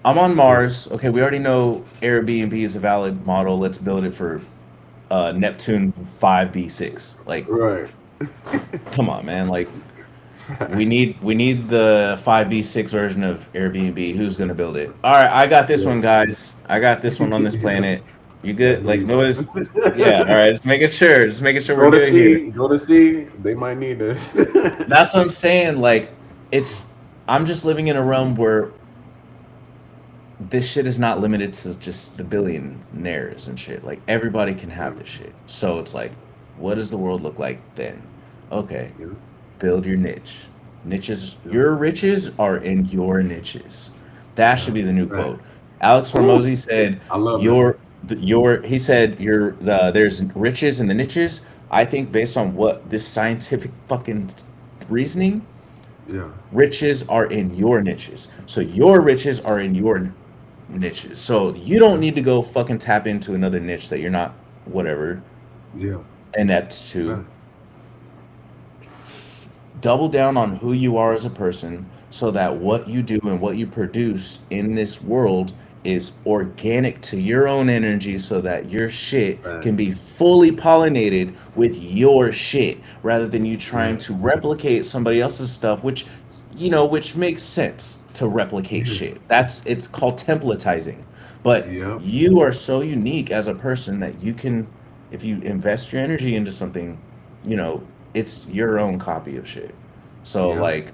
I'm on yeah, Mars. Okay, we already know Airbnb is a valid model. Let's build it for Neptune 5B6. Like, right. come on, man. Like, we need the 5B6 version of Airbnb. Who's gonna build it? All right, I got this Yeah. one, guys. I got this one on this Yeah. planet. You That's good? Like, me, bro. nobody's. Yeah. All right. Just making sure. Just making sure we're Go to good here. sea. Go to sea. They might need this. That's what I'm saying. Like, it's. I'm just living in a realm where this shit is not limited to just the billionaires and shit. Like everybody can Yeah. have this shit. So it's like, what does the world look like then? Okay, Yeah. build your niche. Niches, Yeah. your riches are in your niches. That should Yeah. be the new Right. quote. Alex Woo. Hormozy said, I love that. your he said there's riches in the niches. I think based on what this scientific fucking reasoning, Yeah. riches are in your niches. So your riches are in your niches. So you don't Yeah. need to go fucking tap into another niche that you're not whatever Yeah. inept to. Right. Double down on who you are as a person so that what you do and what you produce in this world is organic to your own energy so that your shit can be Facts. fully pollinated with your shit rather than you trying Yeah. to replicate somebody else's stuff which makes sense to replicate Yeah. shit. It's called templatizing. But Yep. you are so unique as a person that you can, if you invest your energy into something, you know, it's your own copy of shit. So Yep. like,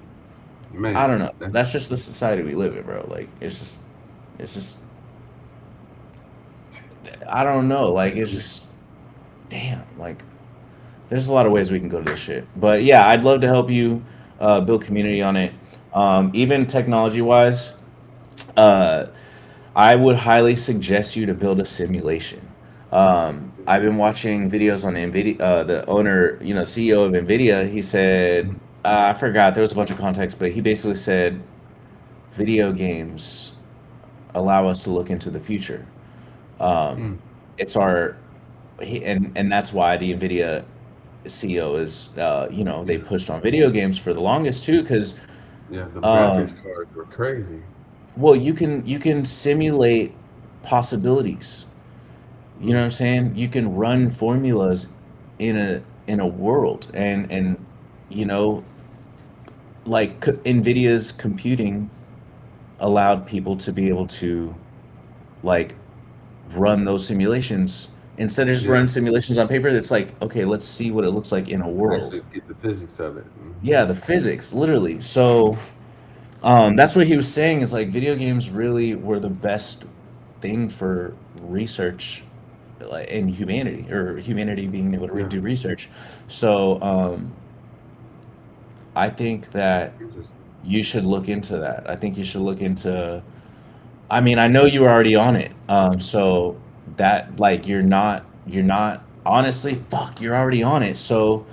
I Man, don't know. that's That's just the society we live in, bro. Like it's just I don't know. Like that's it's just damn. Like there's a lot of ways we can go to this shit. But yeah, I'd love to help you build community on it. Even technology wise, uh, I would highly suggest you to build a simulation. I've been watching videos on NVIDIA. The owner, CEO of NVIDIA, he said, I forgot, there was a bunch of context, but he basically said video games allow us to look into the future. Um, mm, it's our, and that's why the NVIDIA CEO is, they yeah. pushed on video games for the longest too, because Yeah. Them graphics um, cards were crazy. well, you can simulate possibilities. You know what Mm, I'm saying? You can run formulas in a world, and you know, like Nvidia's computing. allowed people to be able to like run those simulations instead of just Yeah. running simulations on paper. It's like, okay, let's see what it looks like in a world. Actually get the physics of it. Yeah, the physics, literally. So that's what he was saying is like video games really were the best thing for research, like in humanity, or humanity being able to Yeah. do research. So I think that Interesting. you should look into that. I think you should look into. I mean, I know you were already on it, so that like you're not honestly, fuck, you're already on it. So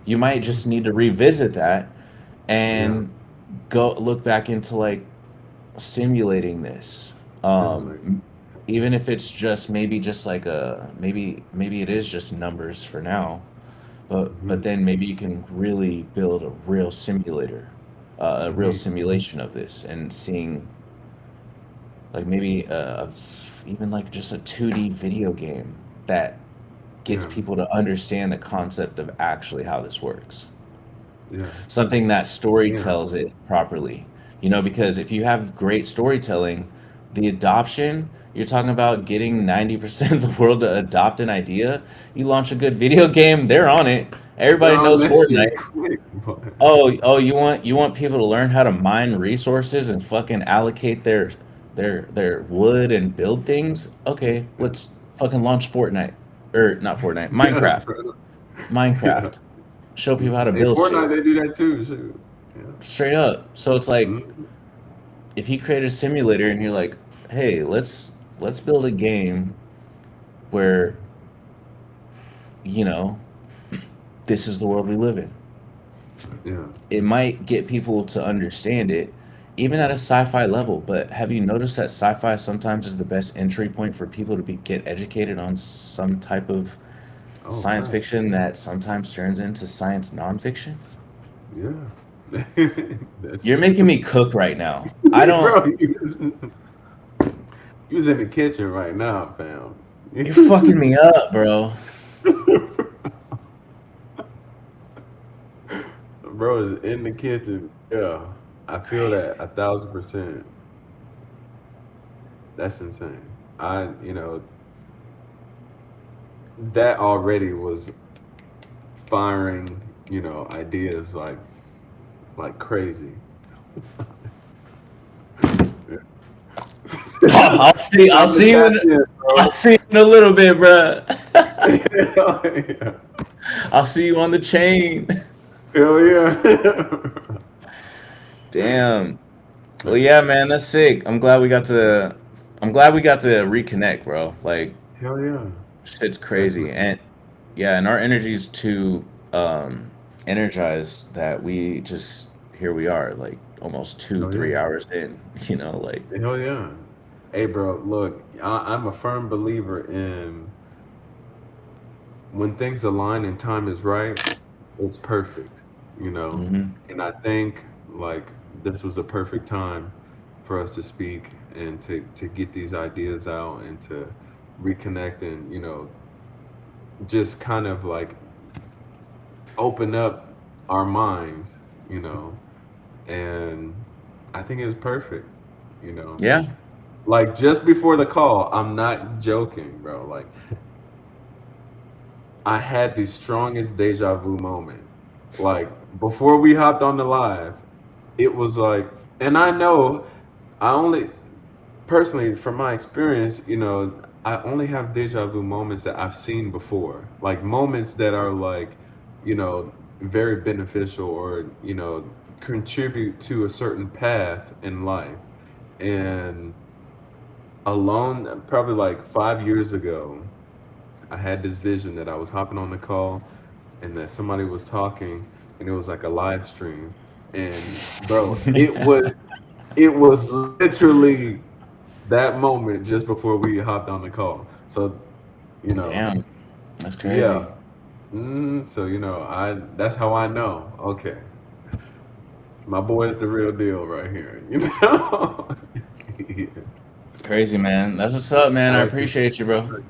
you might Mhm. just need to revisit that Yeah. and go look back into like simulating this. Simulate. Even if it's just maybe just like a maybe it is just numbers for now, but Hmm. then maybe you can really build a real simulator, a real Hmm. simulation of this, and seeing like maybe even like just a 2D video game that gets Yeah. people to understand the concept of actually how this works. Yeah. Something that story Yeah. tells it properly. Because if you have great storytelling, the adoption, you're talking about getting 90% of the world to adopt an idea. You launch a good video game, they're on it. They're Everybody on knows that shit Fortnite. quick, boy. Oh, you want people to learn how to mine resources and fucking allocate their wood and build things? Okay, Yeah. let's fucking launch Fortnite. Or not Fortnite, Yeah, Minecraft. bro. Yeah. Minecraft. Show people how to In build Fortnite, shit. they do that too. Shoot. Yeah. Straight up. So it's like Mhm. if you create a simulator and you're like, "Hey, let's build a game where, you know, this is the world we live in." Yeah. It might get people to understand it even at a sci-fi level, but have you noticed that sci-fi sometimes is the best entry point for people to get educated on some type of Oh, science facts. fiction that sometimes turns into science nonfiction? Yeah. That's You're making true. me cook right now. I don't. Bro, you was in the kitchen right now, fam. You're fucking me up, bro. Bro is in the kitchen. Yeah. I feel Crazy. that 1,000%. That's insane. That already was firing, ideas like crazy. Yeah. I'll see. I'll Time to see you tap in. in, I'll bro. see you in a little bit, bro. Yeah. I'll see you on the chain. Hell yeah. Damn. Well, Man. yeah, man, that's sick. I'm glad we got to. I'm glad we got to reconnect, bro. Like, Hell yeah. shit's crazy, Definitely. and yeah, and our energy's too energized that we just here we are, like almost two, Hell yeah. 3 hours in. Like Hell yeah. Hey, bro, look, I'm a firm believer in when things align and time is right, it's perfect, you know? hmm And I think like this was a perfect time for us to speak and to get these ideas out and to reconnect and, just kind of like open up our minds, you know? And I think it was perfect, you know? yeah, Like just before the call, I'm not joking, bro. Like I had the strongest deja vu moment. Like before we hopped on the live, it was like, and I know I only personally, from my experience, I only have deja vu moments that I've seen before, like moments that are like, very beneficial or, contribute to a certain path in life. And alone, probably like 5 years ago, I had this vision that I was hopping on the call and that somebody was talking and it was like a live stream. And bro, it was literally that moment just before we hopped on the call. So, you know, damn, that's crazy. yeah. So, I that's how I know. Okay. My boy's the real deal right here, you know? Yeah. Crazy, man. That's what's up, man. I Absolutely. appreciate you, bro.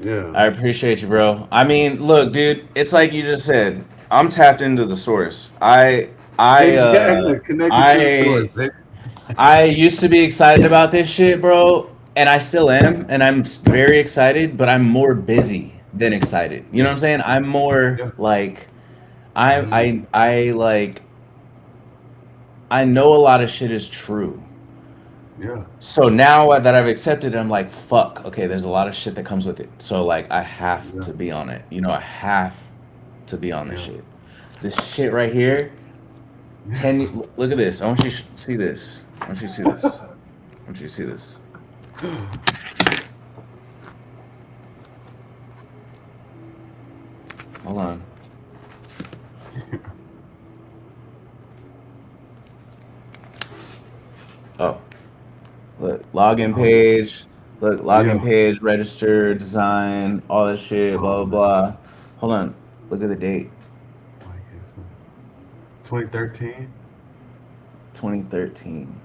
Yeah. I appreciate you, bro. I mean, look, dude, it's like you just said. I'm tapped into the source. I Exactly. Connected to the source, I baby. I used to be excited about this shit, bro, and I still am, and I'm very excited, but I'm more busy than excited. You know what Yeah, I'm saying? I'm more yeah, like I hmm I I like I know a lot of shit is true. yeah, So now that I've accepted it, I'm like, fuck, okay, there's a lot of shit that comes with it. So like I have yeah, to be on it. I have to be on this yeah, shit. This shit right here, yeah. 10 look at this. I want you to see this. I want you to see this. I want you to see this. Hold on. Oh, look, login Oh yeah, page. Look, login yeah. page, register, design, all this shit, Oh blah, blah, man, blah. Hold on. Look at the date. like it's 2013. 2013.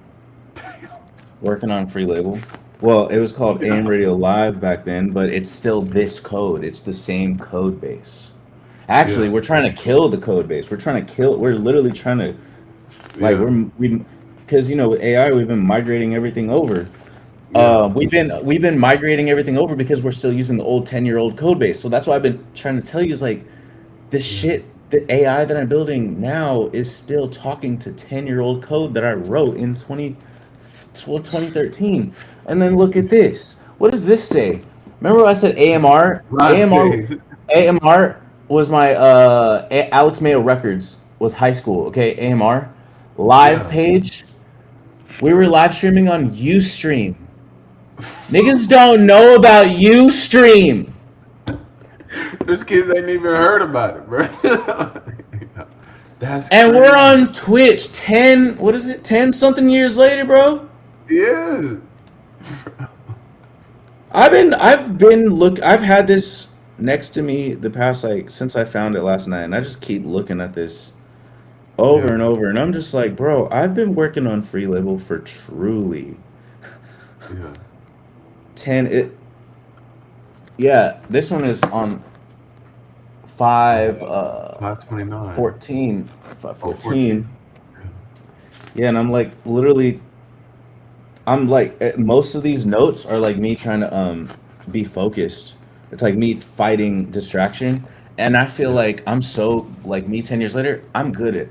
Working on free label. Well, it was called AM Radio Live back then, but it's still this code. It's the same code base. Actually, Yeah, we're trying to kill the code base. We're literally trying to, like, yeah, because, with AI, we've been migrating everything over. yeah, We've been migrating everything over because we're still using the old 10-year-old code base. So that's why I've been trying to tell you is like, the yeah, shit, the AI that I'm building now is still talking to 10-year-old code that I wrote in 2013. And then look at this. What does this say? Remember I said AMR? live AMR page. AMR was my Alex Mayo Records was high school, okay? AMR live Yeah. page. We were live streaming on Ustream. Niggas don't know about Ustream. Those kids ain't even heard about it, bro. That's And we're crazy. on Twitch 10, what is it? 10 something years later, bro. Yeah. I've had this next to me the past, like, since I found it last night, and I just keep looking at this over Yeah. and over, and I'm just like, bro, I've been working on free label for truly Yeah. 10 it yeah, this one is on Uh, 5 529. 14 Oh, 514. 14. Yeah. Yeah, and I'm like literally I'm like most of these notes are like me trying to be focused. It's like me fighting distraction, and I feel Yeah. like I'm so like me 10 years later. I'm good at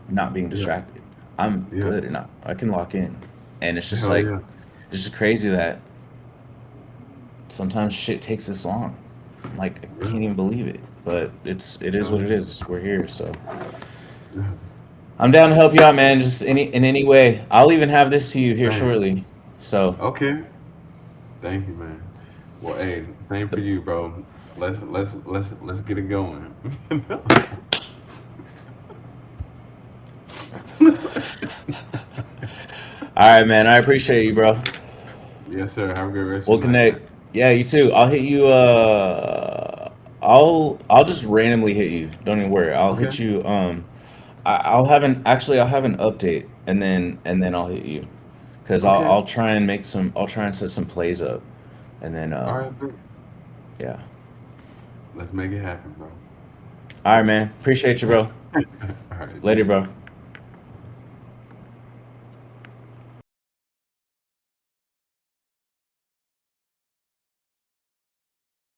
not being Yeah. distracted. I'm Yeah. good at not. I can lock in, and it's just Hell like yeah. it's just crazy that sometimes shit takes this long. Like I Yeah. can't even believe it, but it is Hell what it yeah. is. We're here, so Yeah. I'm down to help you out, man. Just in any way. I'll even have this to you here Thanks. shortly. So. Okay. Thank you, man. Well, hey, same for you, bro. Let's get it going. All right, man. I appreciate you, bro. Yes, sir. Have a good rest of We'll your night, man. connect. Yeah, you too. I'll hit you. I'll just randomly hit you. Don't even worry. I'll Okay. hit you. I'll have an update, and then I'll hit you, because I'll Okay. I'll try and make some. I'll try and set some plays up, and then All right, bro. yeah. Let's make it happen, bro. All right, man. Appreciate you, bro. All right, see Later, you. bro.